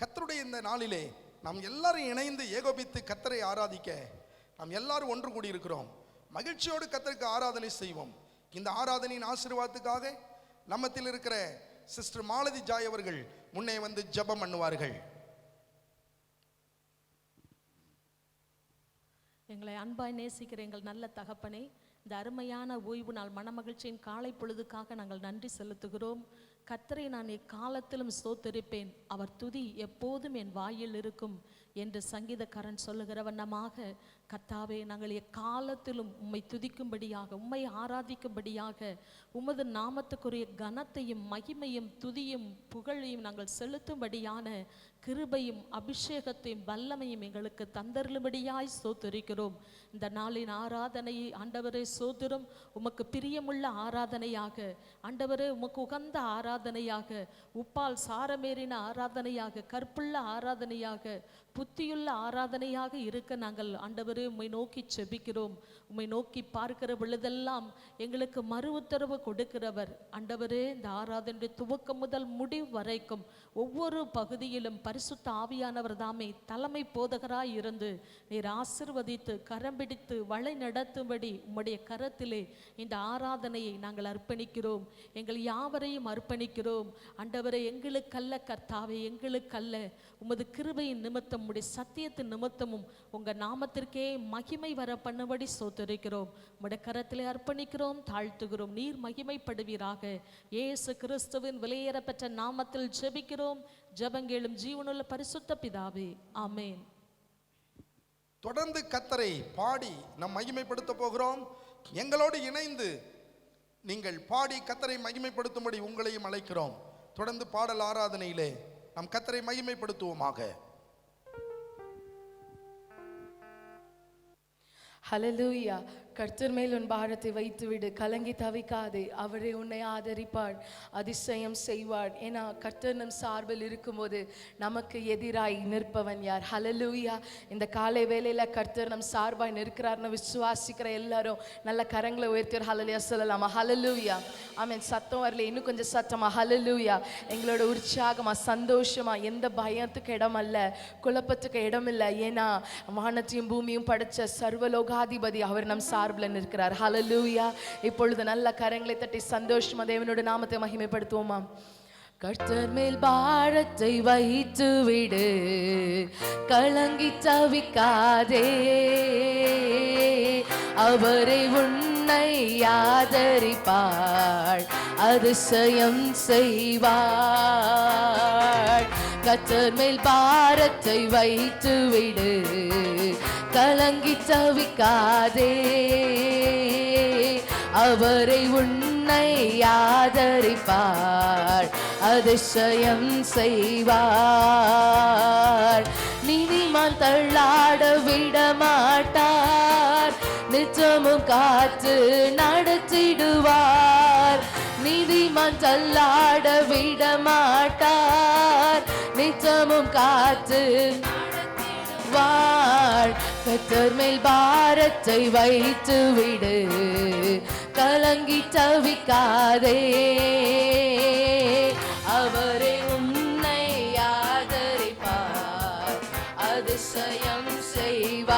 கர்த்தருடைய இந்த நாளிலே நாம் எல்லாரும் இணைந்து ஏகோபித்து கர்த்தரை ஆராதிக்க நாம் எல்லாரும் ஒன்று கூடி இருக்கிறோம். மகிழ்ச்சியோடு கர்த்தருக்கு ஆராதனை செய்வோம். இந்த ஆராதனையின் ஆசீர்வாதத்துக்காக நம்மத்தில் இருக்கிற சிஸ்டர் மாலதி ஜாய் அவர்கள் முன்னே வந்து ஜெபம் பண்ணுவார்கள். எங்களை அன்பாய் நேசிக்கிற எங்கள் நல்ல தகப்பனே, இந்த அருமையான ஓய்வு நாள் மனமகிழ்ச்சியின் காலை பொழுதுக்காக நாங்கள் நன்றி செலுத்துகிறோம். கர்த்தரை நான் எக்காலத்திலும் ஸ்தோத்திரிப்பேன், அவர் துதி எப்போதும் என் வாயில் இருக்கும் என்று சங்கீதக்காரன் சொல்லுகிற வண்ணமாக கர்த்தாவே, நாங்கள் எக்காலத்திலும் உம்மை துதிக்கும்படியாக, உம்மை ஆராதிக்கும்படியாக, உமது நாமத்துக்குரிய கனத்தையும் மகிமையும் துதியும் புகழையும் நாங்கள் செலுத்தும்படியான கிருபையும் அபிஷேகத்தையும் வல்லமையும் எங்களுக்கு தந்தருளும்படியாய் ஸ்தோத்திரிக்கிறோம். இந்த நாளின் ஆராதனையை ஆண்டவரே சோத்திரம், உமக்கு பிரியமுள்ள ஆராதனையாக, ஆண்டவரே உமக்கு உகந்த ஆராதனையாக, உப்பால் சாரமேறின ஆராதனையாக, கற்புள்ள ஆராதனையாக, புத்தியுள்ள ஆராதனையாக இருக்க நாங்கள் ஆண்டவரே உம்மை நோக்கி செபிக்கிறோம். உம்மை நோக்கி பார்க்கிற பொழுதெல்லாம் எங்களுக்கு மறு உத்தரவு கொடுக்கிறவர் ஆண்டவரே. இந்த ஆராதனை துவக்கம் முதல் முடிவு வரைக்கும் ஒவ்வொரு பகுதியிலும் பரிசுத்த ஆவியானவர் தாமே தலைமை போதகராய் இருந்து நீர் ஆசிர்வதித்து கரம் பிடித்து வழி நடத்தும்படி உம்முடைய கரத்திலே இந்த ஆராதனையை நாங்கள் அர்ப்பணிக்கிறோம். எங்கள் யாவரையும் அர்ப்பணிக்கிறோம் ஆண்டவரே. எங்களுக்கல்ல கர்த்தாவே, எங்களுக்கல்ல, உமது கிருபையின் நிமித்தம், உம்முடைய சத்தியத்தின் நிமித்தமும் உங்க நாமத்திற்கே மகிமை வர பண்ணும்படி ஸ்தோத்திரிக்கிறோம். உம்முடைய கரத்திலே அர்ப்பணிக்கிறோம், தாழ்த்துகிறோம். நீர் மகிமைப்படுவீராக. இயேசு கிறிஸ்துவின் விலையேறப்பெற்ற நாமத்தில் ஜெபிக்கிறோம். ஜெபங்கேளும் ஜீவனுள்ள பரிசுத்த பிதாவே, ஆமென். தொடர்ந்து கர்த்தரை பாடி நாம் மகிமைப்படுத்த போகிறோம். எங்களோடு இணைந்து நீங்கள் பாடி கர்த்தரை மகிமைப்படுத்தும்படி உங்களையும் அழைக்கிறோம். தொடர்ந்து பாடல் ஆராதனையிலே நாம் கர்த்தரை மகிமைப்படுத்துவோமாக. ஹல்லேலூயா. கர்த்தர் மேல் உன் பாரத்தை வைத்துவிடு, கலங்கி தவிக்காதே, அவரே உன்னை ஆதரிப்பார், அதிசயம் செய்வார். ஏன்னா கர்த்தர் நம் சார்பில் இருக்கும்போது நமக்கு எதிராய் நிற்பவன் யார்? ஹல்லேலூயா. இந்த காலை வேளையில கர்த்தர் நம் சார்பாய் நிற்கிறார்னு விசுவாசிக்கிற எல்லாரும் நல்ல கரங்களை உயர்த்தி ஹல்லேலூயா சொல்லலாமா? ஹல்லேலூயா. ஆமென். சத்தம் வரல, இன்னும் கொஞ்சம் சத்தமா ஹல்லேலூயா. எங்களோட உற்சாகமா சந்தோஷமா, எந்த பயத்துக்கு இடம் அல்ல, குழப்பத்துக்கு இடம் இல்லை. ஏன்னா வானத்தையும் பூமியும் படைச்ச சர்வலோகாதிபதி அவர் நம் சார்பில் நிற்கிறார். ஹல்லேலூயா. இப்பொழுது நல்ல கரங்களை தட்டி சந்தோஷமா தேவனுடைய நாமத்தை மகிமைப்படுத்துவோமா? கர்த்தர் மேல் பாரத்தை வைத்து விடு, கலங்கி தவிக்காதே, அவரை உன்னை ஆதரிப்பார், அதிசயம் செய்வார். கர்த்தர் மேல் பாரத்தை வைத்து விடு, கலங்கி தவிக்காதே, அவரை உன்னை ஆதரிப்பார், அதிசயம் செய்வார். நீதிமான் தள்ளாட விட மாட்டார், நிச்சயமும் காத்து நடத்திடுவார். நீதிமான் தள்ளாட விட மாட்டார், நிச்சயமும் காத்து நடத்திடுவார். கர்த்தர் மேல் பாரத்தை வைத்து விடு, கலங்கி தவிக்காதே, அவரே உன்னை ஆதரிப்பார், அதிசயம் செய்வார்.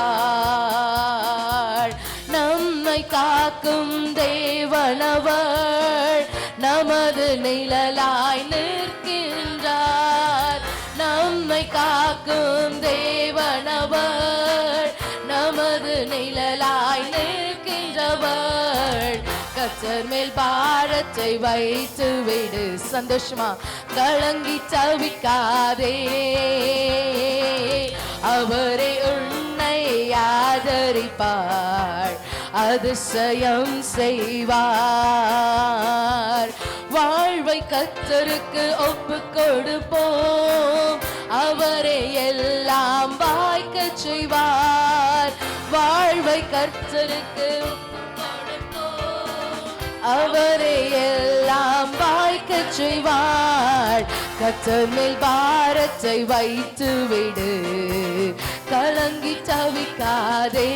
நம்மை காக்கும் தேவனவர், நமது நிழலாய் நிற்கின்றார். நம்மை காக்கும் தேவனவர், நமது நிழலாய் நிற்கின்றவர். கர்த்தர் மேல் பாரத்தை வைத்து விடு, சந்தோஷமா, கலங்கி தவிக்காதே, அவரே உன்னை ஆதரிப்பார், அதிசயம் செய்வார். வாழ்வை கர்த்தருக்கு ஒப்பு கொடுப்போம், அவரே எல்லாம் வாய்க்க செய்வார். வாழ்வை கர்த்தருக்கு அவரே எல்லாம் வாய்க்க செய்வார். கர்த்தர் மேல் பாரத்தை வைத்து விடு, கலங்கி தவிக்காதே,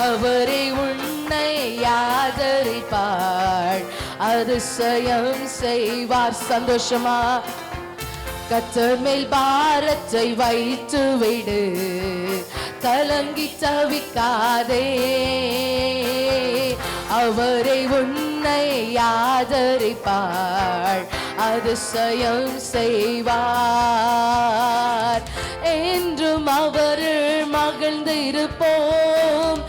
அவரே உன்னை ஆதரிப்பார், அதிசயம் செய்வார். சந்தோஷமா கர்த்தர் மேல் பாரத்தை வைத்து விடு, கலங்கி தவிக்காதே. அவரை உன்னை ஆதரிப்பார், அதிசயம் செய்வார். என்றும் அவரில் மகிழ்ந்து இருப்போம்,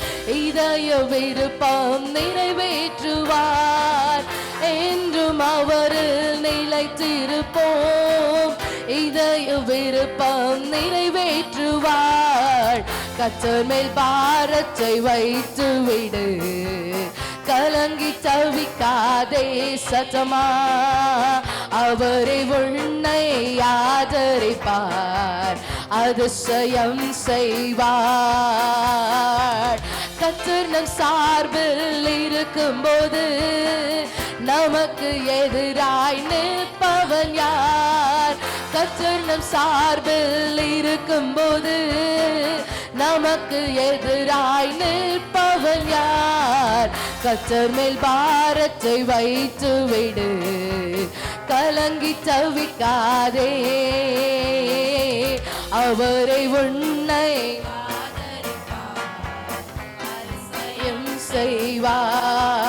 இதய விருப்பம் நிறைவேற்றுவார். என்றும் அவரில் நிலைத்திருப்போம், இதய விருப்பம் நிறைவேற்றுவார். கர்த்தர் மேல் பாரத்தை வைத்து விடு, கலங்கி தவிக்காதே. சத்தமா அவரை உன்னை ஆதரிப்பார், அதிசயம் செய்வார். கர்த்தர் நம் சார்பில் இருக்கும்போது நமக்கு எதிராய் நிற்பவன் யார்? கர்த்தர் நம் சார்பில் இருக்கும்போது நமக்கு எதிராய் நிற்பவன் யார்? கர்த்தர் மேல் பாரத்தை வைத்து விடு, கலங்கி தவிக்காதே. அவரை உன்னை செய்வார்.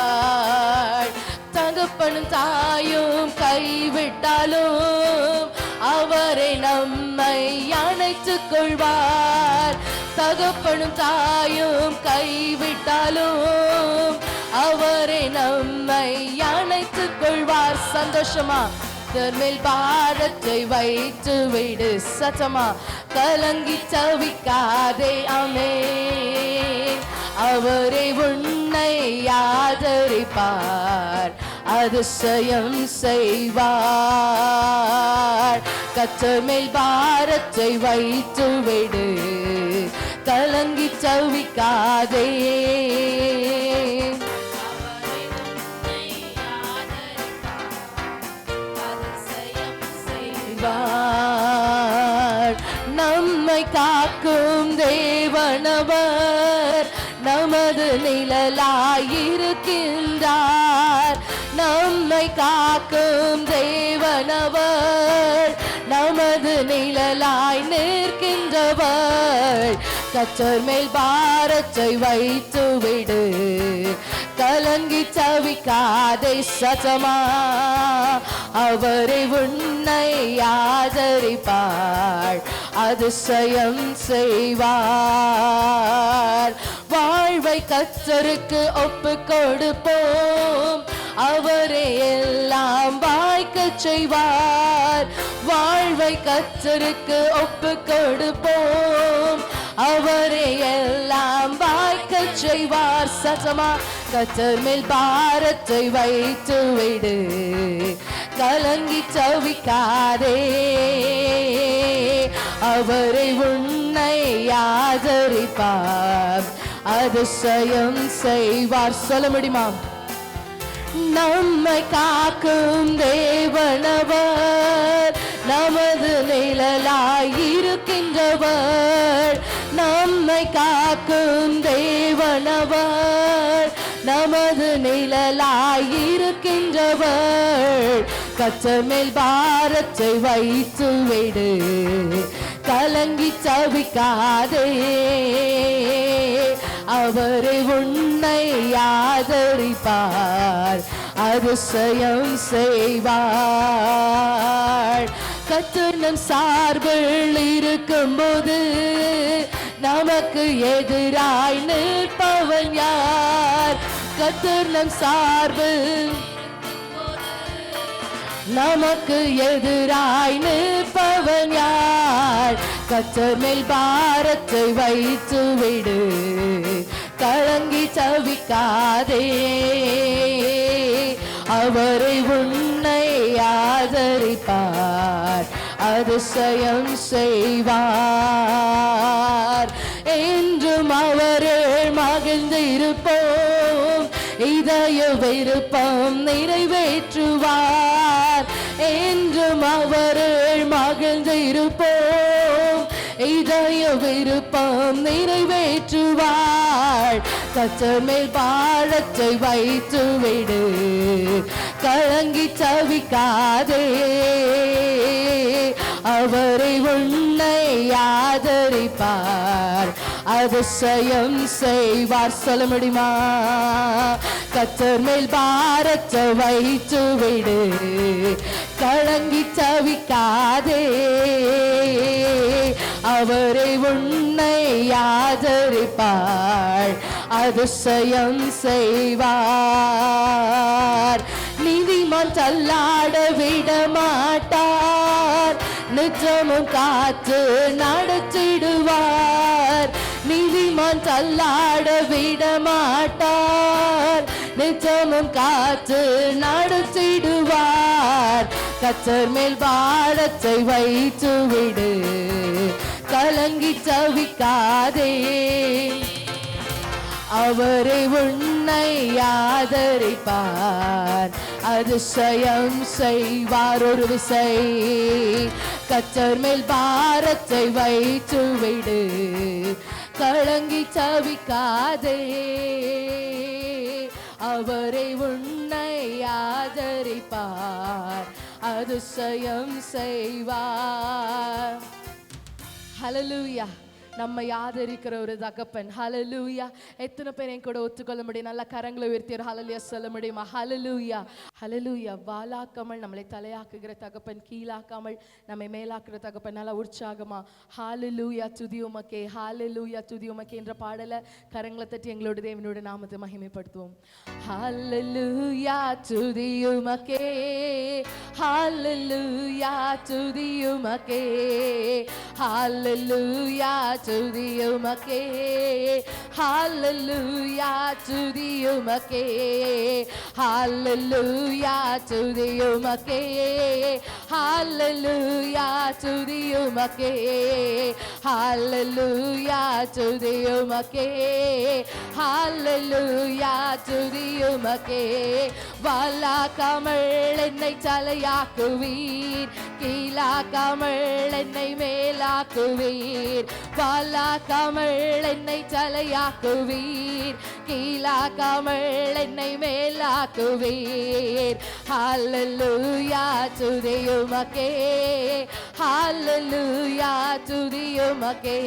தகப்பனும் தாயும் கைவிட்டாலும் அவரை நம்மை அணைத்துக் கொள்வார். தகப்பனும் தாயும் கைவிட்டாலும் அவரை நம்மை அணைத்துக் கொள்வார். சந்தோஷமா மேல் பாரத்தை வைத்து விடு, சத்தமா கலங்கி தவிக்காதே. ஆமென். அவரை உன்னை ஆதரிப்பார், அதிசயம் செய்வார். கர்த்தர் மேல் பாரத்தை வைத்து விடு, கலங்கி தவிக்காதே. நம்மை காக்கும் தேவனவர் நமது நிழலாயிருக்கின்றார். நம்மை காக்கும் தேவனவர் நமது நிழலாய் நிற்கின்றவர். கர்த்தர் மேல் பாரத்தை வைத்து விடு, கலங்கி தவிக்காதே. சத்தமா அவரை உன்னை ஆதரிப்பார், அதிசயம் செய்வார். வாழ்வை கர்த்தருக்கு ஒப்பு கொடுப்போம், அவரே எல்லாம் வாய்க்கச் செய்வார். வாழ்வை கர்த்தருக்கு ஒப்பு கொடுப்போம், அவரே எல்லாம் வாய்க்கச் செய்வார். சத்தமா கர்த்தர் மேல் பாரத்தை வைத்து விடு, கலங்கி தவிக்காதே. அவரை உன்னை ஆதரிப்பார், அதிசயம் செய்வார். சொல்ல முடியுமா? நம்மை காக்கும் தேவனவர் நமது நிழலாயிருக்கின்றவர். நம்மை காக்கும் தேவனவர் நமது நிழலாயிருக்கின்றவர். கர்த்தர் மேல் பாரத்தை வைத்து விடு, கலங்கி தவிக்காதே. அவரை உன்னை ஆதரிப்பார், அதிசயம் செய்வார். கர்த்தர் நம் சார்பில் இருக்கும்போது நமக்கு எதிராய் நிற்பவன் யார்? கர்த்தர் நம் சார்பில் நமக்கு எதிராய் நிற்பவன் யார்? கர்த்தர் மேல் பாரத்தை வைத்து விடு, கலங்கி தவிக்காதே. அவரை உன்னை ஆதரிப்பார், அதிசயம் செய்வார். என்றும் அவரில் மகிழ்ந்து இருப்போம், இதய விருப்பம் நிறைவேற்றுவார். என்றும் அவரில் மகிழ்ந்து இருப்போம், இதய விருப்பம் நிறைவேற்றுவார். கர்த்தர் மேல் பாரத்தை வைத்து விடு, கலங்கி தவிக்காதே. அவரை உன்னை ஆதரிப்பார், அதிசயம் செய்வார். சொல்ல முடியுமா? கர்த்தர் மேல் பாரத்தை வைத்து விடு, கலங்கி தவிக்காதே. அவரை உன்னை ஆதரிப்பார், அதிசயம் செய்வார். நீதிமான் தள்ளாட விட மாட்டார், நிஜமும் காத்து நடத்திடுவார். நீதிமான் தள்ளாட விட மாட்டார், நிஜமும் காத்து நடத்திடுவார். கர்த்தர் மேல் பாரத்தை வைத்து விடு, கலங்கி தவிக்காதே. அவரை உன்னை ஆதரிப்பார், அதிசயம் செய்வார். ஒரு விசை கர்த்தர் மேல் பாரத்தை வைத்து விடு, கலங்கி தவிக்காதே. அவரை உன்னை ஆதரிப்பார், அதிசயம் செய்வார். ஹல்லேலூயா. நம்மை ஆதரிக்கிற ஒரு தகப்பன். ஹல்லேலூயா. எத்தனை பேர் என் கூட ஒத்துக்கொள்ள முடியும்? நல்ல கரங்களை உயர்த்தியர் ஹல்லேலூயா சொல்ல முடியுமா? ஹல்லேலூயா, ஹல்லேலூயா. வாலாக்காமல் நம்மளை தலையாக்குகிற தகப்பன், கீழாக்காமல் நம்மை மேலாக்குற தகப்பன். நல்லா உற்சாகமா ஹல்லேலூயா துதி உமக்கே, ஹல்லேலூயா துதி உமக்கே என்ற பாடலை கரங்களை தட்டி எங்களோட தேவனோட நாமத்தை மகிமைப்படுத்துவோம். ஹல்லேலூயா துதி உமக்கே, ஹல்லேலூயா துதி உமக்கே, ஹல்லேலூயா துதி உமக்கே, ஹல்லேலூயா துதி உமக்கே, ஹல்லேலூயா துதி உமக்கே, ஹல்லேலூயா துதி உமக்கே, ஹல்லேலூயா துதி உமக்கே, ஹல்லேலூயா துதி உமக்கே. வாலாக்காமல் என்னை தலையாக்குவீர், கீழாக்காமல் என்னை மேலாக்குவீர். வாலாக்காமல் என்னை தலையாக்குவீர், கீழாக்காமல் என்னை மேலாக்குவீர். ஹல்லேலூயா துதி உமக்கே, ஹல்லேலூயா துதி உமக்கே,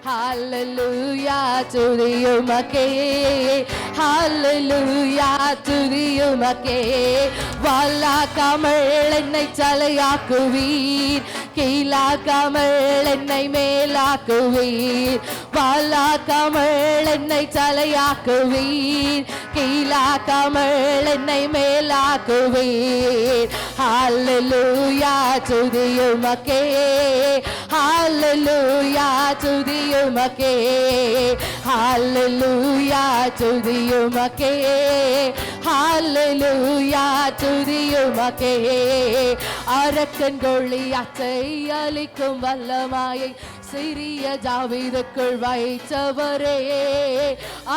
ஹல்லேலூயா துதி உமக்கே, ஹல்லேலூயா துதி உமக்கே. வாலாக்காமல் என்னை தலையாக்குவீர், கீழாக்காமல் என்னை மேலாக்குவீர். வாலாக்காமல் என்னை தலையாக்குவீர், கீழாக்காமல் என்னை மேலாக்குவீர். ஹல்லேலூயா துதி உமக்கே, ஹல்லேலூயா துதி உமக்கே, ஹல்லேலூயா துதி உமக்கே, ஹல்லேலூயா துதி உமக்கே. அரக்கன் கோலியாத்தை அழிக்கும் வல்லமாயை சிறிய தாவீதுக்குள் வைத்தவரே,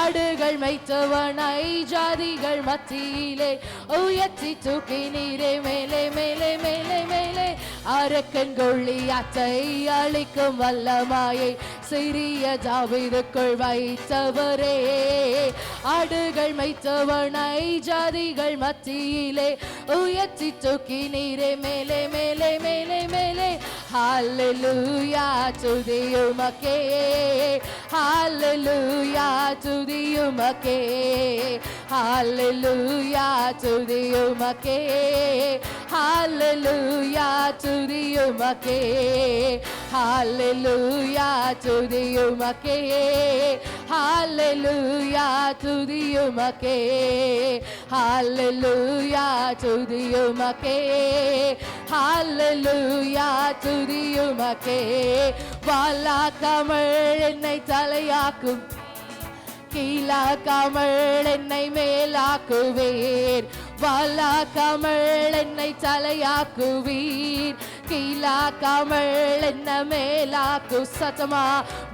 ஆடுகள் மேய்த்தவனை ஜாதிகள் மத்தியிலே உயர்த்தி தூக்கினீரே மேலே மேலே மேலே மேலே. அரக்கன் கோலியாத்தை அழிக்கும் வல்லமாயை சிறிய தாவீதுக்குள் வைத்தவரே, ஆடுகள் மேய்த்தவனை ஜாதிகள் மத்தியிலே உயர்த்தி தூக்கினீரே மேலே மேலே மேலே மேலே. ஹல்லேலூயா துதி உமக்கே, ஹல்லேலூயா துதி உமக்கே, ஹல்லேலூயா துதி உமக்கே, ஹல்லேலூயா துதி உமக்கே, ஹல்லேலூயா துதி உமக்கே, ஹல்லேலூயா துதி உமக்கே, ஹல்லேலூயா துதி உமக்கே, ஹல்லேலூயா துதி உமக்கே. வாலாக்காமல் என்னை தலையாக்கும், கீழாக்காமல் என்னை மேலாக்குவீர். வாலாக்காமல் என்னை தலையாக்குவீர், கீழாக்காமல் என்ன மேலாக்கு. சத்தமா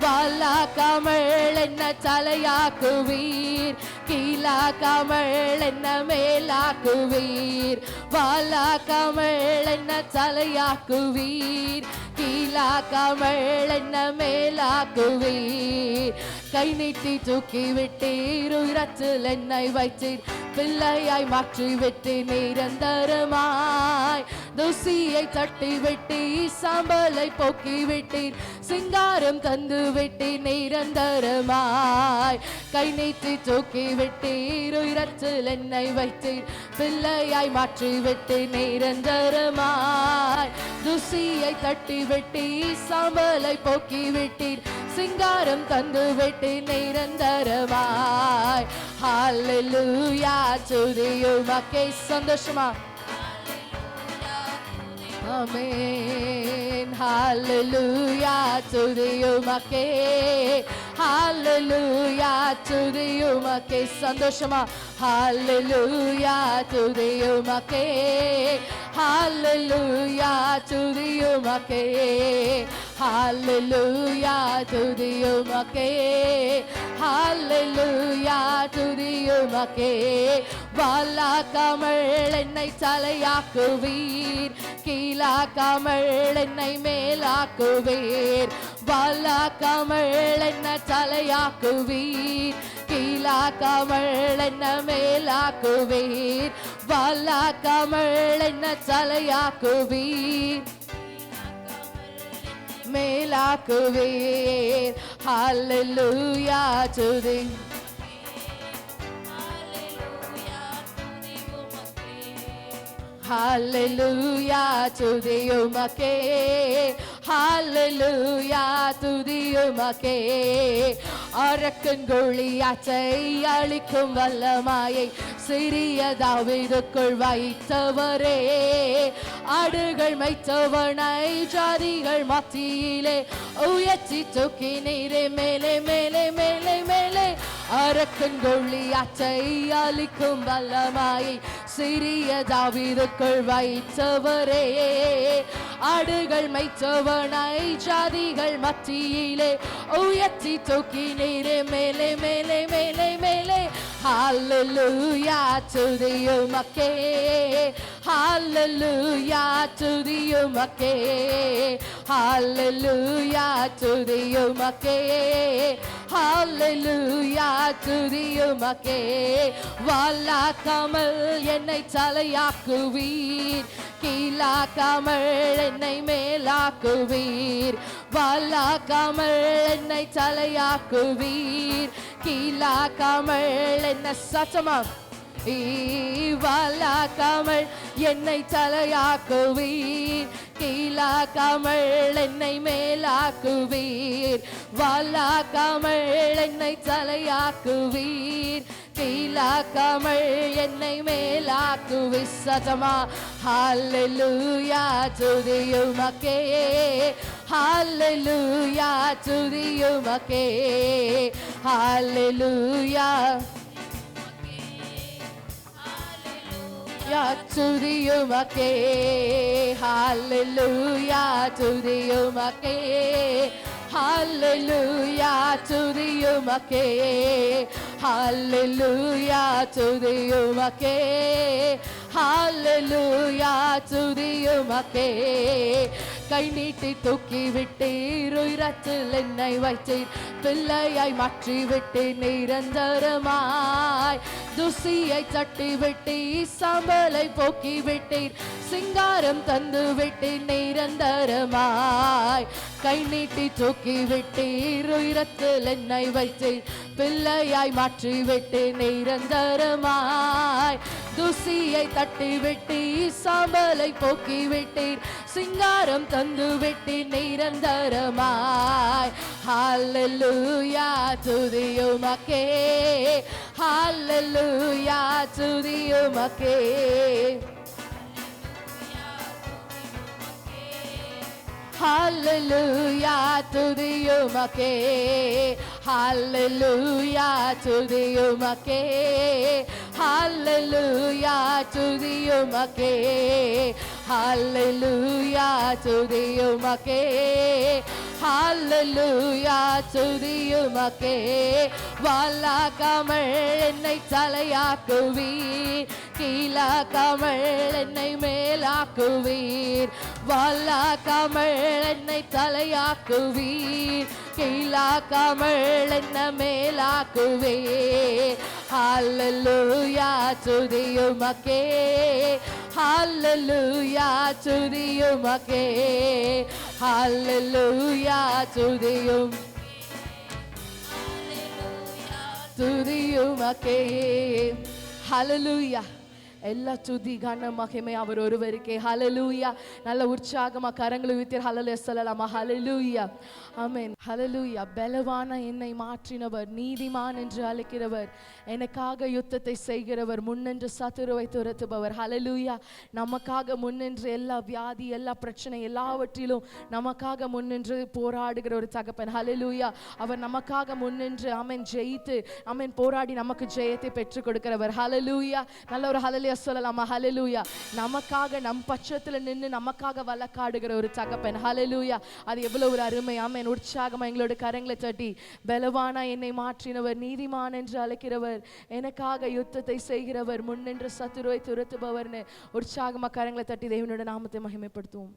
வாலாக்காமல் என்ன தலையாக்குவீர், கீழாக்காமல் என்ன மேலாக்குவீர். வாலாக்காமல் என்ன தலையாக்குவீர், கீழாக்காமல் என்ன மேலாக்குவீர். கை நீட்டி தூக்கி விட்டீர், உயரத்தில் என்னை வைத்தீர், பிள்ளையாய் மாற்றி விட்டீர் நிரந்தரமாய். தூசியை தட்டி விட்டீர், சாம்பலை போக்கி விட்டீர், சிங்காரம் தந்து விட்டீர் நிரந்தரமாய். கை நீட்டி தூக்கி விட்டீர், உயரத்தில் என்னை வைத்தீர், பிள்ளையாய் மாற்றி விட்டீர் நிரந்தரமாய். தூசியை தட்டி விட்டீர், சாம்பலை போக்கி விட்டீர், சிங்காரம் தந்து விட்டீர் நிரந்தரமாய். ஹல்லேலூயா துதி உமக்கே. சந்தோஷமா ஆமென். ஹல்லேலூயா துதி உமக்கே, ஹல்லேலூயா துதி உமக்கே. சந்தோஷமா ஹல்லேலூயா துதி உமக்கே, ஹல்லேலூயா துதி உமக்கே, ஹல்லேலூயா துதி உமக்கே, ஹல்லேலூயா துதி உமக்கே. வாலாக்காமல் என்னை தலையாக்குவீர், கீழாக்காமல் என்னை மேலாக்குவீர். வாலாக்காமல் என்ன தலையாக்குவீர், கீழாக்காமல் என்ன மேலாக்குவீர். வாலாக்காமல் என்ன தலையாக்குவீர், மேலாக்குவீர். ஹல்லேலூயா துதி, ஹல்லேலூயா துதி உமக்கே, ஹல்லேலூயா துதி உமக்கே. அரக்கன் கோலியாத்தை அழிக்கும் வல்லமையை சிறிய தாவீதுக்குள் வைத்தவரே, ஆடுகள் மேய்த்தவனை ஜாதிகள் மத்தியிலே உயர்த்தி தூக்கினீரே மேலே மேலே மேலே மேலே. அரக்கன் கோலியாத்தை அழிக்கும் வல்லமையை சிறிய தாவீதுக்குள் வைத்தவரே, ஆடுகள் மேய்த்தவனை ஜாதிகள் மத்தியிலே உயர்த்தி தூக்கினீரே மேலே மேலே மேலே மேலே. ஹல்லேலூயா துதி உமக்கே, ஹல்லேலூயா துதி உமக்கே, ஹல்லேலூயா துதி உமக்கே, ஹல்லேலூயா துதி உமக்கே. வாலாக்காமல் என்னை தலையாக்குவீர், கீழாக்காமல் என்னை மேலாக்குவீர். வாலாக்காமல் என்னை தலையாக்குவீர், கீழாக்காமல் என்ன சத்தமா. வாலாக்காமல் என்னை தலையாக்குவீர், கீழாக்காமல் என்னை மேலாக்குவீர். வாலாக்காமல் என்னை தலையாக்குவீர், கீழாக்காமல் என்னை மேலாக்குவீர். சத்தமா ஹல்லேலூயா துதி உமக்கே, ஹல்லேலூயா துதி உமக்கே, ஹல்லேலூயா துதி உமக்கே, ஹல்லேலூயா துதி உமக்கே, ஹல்லேலூயா துதி உமக்கே, ஹல்லேலூயா துதி உமக்கே, ஹல்லேலூயா துதி உமக்கே. கை நீட்டி தூக்கி விட்டீர், உயரத்தில் என்னை வைத்தீர், பிள்ளையாய் மாற்றி விட்டீர் நிரந்தரமாய். தூசியை தட்டி விட்டீர், சாம்பலை போக்கி விட்டீர், சிங்காரம் தந்து விட்டீர் நிரந்தரமாய். கை நீட்டி தூக்கி விட்டீர், உயரத்தில் என்னை வைத்தீர், பிள்ளையாய் மாற்றி விட்டீர் நிரந்தரமாய். தூசியை தட்டி விட்டீர், சாம்பலை போக்கி விட்டீர், சிங்காரம் தந்து விட்டீர் நிரந்தரமாய். ஹல்லேலூயா துதி உமக்கே, ஹல்லேலூயா துதி உமக்கே, ஹல்லேலூயா துதி உமக்கே, ஹல்லேலூயா துதி உமக்கே, ஹல்லேலூயா துதி உமக்கே, ஹல்லேலூயா துதி உமக்கே, ஹல்லேலூயா துதி உமக்கே. வாலாக்காமல் என்னை தலையாக்குவீர், கீழாக்காமல் என்னை மேலாக்குவீர். வாலாக்காமல் என்னை தலையாக்குவீர், கீழாக்காமல் என்ன மேலாக்குவே. ஹல்லேலூயா துதியுமக்கே, ஹல்லேலூயா துதியுமக்கே, ஹல்லேலூயா துதியும் துதியுமக்கே. ஹல்லேலூயா. எல்லா துதி கன மகிமை அவர் ஒருவருக்கே. ஹல்லேலூயா. நல்ல உற்சாகமா கரங்களை உயர்த்தி ஹல்லேலூயா சொல்லலாமா? ஹல்லேலூயா. ஆமென். ஹல்லேலூயா. பலவான என்னை மாற்றினவர், நீதிமான் என்று அழைக்கிறவர், எனக்காக யுத்தத்தை செய்கிறவர், முன்னின்று சத்துருவை துரத்துபவர். ஹல்லேலூயா. நமக்காக முன்னின்று எல்லா வியாதி, எல்லா பிரச்சனை எல்லாவற்றிலும் நமக்காக முன்னின்று போராடுகிற ஒரு தகப்பன். ஹல்லேலூயா. அவர் நமக்காக முன்னின்று ஆமென் ஜெயித்து ஆமென் போராடி நமக்கு ஜெயத்தை பெற்றுக் கொடுக்கிறவர். ஹல்லேலூயா. நல்ல ஒரு ஹல்லேலூயா சொல்லலாமா? ஹல்லேலூயா. நமக்காக நம் பட்சத்துல நின்று நமக்காக வழக்காடுகிற ஒரு தகப்பன். ஹல்லேலூயா. அது எவ்வளவு ஒரு அருமை. ஆமென். உற்சாகமா எங்களோட கரங்களை தட்டி, பலவானா என்னை மாற்றினவர், நீதிமான் என்று அழைக்கிறவர், எனக்காக யுத்தத்தை செய்கிறவர், முன்னின்று சத்துருவை துரத்துபவர்னு உற்சாகமா கரங்களை தட்டி தேவனோட நாமத்தை மகிமைப்படுத்துவோம்.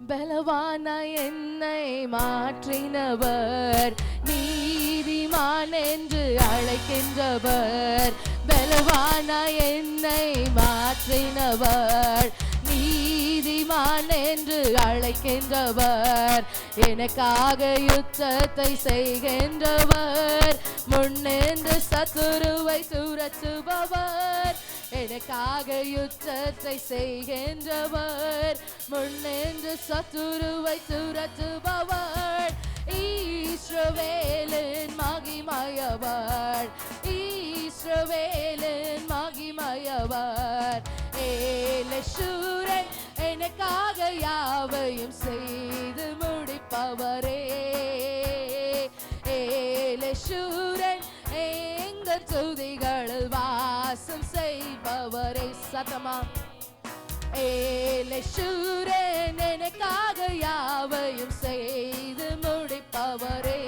பலவான என்னை மாற்றினவர், நீதிமான் என்று அழைக்கின்றவர், பலவான என்னை மாற்றினவர், நீதிமான் என்று அழைக்கின்றவர், எனக்காக யுத்தத்தை செய்கின்றவர், முன்னின்று சத்துருவை துரத்துபவர், எனக்காக யுத்தத்தை செய்கின்றவர், முன்னின்று சத்துருவை துரத்துபவர், இஸ்ரவேலின் மகிமையவர், இஸ்ரவேலின் மகிமையவர், ஏலேஷூரன் எனக்காக யாவையும் செய்து முடிப்பவரே, ஏலேஷூரன் எங்கள் துதிகளில் வாசம் செய்பவரே. சத்தமா ஏலேஷூரன் எனக்காக யாவையும் செய்து முடிப்பவரே,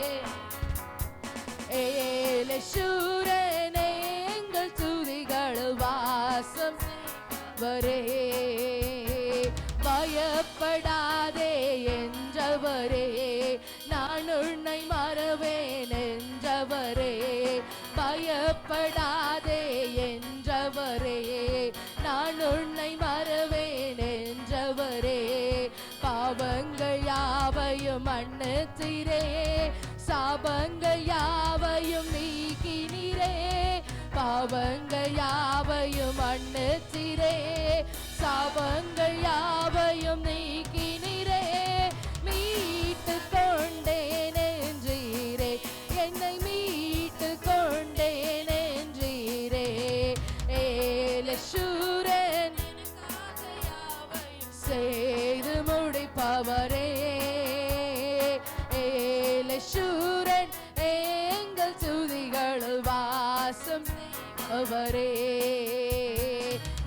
ஏலேஷூரன் எங்கள் துதிகளில் வாசம் செய்பவரே, பயப்படாதே என்றவரே, நான் உன்னை மறவேன் என்றவரே, பயப்படாதே என்றவரே, நான் உன்னை மறவேன் என்றவரே, பாவங்கள் யாவையும் மன்னித்தீரே, சாபங்கள் யாவையும் நீக்கினீரே, பாவங்கள் யாவையும் மன்னித்தீரே, சாபங்கள் யாவையும் நீக்கினீரே, மீட்டு கொண்டேன் என்றீரே, என்னை மீட்டு கொண்டேன் என்றீரே, ஏலேஷூரன் செய்து முடிப்பவரே, ஏலேஷூரன் எங்கள் துதிகளில் வாசம் அவரே,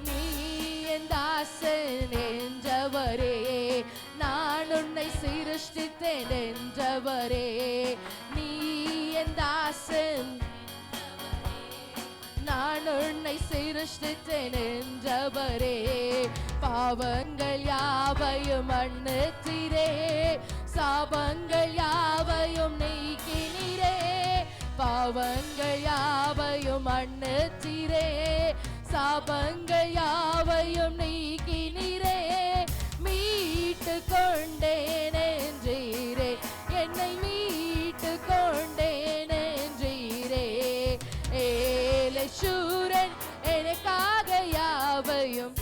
நீ என் தாசன் என்றவரே, நான் உன்னை சிருஷ்டித்தேன் என்றவரே, நீ என் தாசன், நான் உன்னை சிருஷ்டித்தேன் என்றவரே, பாவங்கள் யாவையும் மன்னித்தீரே, சாபங்கள் யாவையும் நீக்கினீரே, பாவங்கள் யாவையும் மன்னித்தீரே, சாபங்கள் யாவையும் நீக்கினீரே, மீட்டு கொண்டேன் என்றீரே, என்னை மீட்டு கொண்டேன் என்றீரே, ஏலேஷூரன் எனக்காக யாவையும்,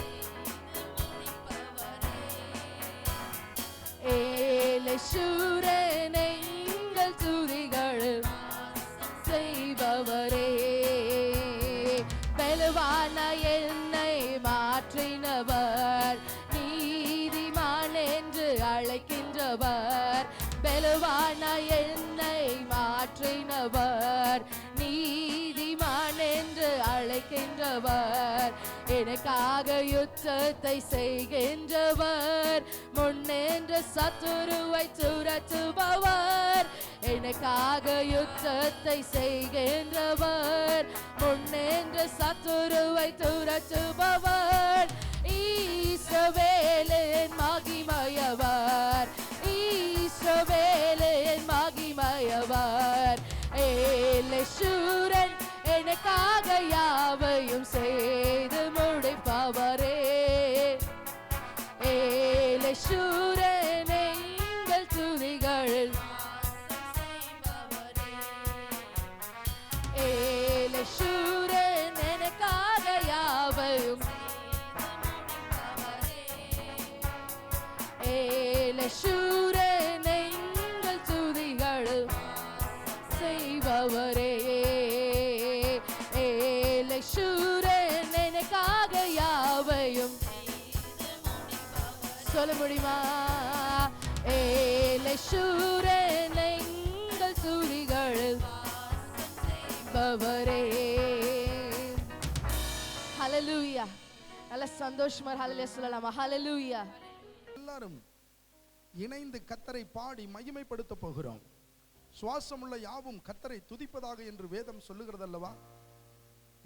ஏலேஷூரன் எங்கள் துதிகளில் செய்பவரே, பலவான என்னை மாற்றினவர், நீதிமான் என்று அழைக்கின்றவர், பலவான என்னை மாற்றினவர், நீதிமான் என்று அழைக்கின்றவர், எனக்காக யுத்தத்தை செய்கின்றவர், முன்னின்று சத்துருவை துரத்துபவர், எனக்காக யுத்தத்தை செய்கின்றவர், முன்னின்று சத்துருவை துரத்துபவர், இஸ்ரவேலின் ஏலசூரன் எங்கள் துதிகள் செய்பவரே, ஏலசூரன் எனக்காக யாவையும் சொல்ல முடியுமா? ஏலசூரன் எங்கள் துதிகள் செய்பவரே. ஹல்லேலூயா. நல்ல சந்தோஷமா ஹல்லேலூயா சொல்லலாமா? ஹல்லேலூயா. எல்லாரும் இணைந்து கர்த்தரை பாடி மகிமைப்படுத்த போகிறோம். சுவாசமுள்ள யாவும் கர்த்தரை துதிப்பதாக என்று வேதம் சொல்லுகிறது அல்லவா?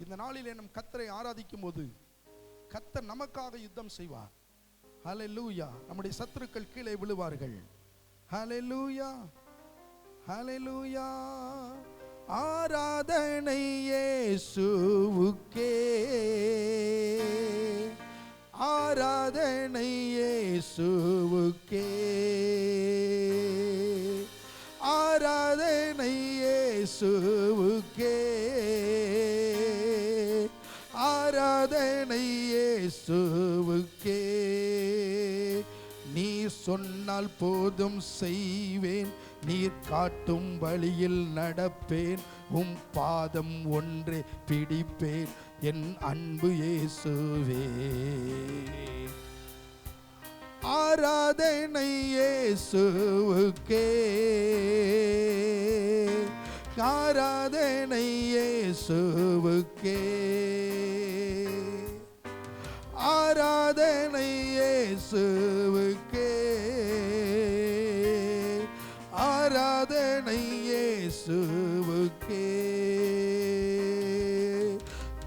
இந்த நாளிலே நம் கர்த்தரை ஆராதிக்கும் போது கர்த்தர் நமக்காக யுத்தம் செய்வார். ஹல்லேலூயா. நம்முடைய சத்துருக்கள் கீழே விழுவார்கள். ஹல்லேலூயா, ஹல்லேலூயா. ஆராதனை இயேசுவுக்கே, ஆராதனை இயேசுவுக்கே, ஆராதனை இயேசுவுக்கே, ஆராதனை இயேசுவுக்கே. நீ சொன்னால் போதும் செய்வேன், நீர் காட்டும் வழியில் நடப்பேன், உம் பாதம் ஒன்றே பிடிப்பேன், என் அன்பு இயேசுவே. ஆராதனை இயேசுவுக்கே, ஆராதனை இயேசுவுக்கே, ஆராதனை இயேசுவுக்கே, ஆராதனை இயேசுவுக்கே.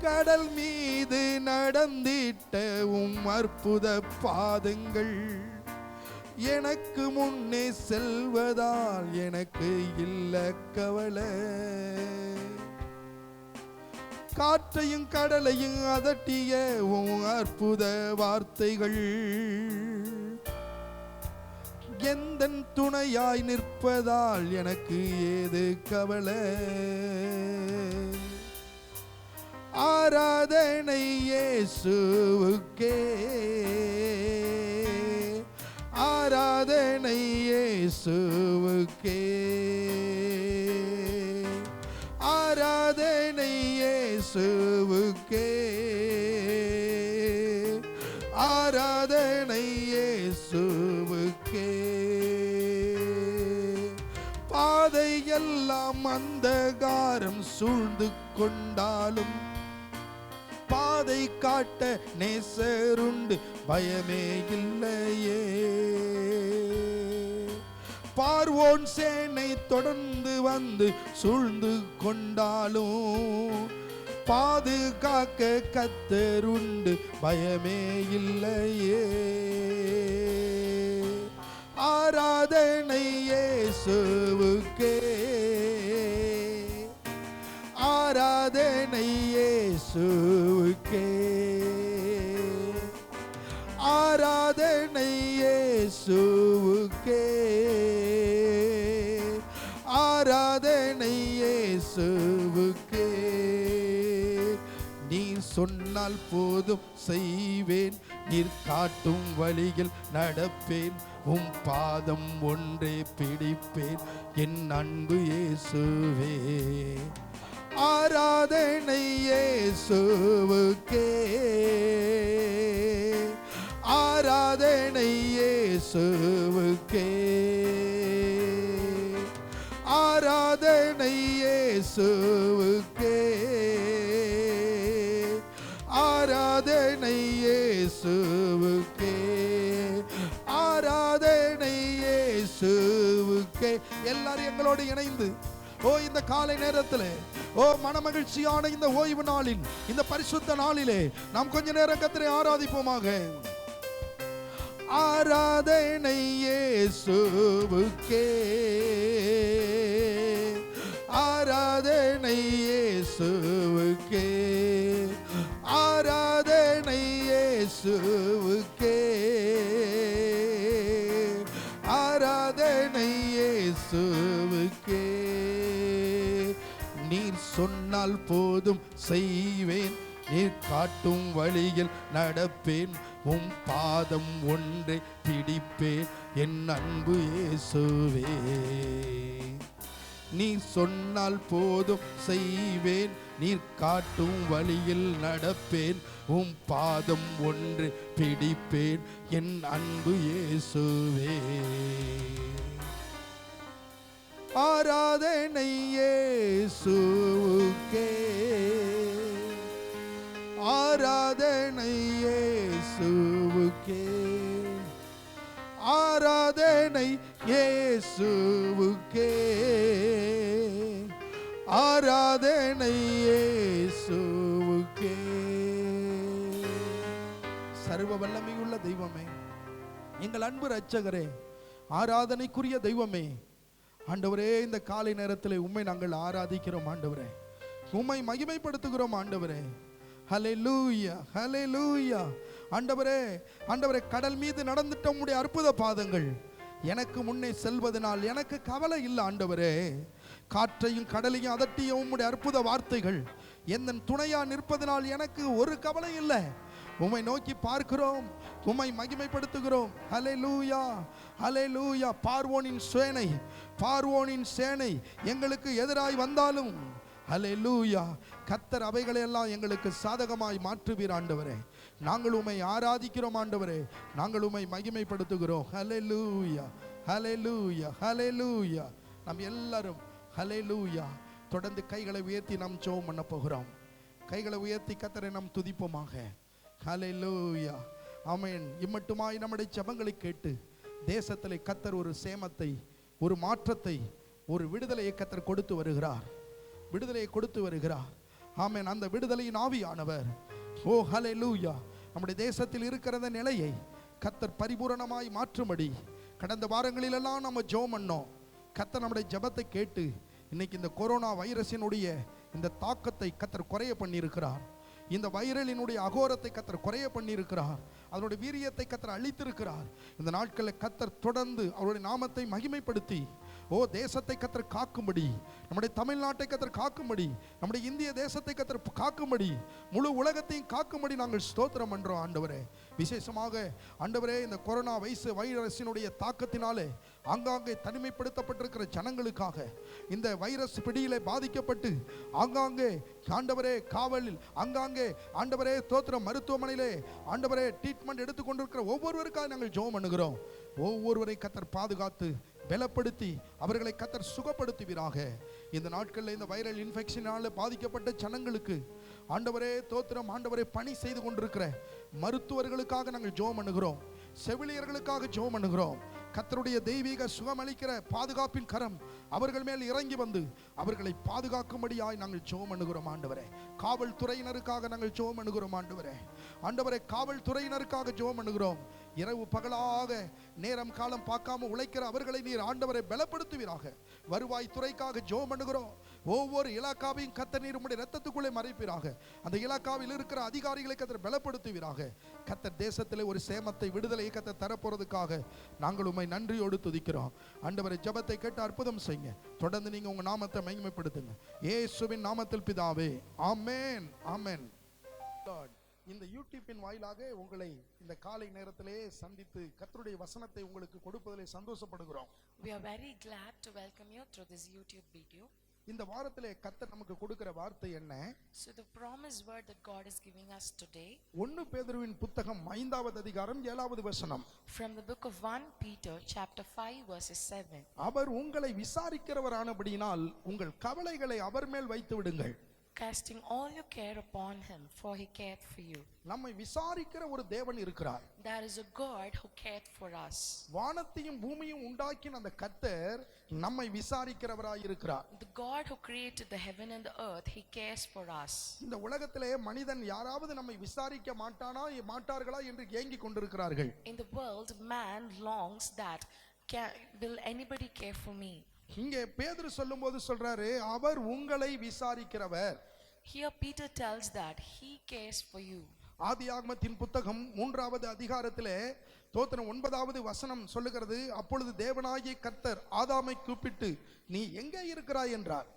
கடல் மீது நடந்திட்ட உம் அற்புத பாதங்கள் எனக்கு முன்னே செல்வதால் எனக்கு இல்ல கவலை. காற்றையும் கடலையும் அதட்டிய உம் அற்புத வார்த்தைகள் எந்தன் துணையாய் நிற்பதால் எனக்கு ஏது கவலை. ஆராதனை இயேசுவுக்கே, ஆராதனை இயேசுவுக்கே, ஆராதனை இயேசுவுக்கே, ஆராதனை இயேசுவுக்கே. பாதையெல்லாம் அந்தகாரம் சூழ்ந்து கொண்டாலும் பாதை காட்ட நேசருண்டு, பயமே இல்லையே. பார்வோன் சேனை தொடர்ந்து வந்து சூழ்ந்து கொண்டாலும் பாதுகாக்க கர்த்தருண்டு, பயமே இல்லையே. ஆராதனை இயேசுவுக்கே, ஆராதனை இயேசுவுக்கே, ஆராதனை இயேசுவுக்கே, ஆராதனை இயேசுவுக்கே. நீ சொன்னால் போதும் செய்வேன், நீர் காட்டும் வழியில் நடப்பேன், உம் பாதம் ஒன்றே பிடிப்பேன், என் அன்பு இயேசுவே. ஆராதனை இயேசுவுக்கே, ஆராதனை இயேசுவுக்கே, ஆராதனை இயேசுவுக்கே, ஆராதனை இயேசுவுக்கே, ஆராதனை இயேசுவுக்கே. எல்லாரும் எங்களோடு இணைந்து இந்த காலை நேரத்தில் மனமகிழ்ச்சியான இந்த ஓய்வு நாளில், இந்த பரிசுத்த நாளிலே நாம் கொஞ்ச நேரம் கர்த்தரை ஆராதிப்போமாக. ஆராதனை இயேசுவுக்கே, ஆராதனை இயேசுவுக்கே, ஆராதனை இயேசுவுக்கே, ஆராதனை இயேசுவுக்கே. நீர் சொன்னால் போதும் செய்வேன், நீர் காட்டும் வழியில் நடப்பேன், உம் பாதம் ஒன்றை பிடிப்பேன் என் அன்பு இயேசுவே. நீ சொன்னால் போதும் செய்வேன், நீர் காட்டும் வழியில் நடப்பேன், உம் பாதம் ஒன்று பிடிப்பேன் என் அன்பு இயேசுவே. ஆராதனை இயேசுவுக்கே, ஆராதனை இயேசுவுக்கே, ஆராதனை இயேசுவுக்கே, ஆராதனை இயேசுவுக்கே. சர்வ வல்லமையுள்ள தெய்வமே, எங்கள் அன்பு இரட்சகரே, ஆராதனைக்குரிய தெய்வமே, ஆண்டவரே, இந்த காலை நேரத்தில் உம்மை நாங்கள் ஆராதிக்கிறோம் ஆண்டவரே, உம்மை மகிமைப்படுத்துகிறோம் ஆண்டவரே. ஹல்லேலூயா, ஹல்லேலூயா. ஆண்டவரே, ஆண்டவரே, கடல் மீது நடந்துட்ட உம்முடைய அற்புத பாதங்கள் எனக்கு முன்னே செல்வதனால் எனக்கு கவலை இல்லை ஆண்டவரே. காற்றையும் கடலையும் அதட்டிய உம்முடைய அற்புத வார்த்தைகள் என் துணையா நிற்பதனால் எனக்கு ஒரு கவலை இல்லை. உம்மை நோக்கி பார்க்கிறோம், உம்மை மகிமைப்படுத்துகிறோம். ஹல்லேலூயா, ஹல்லேலூயா. பார்வோனின் சேனை, பார்வோனின் சேனை எங்களுக்கு எதிராய் வந்தாலும் ஹல்லேலூயா, கர்த்தர் அவைகளை எல்லாம் எங்களுக்கு சாதகமாய் மாற்றுவீர் ஆண்டவரே. நாங்கள் உம்மை ஆராதிக்கிறோம் ஆண்டவரே, நாங்கள் உம்மை மகிமைப்படுத்துகிறோம். ஹல்லேலூயா, ஹல்லேலூயா, ஹல்லேலூயா. நாம் எல்லாரும் ஹல்லேலூயா தொடர்ந்து கைகளை உயர்த்தி நாம் ஜெபம் பண்ண போகிறோம். கைகளை உயர்த்தி கர்த்தரை நாம் துதிப்போமாக. ஹல்லேலூயா, ஆமென். இம்மட்டுமாய் நம்முடைய ஜெபங்களை கேட்டு தேசத்திலே கர்த்தர் ஒரு சேமத்தை, ஒரு மாற்றத்தை, ஒரு விடுதலையை கர்த்தர் கொடுத்து வருகிறார், விடுதலையை கொடுத்து வருகிறார். ஆமென். அந்த விடுதலையின் ஆவியானவர், ஓ ஹல்லேலூயா, நம்முடைய தேசத்தில் இருக்கிற நிலையை கர்த்தர் பரிபூரணமாய் மாற்றும்படி கடந்த வாரங்களிலெல்லாம் நம்ம ஜெபம் பண்ணோம். கர்த்தர் நம்முடைய ஜெபத்தை கேட்டு இன்னைக்கு இந்த கொரோனா வைரஸினுடைய இந்த தாக்கத்தை கர்த்தர் குறைய பண்ணியிருக்கிறார். இந்த வைரலினுடைய அகோரத்தை கர்த்தர் குறைய பண்ணியிருக்கிறார். அதனுடைய வீரியத்தை கர்த்தர் அழித்திருக்கிறார். இந்த நாட்களில் கர்த்தர் தொடர்ந்து அவருடைய நாமத்தை மகிமைப்படுத்தி, ஓ தேசத்தை கர்த்தர் காக்கும்படி, நம்முடைய தமிழ்நாட்டை கர்த்தர் காக்கும்படி, நம்முடைய இந்திய தேசத்தை கர்த்தர் காக்கும்படி, முழு உலகத்தையும் காக்கும்படி நாங்கள் ஸ்தோத்திரம் பண்றோம் ஆண்டவரே. விசேஷமாக ஆண்டவரே, இந்த கொரோனா வைரஸினுடைய தாக்கத்தினாலே ஆங்காங்கே தனிமைப்படுத்தப்பட்டிருக்கிற ஜனங்களுக்காக, இந்த வைரஸ் பிடியிலே பாதிக்கப்பட்டு ஆங்காங்கே ஆண்டவரே காவலில், ஆங்காங்கே ஆண்டவரே தோத்திரம் மருத்துவமனையிலே ஆண்டவரே ட்ரீட்மெண்ட் எடுத்துக்கொண்டிருக்கிற ஒவ்வொருவருக்காக நாங்கள் ஜெபம் பண்ணுகிறோம். ஒவ்வொருவரை கர்த்தர் பாதுகாத்து பலப்படுத்தி அவர்களை கர்த்தர் சுகப்படுத்துவீராக. இந்த நாட்களில் இந்த வைரல் இன்ஃபெக்ஷனால பாதிக்கப்பட்ட ஜனங்களுக்கு ஆண்டவரே தோத்திரம், ஆண்டவரே பணி செய்து கொண்டிருக்கிற மருத்துவர்களுக்காக நாங்கள் ஜெபம் பண்ணுகிறோம். செவிலியர்களுக்காக ஜெபம் பண்ணுகிறோம். கர்த்தருடைய தெய்வீக சுகமளிக்கிற பாதுகாப்பின் கரம் அவர்கள் மேல் இறங்கி வந்து அவர்களை பாதுகாக்கும்படியாய் நாங்கள் ஜெபம் பண்ணுகிறோம் ஆண்டவரே. காவல்துறையினருக்காக நாங்கள் ஜெபம் பண்ணுகிறோம் ஆண்டவரே. ஆண்டவரே, காவல்துறையினருக்காக ஜெபம் பண்ணுகிறோம். இரவு பகலாக நேரம் காலம் பார்க்காம உழைக்கிற அவர்களை நீர் ஆண்டவரை பலப்படுத்துவீராக. வருவாய் துறைக்காக ஜெபம் பண்ணுகிறோம். ஒவ்வொரு இலாக்காவையும் கர்த்தர் நீர் உம்முடைய இரத்தத்துக்குள்ளே மறைப்பீராக. அந்த இலாக்காவில் இருக்கிற அதிகாரிகளை கர்த்தர் பலப்படுத்துவீராக. கர்த்தர் தேசத்திலே ஒரு சேமத்தை, விடுதலையை கர்த்தர் தரப்போறதுக்காக நாங்கள் உம்மை நன்றியோடு துதிக்கிறோம் ஆண்டவரை. ஜெபத்தை கேட்டு அற்புதம் செய்யுங்க. தொடர்ந்து நீங்க உங்க நாமத்தை மகிமைப்படுத்துங்க. இயேசுவின் நாமத்தில் பிதாவே, ஆமென், ஆமென். இந்த யூடியூப்பின் வாயிலாக உங்களை இந்த காலை நேரத்திலே சந்தித்து கர்த்தருடைய வசனத்தை உங்களுக்கு கொடுப்பதிலே சந்தோஷப்படுகிறோம். We are very glad to welcome you through this YouTube video. இந்த வாரத்திலே கர்த்தர் நமக்கு கொடுக்கிற வார்த்தை என்ன? So the promised word that God is giving us today, 1 பேதுருவின் புத்தகம் 5வது அதிகாரம் 7வது வசனம். from the book of 1 Peter chapter 5 verses 7. அவர் உங்களை விசாரிக்கிறவரானபடியினால் உங்கள் கவலைகளை அவர் மேல் வைத்து விடுங்கள். Casting all your care upon him, for he cared for you. நம்மை விசாரிக்கிற ஒரு தேவன் இருக்கிறார். There is a God who cared for us. வானத்தையும் பூமியும் உண்டாக்கின அந்த கர்த்தர் நம்மை விசாரிக்கிறவராய் இருக்கிறார். The God who created the heaven and the earth, he cares for us. இந்த உலகத்திலே மனிதன் யாராவது நம்மை விசாரிக்க மாட்டார்களா என்று ஏங்கிக் கொண்டிருக்கிறார்கள். In the world, man longs that, will anybody care for me? இங்கே பேதுரு சொல்லும்போது சொல்றாரு, அவர் உங்களை விசாரிக்கிறவர். Here Peter tells that he cares for you. ஆதியாகமத்தின் புத்தகம் 3வது அதிகாரத்திலே தோத்திரம் 9வது வசனம் சொல்லுகிறது, அப்பொழுது தேவனாகிய கர்த்தர் ஆதாமை கூப்பிட்டு, நீ எங்கே இருக்கிறாய் என்றார்.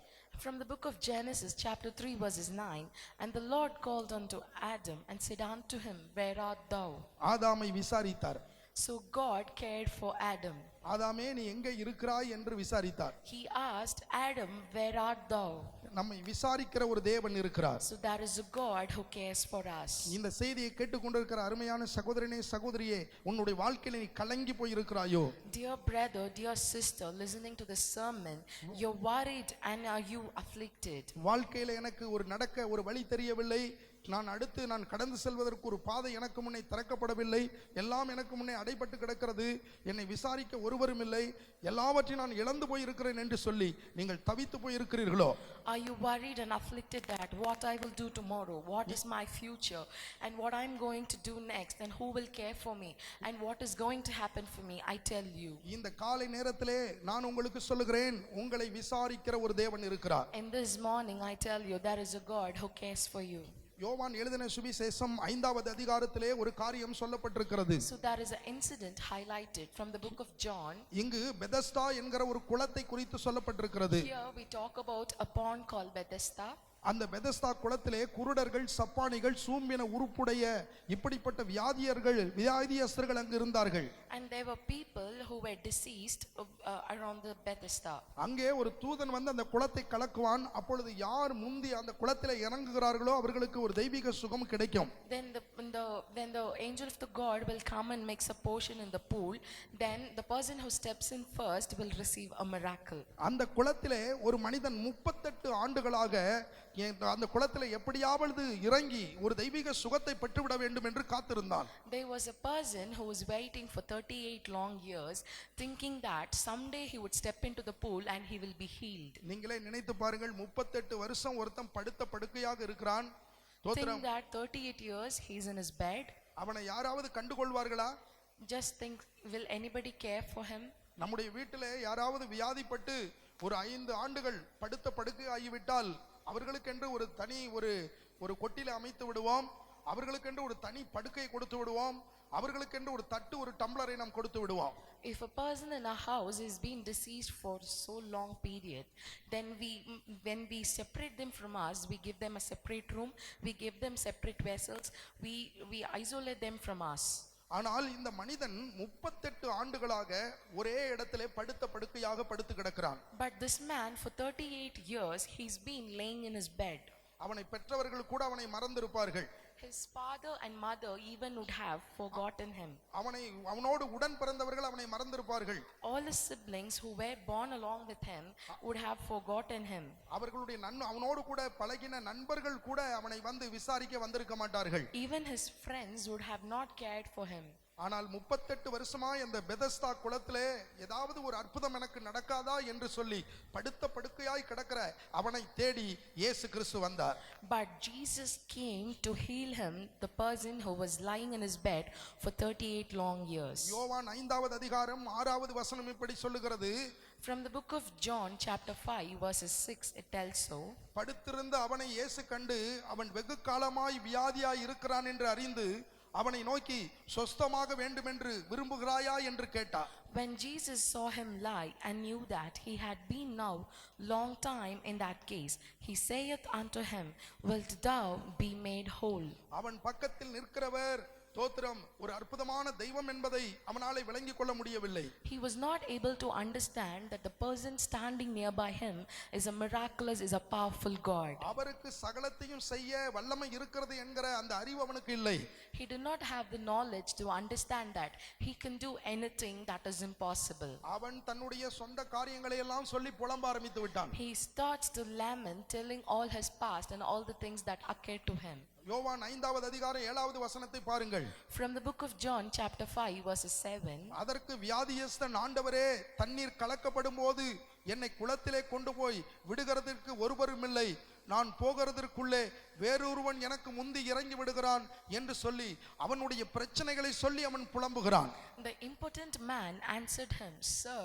From the book of Genesis, chapter 3, verses 9, and the Lord called unto Adam and said unto him, Where art thou? ஆதாமை விசாரித்தார். So God cared for Adam. ஆதாமே நீ எங்கே இருக்கிறாய் என்று விசாரித்தார். He asked Adam, Where art thou? நம்மை விசாரிக்கிற ஒரு தேவன் இருக்கிறார். So there is a God who cares for us. இந்த செய்தியை கேட்டுக்கொண்டிருக்கிற அருமையான சகோதரனே சகோதரியே, உன்னுடைய வாழ்க்கையில நீ கலங்கி போய் இருக்கிறாயோ? Dear brother, dear sister, listening to this sermon, you're worried and are you afflicted? வாழ்க்கையில எனக்கு ஒரு நடக்க ஒரு வழி தெரியவில்லை, நான் கடந்து செல்வதற்கு ஒரு பாதை எனக்கு முன்னே திறக்கப்படவில்லை, எல்லாம் எனக்கு முன்னே அடைபட்டு கிடக்கிறது, என்னை விசாரிக்க ஒருவரும் இல்லை, எல்லாவற்றையும் நான் இழந்து போய் இருக்கிறேன் என்று சொல்லி நீங்கள் தவித்து போய் இருக்கிறீர்களோ? Are you worried and afflicted that what I will do tomorrow, what is my future, and what I'm going to do next, and who will care for me, and what is going to happen for me? I tell you, இந்த காலை நேரத்திலே நான் உங்களுக்கு சொல்லுகிறேன், உங்களை விசாரிக்கிற ஒரு தேவன் இருக்கிறார். in this morning I tell you, there is a God who cares for you. யோவான் எழுதின சுவிசேஷம் 5வது அதிகாரத்திலே ஒரு காரியம் சொல்லப்பட்டிருக்கிறது. So there is an incident highlighted from the book of John. இங்கு பெதஸ்தா என்கிற ஒரு குளத்தை குறித்து சொல்லப்பட்டிருக்கிறது. Here we talk about a pond called Bethesda. அந்த பெதஸ்தா குளத்திலே குருடர்கள், சப்பானிகள், சூம்பின உறுப்புடைய இப்படிப்பட்ட வியாதியஸ்தர்கள் அங்கு இருந்தார்கள். And there were people who were deceased around the Bethesda. அங்கே ஒரு தூதன் வந்து அந்த குளத்தை கலக்குவான். அப்பொழுது யார் முந்தி அந்த குளத்திலே இறங்குகிறார்களோ அவர்களுக்கு ஒரு தெய்வீக சுகம் கிடைக்கும். Then the angel of the God will come and makes a portion in the pool. Then the person who steps in first will receive a miracle. அந்த குளத்திலே ஒரு மனிதன் 38 ஆண்டுகளாக அந்த குளத்திலே எப்படியாவது இறங்கி ஒரு தெய்வீக சுகத்தை பெற்றுவிட வேண்டும் என்று காத்திருந்தான். There was a person who was waiting for 38 long years, thinking that someday he would step into the pool and he will be healed. நீங்களே நினைத்து பாருங்கள், 38 வருஷம் ஒருத்தன் படுத்த படுக்கையாக இருக்கிறான். Think that 38 years he's in his bed. அவனை யாராவது கண்டுகொள்வார்களா? Just think, will anybody care for him? நம்முடைய வீட்டிலே யாராவது வியாதிப்பட்டு ஒரு 5 ஆண்டுகள் படுத்த படுக்கை ஆகிவிட்டால் அவர்களுக்கென்று ஒரு தனி ஒரு கொட்டில அமைத்து விடுவோம், அவர்களுக்கென்று ஒரு தனி படுக்கை கொடுத்து விடுவோம், அவர்களுக்கென்று ஒரு தட்டு ஒரு டம்ளரை நாம் கொடுத்து விடுவோம். If a person in a house is being deceased for so long period, then when we separate them from us, we give them a separate room, we give them separate vessels, we isolate them from us. ஆனால் இந்த மனிதன் 38 ஆண்டுகளாக ஒரே இடத்திலே படுத்த படுக்கையாக படுத்து கிடக்கிறான். But this man for 38 years he's been laying in his bed. அவனை பெற்றவர்கள் கூட அவனை மறந்திருப்பார்கள். His father and mother even would have forgotten him. அவனோடு உடன் பிறந்தவர்கள் அவனை மறந்திருப்பார்கள். All his siblings who were born along with him would have forgotten him. அவர்களுடைய அவனோடு கூட பழகின நண்பர்கள் கூட அவனை வந்து விசாரிக்க வந்திருக்க மாட்டார்கள். Even his friends would have not cared for him. ஆனால் 38 வருஷமாய் அந்த பெதஸ்தா குளத்திலே ஏதாவது ஒரு அற்புதம் எனக்கு நடக்காதா என்று சொல்லி படுத்த படுக்கையாய் கிடக்கிற அவனை தேடி இயேசு கிறிஸ்து வந்தார். But Jesus came to heal him, the person who was lying in his bed for 38 long years. யோவான் 5வது அதிகாரம் 6வது வசனம் இப்படி சொல்லுகிறது. From the book of John chapter 5 verses 6 it tells so. படுத்திருந்த அவனை இயேசு கண்டு அவன் வெகு காலமாய் வியாதியாய் இருக்கிறான் என்று அறிந்து அவனை நோக்கி சொஸ்தமாக வேண்டும் என்று விரும்புகிறாயா என்று கேட்டார். When Jesus saw him lie and knew that he had been now long time in that case, he saith unto him, Wilt thou be made whole? அவன் பக்கத்தில் நிற்கிறவர் தோத்திரம் ஒரு அற்புதமான தெய்வம் என்பதை அவனாலே விளங்கிக் கொள்ள முடியவில்லை. He was not able to understand that the person standing nearby him is a miraculous, is a powerful God. அவருக்கு சகலத்தையும் செய்ய வல்லமை இருக்கிறது என்கிற அந்த அறிவு அவனுக்கு இல்லை. He did not have the knowledge to understand that he can do anything that is impossible. அவன் தன்னுடைய சொந்த காரியங்களை எல்லாம் சொல்லி புலம்ப ஆரம்பித்து விட்டான். He starts to lament, telling all his past and all the things that occurred to him. யோவான் 5வது அதிகாரம் 7வது வசனத்தை பாருங்கள். From the book of John chapter 5 verses 7. அதற்கு வியாதியஸ்தன், ஆண்டவரே, தண்ணீர் கலக்கப்படும் போது என்னை குளத்திலே கொண்டு போய் விடுகிறதற்கு ஒருவரும் இல்லை, நான் போகிறதற்குள்ளே வேறொருவன் எனக்கு முந்தி இறங்கி விடுகிறான் என்று சொல்லி அவனுடைய பிரச்சனைகளை சொல்லி அவன் புலம்புகிறான். The impotent man answered him, Sir,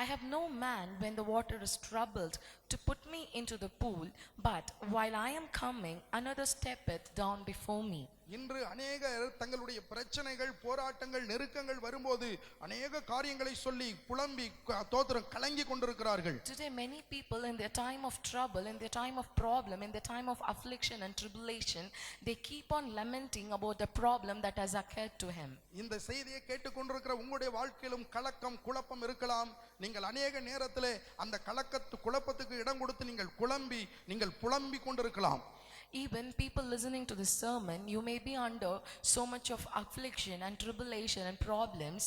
I have no man when the water is troubled to put me into the pool, but while I am coming, another steppeth down before me. இன்று அநேகர் தங்களுடைய பிரச்சனைகள், போராட்டங்கள், நெருக்கங்கள் வரும்போது அநேக காரியங்களை சொல்லி புலம்பி தோத்திரம் கலங்கி கொண்டிருக்கிறார்கள். Today many people in their time of trouble, in their time of problem, in their time of affliction and tribulation, they keep on lamenting about the problem that has occurred to him. இந்த செய்தியை கேட்டுக்கொண்டிருக்கிற உங்களுடைய வாழ்க்கையிலும் கலக்கம், குழப்பம் இருக்கலாம். நீங்கள் அநேக நேரத்திலே அந்த குழப்பத்துக்கு இடம் கொடுத்து நீங்கள் புலம்பி கொண்டிருக்கலாம். Even people listening to this sermon, you may be under so much of affliction and tribulation and problems.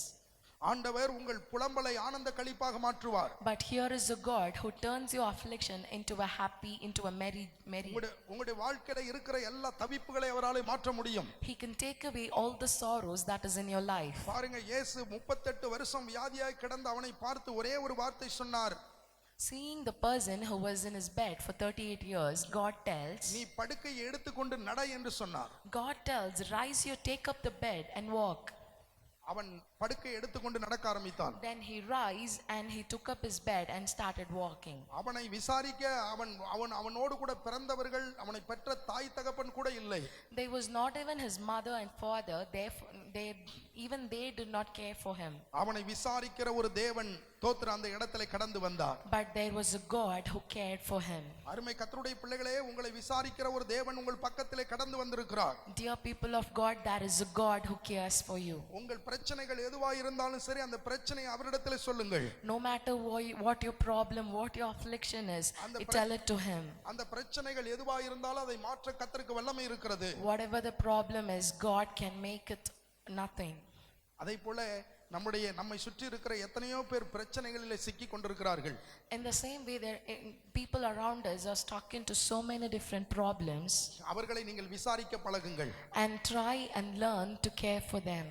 ஆண்டவர் உங்கள் புலம்பலை ஆனந்த களிப்பாக மாற்றுவார். But here is a God who turns your affliction into a happy, into a merry. உங்களுடைய வாழ்க்கையில இருக்கிற எல்லா தவிப்புகளை அவராலே மாற்ற முடியும். He can take away all the sorrows that is in your life. பாருங்க, இயேசு 38 வருஷம் வியாதியாய் கிடந்த அவனை பார்த்து ஒரே ஒரு வார்த்தை சொன்னார். Seeing the person who was in his bed for 38 years, God tells, நீ படுக்கையை எடுத்துக்கொண்டு நட என்று சொன்னார். God tells, rise you, take up the bed and walk. அவன் படுக்கையை எடுத்துக்கொண்டு நடக்க ஆரம்பித்தான். Then he rise and he took up his bed and started walking. அவனை விசாரிக்க அவனோடு கூட பிறந்தவர்கள், அவனை பெற்ற தாய் தகப்பன் கூட இல்லை. There was not even his mother and father, they did not care for him. அவனை விசாரிக்கிற ஒரு தேவன் தோத்திரம் அந்த இடத்திலே கடந்து வந்தார். But there was a God who cared for him. அருமை கர்த்தருடைய பிள்ளைகளே, உங்களை விசாரிக்கிற ஒரு தேவன் உங்கள் பக்கத்திலே கடந்து வந்திருக்கிறார். Dear people of God, there is a God who cares for you. உங்கள் பிரச்சனைகள் எதுவாக இருந்தாலும் சரி, அந்த பிரச்சனையை அவரிடத்திலே சொல்லுங்கள். No matter what your problem, what your affliction is, you tell it to him. அந்த பிரச்சனைகள் எதுவாக இருந்தாலும் அதை மாற்ற கர்த்தருக்கு வல்லமை இருக்கிறது. Whatever the problem is, God can make it nothing. அதைப்போல நம்மை சுற்றி இருக்கிற எத்தனையோ பேர் பிரச்சனைகளிலே சிக்கி கொண்டிருக்கிறார்கள். In the same way, people around us are stuck into so many different problems. அவர்களை நீங்கள் விசாரிக்க பழகுங்கள். And try and learn to care for them.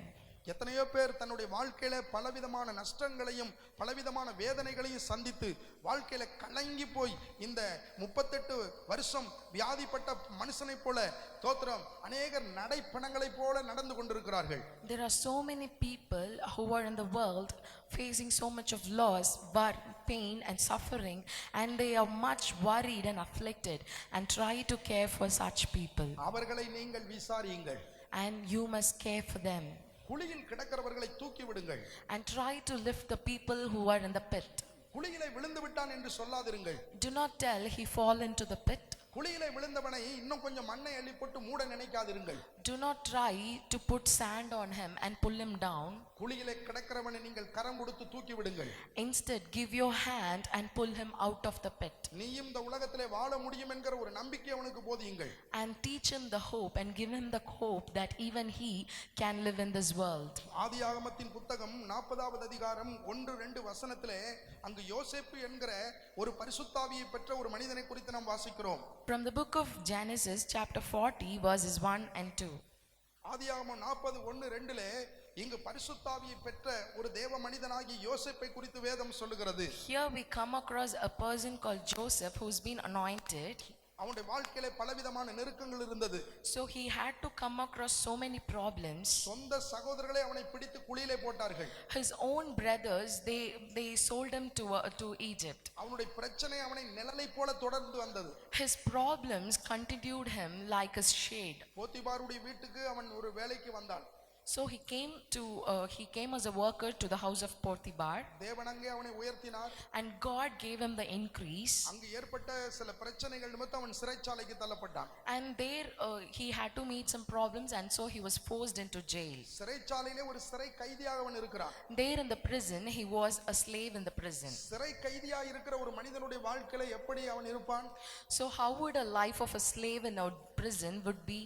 எத்தனையோ பேர் தன்னுடைய வாழ்க்கையில பலவிதமான நஷ்டங்களையும் பலவிதமான வேதனைகளையும் சந்தித்து வாழ்க்கையில கலங்கி போய் இந்த 38 வருஷம் வியாதிப்பட்ட மனுஷனை போல தோத்திரம் அநேகர் நடைப்பணங்களை போல நடந்து கொண்டிருக்கிறார்கள். There are so many people who are in the world facing so much of loss, pain and suffering, and they are much worried and afflicted, and try to care for such people. அவர்களை நீங்கள் விசாரியுங்கள். And you must care for them. குழியில் கிடக்கிறவர்களை தூக்கி விடுங்கள். And try to lift the people who are in the pit. குழியிலே விழுந்து விட்டான் என்று சொல்லாதிருங்கள். Do not tell he fall into the pit. குழியிலே விழுந்தவனை இன்னும் கொஞ்சம் மண்ணை அள்ளி போட்டு மூட நினைக்காதிருங்கள். Do not try to put sand on him and pull him down. குழியிலே கிடக்கிறவனை நீங்கள் கரம் கொடுத்து தூக்கி விடுங்கள். Instead, give your hand and pull him out of the pit. நீயும் இந்த உலகத்திலே வாழ முடியும் என்கிற ஒரு நம்பிக்கை அவனுக்கு போதியுங்கள். And teach him the hope and give him the hope that even he can live in this world. ஆதியாகமத்தின் புத்தகம் 40வது அதிகாரம் 1-2 வசனத்திலே அங்கு யோசேப்பு என்கிற ஒரு பரிசுத்தாவியை பெற்ற ஒரு மனிதனை குறித்து நாம் வாசிக்கிறோம். From the book of Genesis chapter 40 verses 1 and 2. ஆதியாகமம் 40:1-2 இங்கு பரிசுத்தாவியை பெற்ற ஒரு தேவ மனிதனாகிய யோசேப்பை குறித்து வேதம் சொல்லுகிறது. Here we come across a person called Joseph who's been anointed. அவனுடைய வாழ்க்கையிலே பலவிதமான நெருக்கங்கள் இருந்தது. So he had to come across so many problems. சொந்த சகோதரர்களே அவனை பிடித்து குழியிலே போட்டார்கள். His own brothers, they sold him to Egypt. அவனுடைய பிரச்சனை அவனை நிழலை போல தொடர்ந்து வந்தது. His problems continued him like a shade. போத்திபாருடைய வீட்டுக்கு அவன் ஒரு வேலைக்கு வந்தான். So he came as a worker to the house of Potiphar. தேவன் அங்கே அவனை உயர்த்தினார். And God gave him the increase. அங்கு ஏற்பட்ட சில பிரச்சனைகள் நிமித்தம் அவன் சிறைச்சாலைக்கு தள்ளப்பட்டான். And there he had to meet some problems, and so he was forced into jail. சிறைச்சாலையிலே ஒரு சிறை கைதியாக அவன் இருக்கிறான். There in the prison he was a slave in the prison. சிறை கைதியாக இருக்கிற ஒரு மனிதனுடைய வாழ்க்கையில எப்படி அவன் இருப்பான்? So how would a life of a slave in a prison would be?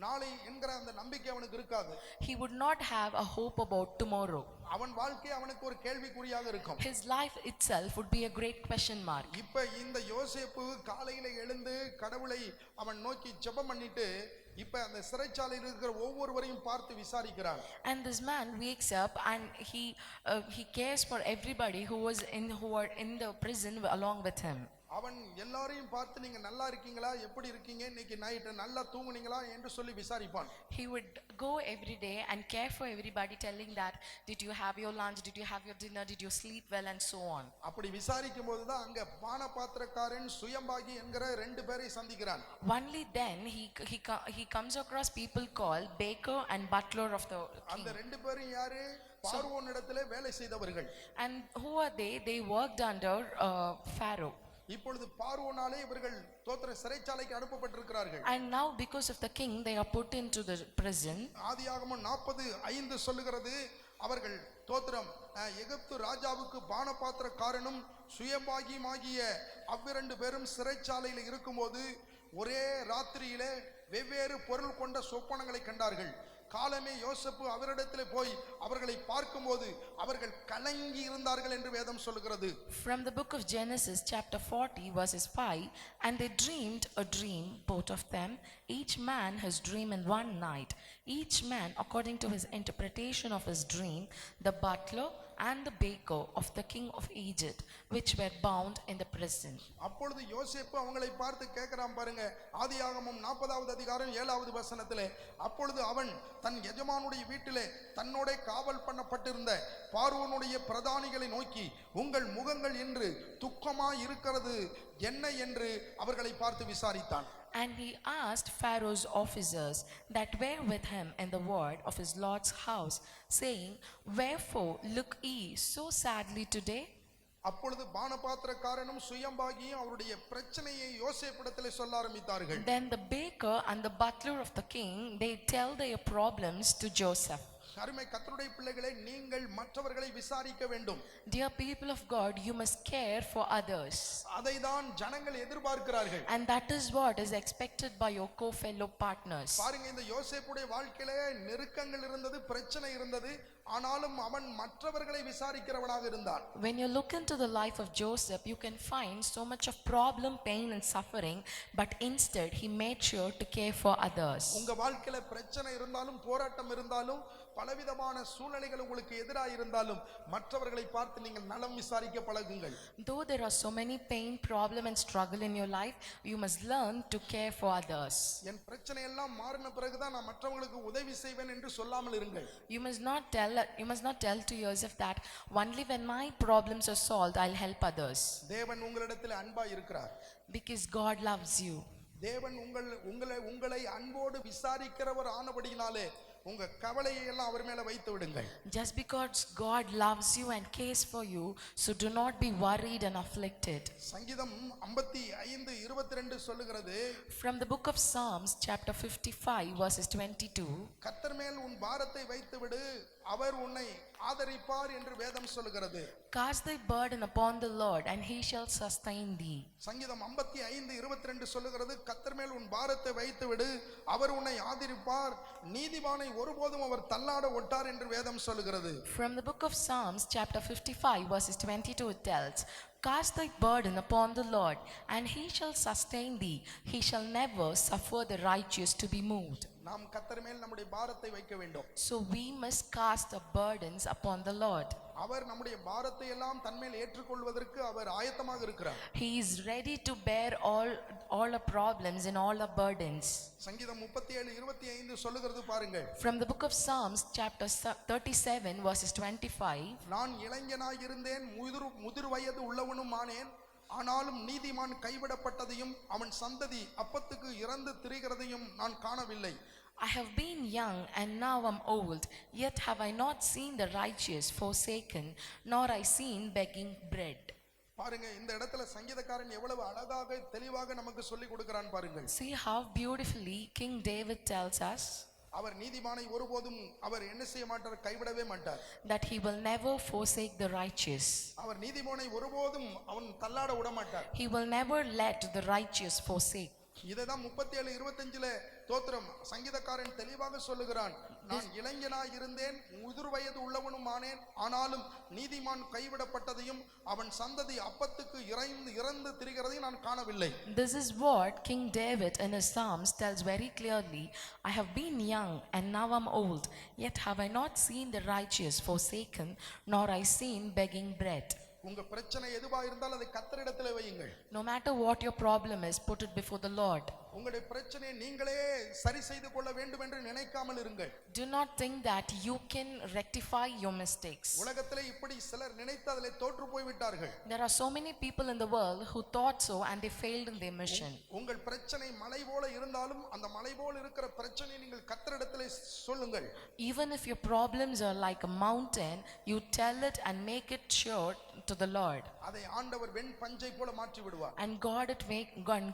நாளை என்கிற அந்த நம்பிக்கை அவனுக்கு இருக்காது. He would not have a hope about tomorrow. அவன் வாழ்க்கை அவனுக்கு ஒரு கேள்விக்குறியாக இருக்கும். His life itself would be a great question mark. இப்ப இந்த யோசேப்பு காலையில எழுந்து கடவுளை அவன் நோக்கி ஜெபம் பண்ணிட்டு இப்ப அந்த சிறைச்சாலையில் இருக்கிற ஒவ்வொருவரையும் பார்த்து விசாரிக்கிறான். And this man wakes up and he cares for everybody who are in the prison along with him. அவன் எல்லாரையும் பார்த்து நீங்க நல்லா இருக்கீங்களா, எப்படி இருக்கீங்க, இன்னைக்கு நைட்டு நல்லா தூங்குனீங்களா என்று சொல்லி விசாரிப்பான். He would go every day and care for everybody, telling that, did you have your lunch, did you have your dinner, did you sleep well, and so on. அப்படி விசாரிக்கும் போதுதான் அங்க பானபாத்திரக்காரன் சுயம்பாகி என்கிற ரெண்டு பேரை சந்திக்கிறான். Only then he comes across people called baker and butler of the அந்த king. ரெண்டு பேரும் யாரு? பார்வோன் இடத்திலே வேலை செய்தவர்கள். And who are they? They worked under Pharaoh. இப்பொழுது பார்வோனாலே இவர்கள் தோத்திர சிறைச்சாலைக்கு அனுப்பப்பட்டிருக்கிறார்கள். And now because of the king, they are put into the prison. ஆதியாகமம் 40:5 சொல்லுகிறது, அவர்கள் தோத்திரம் எகிப்து ராஜாவுக்கு பானபாத்திரக்காரனும் சுயம்பாகியுமாகிய அவ்விரண்டு பேரும் சிறைச்சாலையில் இருக்கும்போது ஒரே ராத்திரியிலே வெவ்வேறு பொருள் கொண்ட சொப்பனங்களை கண்டார்கள். காலமே யோசேப்பு அவரிடத்திலே போய் அவர்களை பார்க்கும்போது அவர்கள் கலங்கி இருந்தார்கள் என்று வேதம் சொல்லுகிறது. From the book of Genesis chapter 40 verses 5, and they dreamed a dream, both of them, each man his dream in one night, each man according to his interpretation of his dream, the butler and the baker of the king of Egypt, which were bound in the prison. அப்பொழுது யோசேப்பு அவங்களை பார்த்து கேட்கிறான் பாருங்க, ஆதியாகமம் 40வது அதிகாரம் 7வது வசனத்திலே, அப்பொழுது அவன் தன் எஜமானுடைய வீட்டிலே தன்னோட காவல் பண்ணப்பட்டிருந்த பார்வோனுடைய பிரதானிகளை நோக்கி, உங்கள் முகங்கள் இன்று துக்கமாய் இருக்கிறது என்ன என்று அவர்களை பார்த்து விசாரித்தான். And he asked Pharaoh's officers that were with him in the ward of his lord's house, saying, wherefore look ye so sadly today? அப்பொழுது பானபாத்திரக்காரனும் சுயம்பாகியும் அவருடைய பிரச்சனையை யோசேப்பிடத்திலே சொல்ல ஆரம்பித்தார்கள். Then the baker and the butler of the king, they tell their problems to Joseph. அருமை கர்த்தருடைய பிள்ளைகளே, நீங்கள் மற்றவர்களை விசாரிக்க வேண்டும். Dear people of God, you must care for others. அதைதான் ஜனங்கள் எதிர்பார்க்கிறார்கள். And that is what is expected by your co-fellow partners. பாருங்க, இந்த யோசேப்புடைய வாழ்க்கையிலே நெருக்கங்கள் இருந்தது, பிரச்சனை இருந்தது, ஆனாலும் அவன் மற்றவர்களை விசாரிக்கிறவனாக இருந்தான். When you look into the life of Joseph, you can find so much of problem, pain and suffering, but instead he made sure to care for others. உங்க வாழ்க்கையில பிரச்சனை இருந்தாலும் போராட்டம் இருந்தாலும் பலவிதமான சூழ்நிலைகள் உங்களுக்கு எதிராக இருந்தாலும் மற்றவர்களை பார்த்து நீங்கள் நலம் விசாரிக்க பழகுங்கள். Though there are so many pain, problem and struggle in your life, you must learn to care for others. என் பிரச்சனை எல்லாம் மாறின பிறகுதான் நான் மற்றவங்களுக்கு உதவி செய்வேன் என்று சொல்லாமல் இருங்கள். You must not tell to yourself that only when my problems are solved I'll help others. தேவன் உங்களிடத்தில் அன்பா இருக்கிறார். Because God loves you. தேவன் உங்களை அன்போடு விசாரிக்கிறவர் ஆனபடியினாலே உங்க கவலையை எல்லாம் அவர் மேல வைத்து விடுங்கள். Just because God loves you and cares for you, so do not be worried and afflicted. சங்கீதம் 55:22 சொல்லுகிறது, From the book of Psalms chapter 55 verses 22, கர்த்தர் மேல் உன் பாரத்தை வைத்து விடு, அவர் உன்னை ஆதரிப்பார் என்று வேதம் சொல்லுகிறது. cast thy burden upon the Lord and he shall sustain thee. சங்கீதம் 55:22 சொல்லுகிறது, கர்த்தர் மேல் உன் பாரத்தை வைத்து விடு, அவர் உன்னை ஆதரிப்பார், நீதிமானை ஒருபோதும் அவர் தள்ளாட ஒட்டார் என்று வேதம் சொல்லுகிறது. From the book of Psalms chapter 55 verses 22 it tells, cast thy burden upon the Lord and he shall sustain thee, he shall never suffer the righteous to be moved. நாம் கர்த்தர் மேல் நம்முடைய பாரத்தை வைக்க வேண்டும். So we must cast our burdens upon the Lord. அவர் நம்முடைய பாரத்தை எல்லாம் தன்மேல் ஏற்றுக்கொள்வதற்கு அவர் ஆயத்தமாக இருக்கிறார். He is ready to bear all our problems and all our burdens. சங்கீதம் 37:25 சொல்லுகிறது பாருங்கள். From the book of Psalms chapter 37 verses 25, நான் இளைஞனாய் இருந்தேன், முதிர் வயது உள்ளவனும் ஆனேன், ஆனாலும் நீதிமான் கைவிடப்பட்டதையும் அவன் சந்ததி அப்பத்துக்கு இறந்து திரிகிறதையும் நான் காணவில்லை. I have been young and now am old, yet have I not seen the righteous forsaken, nor I seen begging bread. பாருங்க, இந்த இடத்துல சங்கீதக்காரன் எவ்வளவு அழகாக தெளிவாக நமக்கு சொல்லி கொடுக்கிறான் பாருங்கள். See how beautifully King David tells us அவர் நீதிமானை ஒருபோதும் அவர் என்ன செய்ய மாட்டார், கைவிடவே மாட்டார். that he will never forsake the righteous. அவர் நீதிமானை ஒருபோதும் அவன் தள்ளாட விட மாட்டார். He will never let the righteous forsake. இதைதான் 37:25 தோத்திரம் சங்கீதக்காரன் தெளிவாக சொல்லுகிறான். நான் இளைஞனாய் இருந்தேன், முதிர் வயது உள்ளவனும் ஆனேன், ஆனாலும் நீதிமான் கைவிடப்பட்டதையும் அவன் சந்ததி அப்பத்துக்கு இறந்து திரிகிறதையும் நான் காணவில்லை. This is what King David in his Psalms tells very clearly. I have been young and now am old, yet have I not seen the righteous forsaken, nor I seen begging bread. உங்க பிரச்சனை எதுவா இருந்தாலும் அதை கர்த்தரிடத்தில் வையுங்கள். No matter what your problem is, put it before the Lord. உங்களுடைய பிரச்சனையை நீங்களே சரி செய்து கொள்ள வேண்டும் என்று நினைக்காமல் இருங்கள். Do not think that you can rectify your mistakes. உலகத்திலே இப்படி சிலர் நினைத்து அதிலே தோற்று போய் விட்டார்கள். There are so many people in the world who thought so and they failed in their mission. உங்கள் பிரச்சனை மலை போல இருந்தாலும் அந்த மலை போல இருக்கிற பிரச்சனையை நீங்கள் கர்த்தரிடத்திலே சொல்லுங்கள். Even if your problems are like a mountain, you tell it and make it sure to the Lord. அதை ஆண்டவர் வெண் பஞ்சை போல மாற்றி விடுவார். And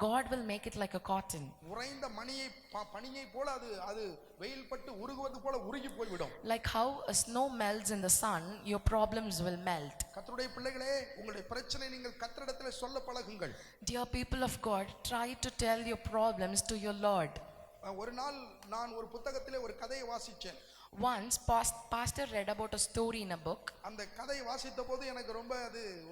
God will make it like a cotton. உறைந்த பனியை போல அது வெயில் பட்டு உருகுவது போல உருகி போய்விடும். Like how a snow melts in the sun, your problems will melt. கர்த்தருடைய பிள்ளைகளே, உங்களுடைய பிரச்சனை நீங்கள் கர்த்தரிடத்திலே சொல்ல பழகுங்கள். Dear people of God, try to tell your problems to your Lord. ஒரு நாள் நான் ஒரு புத்தகத்திலே ஒரு கதையை வாசிச்சேன். Once pastor read about a story in a book, அந்த கதையை வாசித்த போது எனக்கு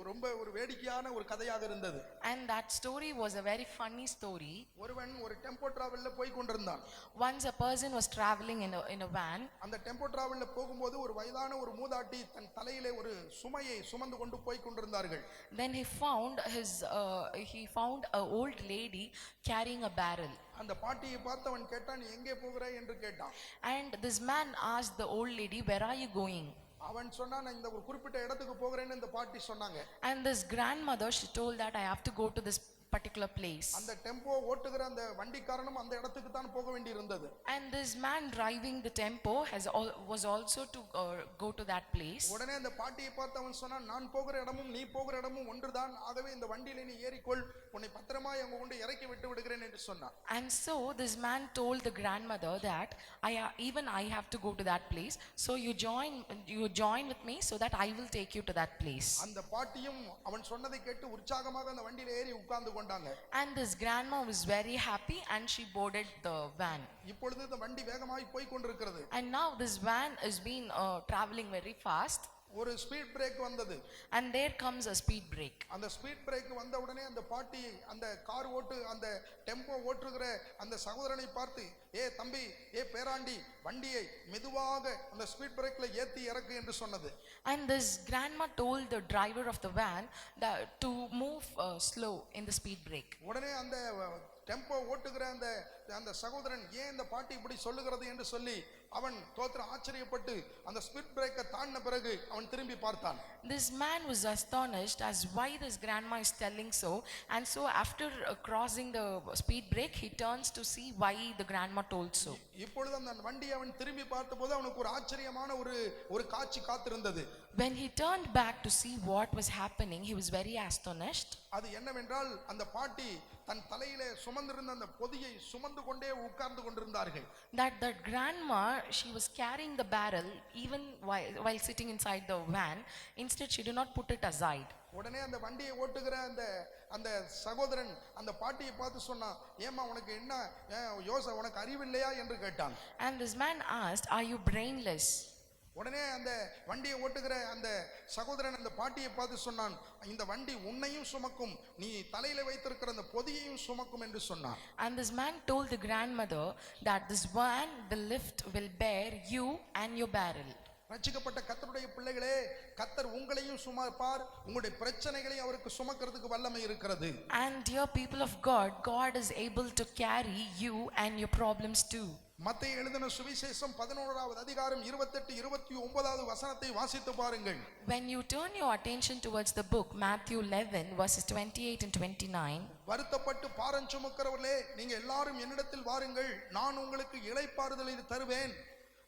ரொம்ப ஒரு வேடிக்கையான ஒரு கதையாக இருந்தது. and that story was a very funny story. ஒருவன் ஒரு டெம்போ டிராவல்ல போய் கொண்டிருந்தான். Once a person was traveling in a van. அந்த டெம்போ டிராவல்ல போகும்போது ஒரு வயதான ஒரு மூதாட்டி தன் தலையிலே ஒரு சுமையை சுமந்து கொண்டு போய் கொண்டிருந்தார்கள். Then he found a old lady carrying a barrel. அந்த பாட்டியை பார்த்து அவன் கேட்டான், நீ எங்கே போகிறாய் என்று கேட்டான். And this man asked the old lady, where are you going? அவன் சொன்னான், நான் இந்த ஒரு குறிப்பிட்ட இடத்துக்கு போகிறேன்னு இந்த பாட்டி சொன்னாங்க. And this grandmother, she told that I have to go to this particular place. அந்த டெம்போ ஓட்டுகிற அந்த வண்டிக்காரனும் அந்த இடத்துக்கு தான் போக வேண்டி இருந்தது. And this man driving the tempo was also to go to that place. உடனே அந்த பாட்டியை பார்த்து அவன் சொன்னான், நான் போகிற இடமும் நீ போகிற இடமும் ஒன்றுதான், ஆகவே இந்த வண்டியில நீ ஏறிக்கொள், உன்னை பத்திரமாய் அங்க கொண்டு இறக்கி விட்டு விடுகிறேன் என்று சொன்னான். And so this man told the grandmother that I have to go to that place, so you join with me so that I will take you to that place. அந்த பாட்டியும் அவன் சொன்னதை கேட்டு உற்சாகமாக அந்த வண்டியில ஏறி உட்கார்ந்து கொண்டாங்க. And this grandma was very happy and she boarded the van. இப்பொழுது இந்த வண்டி வேகமாய் போய் கொண்டிருக்கிறது. And now this van is been traveling very fast. ஒரு ஸ்பீட் பிரேக் வந்தது. And there comes a speed brake. அந்த ஸ்பீட் பிரேக் வந்த உடனே அந்த பாட்டி அந்த அந்த டெம்போ ஓட்டுகிற அந்த சகோதரனை பார்த்து, ஏ தம்பி, ஏ பேராண்டி, வண்டியை மெதுவாக அந்த ஸ்பீட் பிரேக்ல ஏத்தி இறக்கு என்று சொன்னது. And this grandma told the driver of the van that to move slow in the speed brake. உடனே அந்த டெம்போ ஓட்டுகிற அந்த சகோதரன், ஏன் இந்த பாட்டி இப்படி சொல்லுகிறது என்று சொல்லி அவன் ஆச்சரியப்பட்டு அந்த ஸ்பீட் பிரேக்கை தாண்டின பிறகு அவன் திரும்பி பார்த்தான். This man was astonished as why this grandma is telling so, and so after crossing the speed brake he turns to see why the grandma told so. இப்பொழுது அந்த வண்டியை அவன் திரும்பி பார்த்தபோது அவனுக்கு ஒரு ஆச்சரியமான ஒரு காட்சி காத்திருந்தது. When he turned back to see what was happening, he was very astonished. அது என்னவென்றால், அந்த பாட்டி தன் தலையிலே சுமந்திருந்த அந்த பொதியை சுமந்து கொண்டே உட்கார்ந்து கொண்டிருந்தார்கள். That grandma, she was carrying the barrel even while sitting inside the van. Instead she did not put it aside. உடனே அந்த வண்டியை ஓட்டுகிற அந்த சகோதரன் அந்த பாட்டியை பார்த்து சொன்னான், ஏம்மா உனக்கு என்ன உனக்கு அறிவில்லையா என்று கேட்டான். And this man asked, are you brainless? உடனே அந்த வண்டியை ஓட்டுகிற அந்த சகோதரன் அந்த பாட்டியை பார்த்து சொன்னான், இந்த வண்டி உன்னையும் சுமக்கும், நீ தலையில வைத்திருக்கிற அந்த பொதியையும் சுமக்கும் என்று சொன்னான். And this man told the grandmother that this van will bear you and your barrel. ரட்சிக்கப்பட்ட கர்த்தருடைய பிள்ளைகளே, கர்த்தர் உங்களையும் சுமப்பார், உங்களுடைய பிரச்சனைகளையும் அவருக்கு சுமக்கிறதுக்கு வல்லமை இருக்கிறது. And dear people of God, God is able to carry you and your problems too. மத்தேயு எழுதின சுவிசேஷம் 11வது அதிகாரம் 28 29வது வசனத்தை வாசித்து பாருங்கள். When you turn your attention towards the book Matthew 11 verses 28 and 29. வருத்தப்பட்டு பாரம் சுமக்கிறவர்களே, நீங்க எல்லாரும் என்னிடத்தில் வாருங்கள், நான் உங்களுக்கு இளைப்பாறுதலை தருவேன்.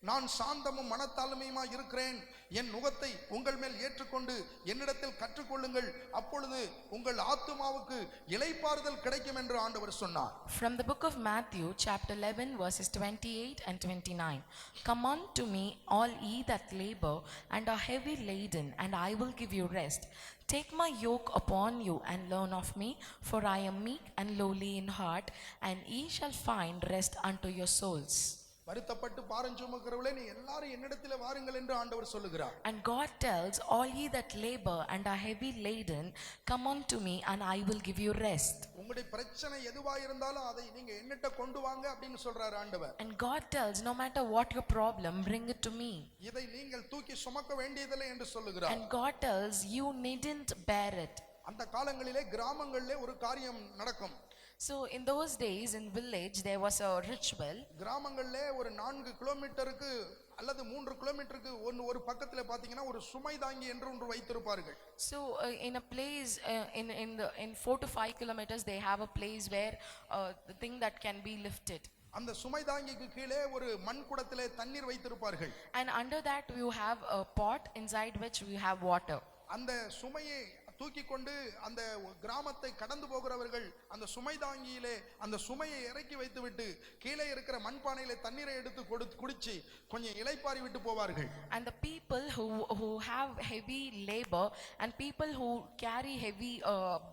நான் சாந்தமும் மனத்தாழ்மையுமாய் இருக்கிறேன், என் நுகத்தை உங்கள் மேல் ஏற்றுக்கொண்டு என்னிடத்தில் கற்றுக்கொள்ளுங்கள், அப்பொழுது உங்கள் ஆத்துமாவுக்கு இளைப்பாறுதல் கிடைக்கும் என்று ஆண்டவர் சொன்னார். From the book of Matthew chapter 11 verses 28 and 29. Come unto me all ye that labor and are heavy laden, and I will give you rest. Take my yoke upon you and learn of me, for I am meek and lowly in heart, and ye shall find rest unto your souls. வருத்தப்பட்டு பாரம் சுமக்கிறவளே நீ எல்லாரும் என்னிடத்தில் வாருங்கள் என்று ஆண்டவர் சொல்லுகிறார். And God tells, all ye that labor and are heavy laden, come unto me and I will give you rest. உங்களுடைய பிரச்சனை எதுவா இருந்தாலும் அதை நீங்க என்னிட்ட கொண்டு வாங்க அப்படின்னு சொல்றாரு ஆண்டவர். And God tells, no matter what your problem, bring it to me. இதை நீங்கள் தூக்கி சுமக்க வேண்டியதில்லை என்று சொல்லுகிறார். And God tells, you needn't bear it. அந்த காலங்களிலே கிராமங்களிலே ஒரு காரியம் நடக்கும். So in those days in village there was a ritual. கிராமங்களிலே ஒரு 4 கிலோமீட்டருக்கு அல்லது 3 கிலோமீட்டருக்கு ஒரு பக்கத்துல பாத்தீங்கன்னா ஒரு சுமை தாங்கி என்று ஒன்று வைத்திருப்பார்கள். So in a place in 4 to 5 kilometers they have a place where the thing that can be lifted. அந்த சுமை தாங்கிக்கு கீழே ஒரு மண் குடத்திலே தண்ணீர் வைத்திருப்பார்கள். And under that you have a pot inside which we have water. அந்த சுமையை தூக்கி கொண்டு அந்த கிராமத்தை கடந்து போகிறவர்கள் அந்த சுமை தாங்கியிலே அந்த சுமையை இறக்கி வைத்துவிட்டு கீழே இருக்கிற மண்பானையிலே தண்ணீரை எடுத்து குடிச்சு கொஞ்சம் இளைப்பாரி விட்டு போவார்கள். And the people who have heavy labor and people who carry heavy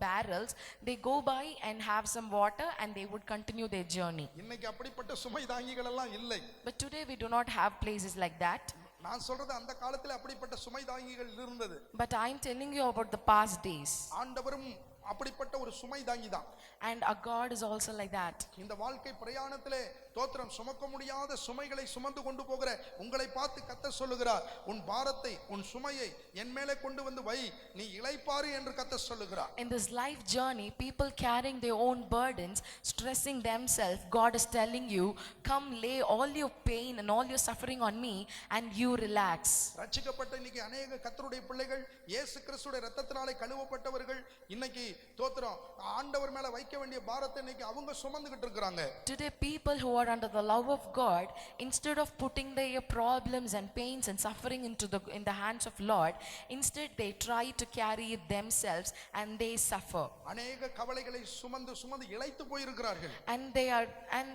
barrels, they go by and have some water and they would continue their journey. இன்னைக்கு அப்படிப்பட்ட சுமை தாங்கிகள் எல்லாம் இல்லை. But today we do not have places like that. நான் சொல்றது அந்த காலத்துல அப்படிப்பட்ட சுமை தாங்கிகள் இருந்தது. But I am telling you about the past days. ஆண்டவரும் அப்படிப்பட்ட ஒரு சுமை தாங்கி தான். And our God is also like that. இந்த வாழ்க்கை பிரயாணத்திலே தோத்திரம் சுமக்க முடியாத சுமைகளை சுமந்து கொண்டு போகிற உங்களை பார்த்து கர்த்தர் சொல்லுகிறார், உன் பாரத்தை உன் சுமையை என் மேலே கொண்டு வந்து வை, நீ இளைப்பாறு என்று கர்த்தர் சொல்லுகிறார். In this life journey, people carrying their own burdens, stressing themselves, God is telling you, come lay all your pain and all your suffering on me and you relax. ரட்சிக்கப்பட்ட இன்னைக்கு अनेक கர்த்தருடைய பிள்ளைகள் இயேசு கிறிஸ்துவின் இரத்தத்தினாலே கழுவப்பட்டவர்கள் இன்னைக்கு தோத்திரம் ஆண்டவர் மேல வைக்க வேண்டிய பாரத்தை இன்னைக்கு அவங்க சுமந்துகிட்டு இருக்காங்க. Today people who are under the love of God, instead of putting their problems and pains and suffering in the hands of Lord, instead they try to carry it themselves and they suffer. अनेक கவலைகளை சுமந்து சுமந்து இளைத்து போய் இருக்கிறார்கள். And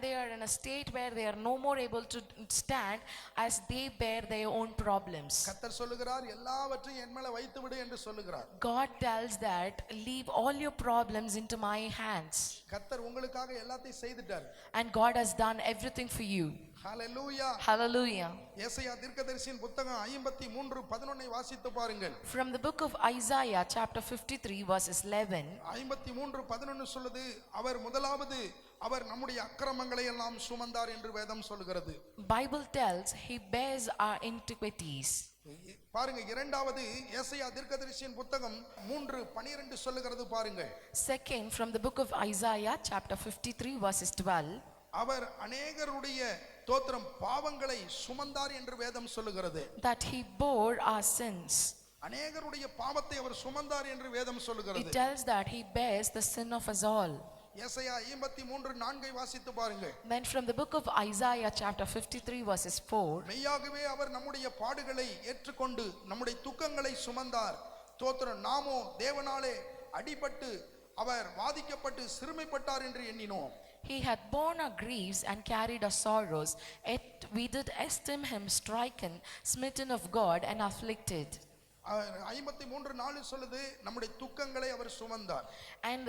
they are in a state where they are no more able to stand as they bear their own problems. கர்த்தர் சொல்லுகிறார், எல்லாவற்றையும் என் மேல வைத்து விடு என்று சொல்லுகிறார். God tells that leave all your problems into my hands. கர்த்தர் உங்களுக்காக எல்லாத்தையும் செய்துட்டார். And God has done everything for you. Hallelujah. Hallelujah. ஏசாயா தீர்க்கதரிசியின் புத்தகம் 53:11 வாசித்து பாருங்கள். From the book of Isaiah chapter 53 verses 11. 53:11 சொல்லுது, அவர் முதலாவது அவர் நம்முடைய அக்கிரமங்களை எல்லாம் சுமந்தார் என்று வேதம் சொல்கிறது. Bible tells he bears our iniquities. பாருங்க, இரண்டாவது ஏசாயா தீர்க்கதரிசியின் புத்தகம் 3:12 சொல்லுகிறது பாருங்கள். Second, from the book of Isaiah chapter 53 verses 12. அவர் அநேகருடைய தோத்திரம் பாவங்களை சுமந்தார் என்று வேதம் சொல்லுகிறது. That he bore our sins. அநேகருடைய பாவத்தை அவர் சுமந்தார் என்று வேதம் சொல்லுகிறது. It tells that he bears the sin of us all. ஏசாயா 53:4 வாசித்து பாருங்கள். Then from the book of Isaiah chapter 53 verses 4. மெய்யாகவே அவர் நம்முடைய பாடுகளை ஏற்றுக்கொண்டு நம்முடைய துக்கங்களை சுமந்தார். தோத்திரம் நாமோ தேவனாலே அடிபட்டு அவர் வாதிக்கப்பட்டு சிறுமைப்பட்டார் என்று எண்ணினோம். He had borne our griefs and carried our sorrows, yet we did esteem him stricken, smitten of God and afflicted. 53:4 சொல்லுது, நம்முடைய துக்கங்களை அவர் சுமந்தார். And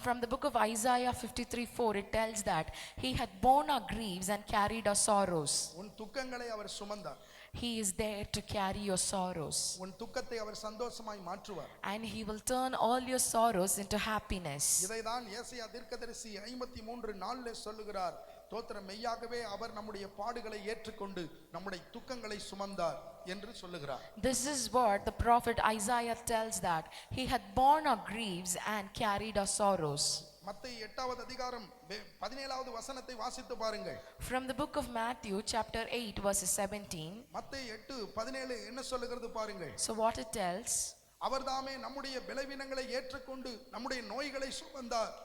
from the book of Isaiah 53:4 it tells that he had borne our griefs and carried our sorrows. உன் துக்கங்களை அவர் சுமந்தார். He is there to carry your sorrows. உன் துக்கத்தை அவர் சந்தோஷமாய் மாற்றுவார். And he will turn all your sorrows into happiness. இதைதான் ஏசாயா தீர்க்கதரிசி 53:4 சொல்லுகிறார். தோத்திரம் மெய்யாகவே அவர் நம்முடைய பாடுகளை ஏற்றுக்கொண்டு நம்முடைய துக்கங்களை சுமந்தார் என்று சொல்லுகிறார். This is what the prophet Isaiah tells, that he had borne our griefs and carried our sorrows. மத்தேயு 8வது அதிகாரம் 17வது வசனத்தை வாசித்து பாருங்கள். From the book of Matthew chapter 8 verses 17. மத்தேயு 8:17 என்ன சொல்லுகிறது பாருங்கள். So what it tells? அவர்தாமே நம்முடைய பலவீனங்களை ஏற்றுக்கொண்டு நம்முடைய நோய்களை சுமந்தார்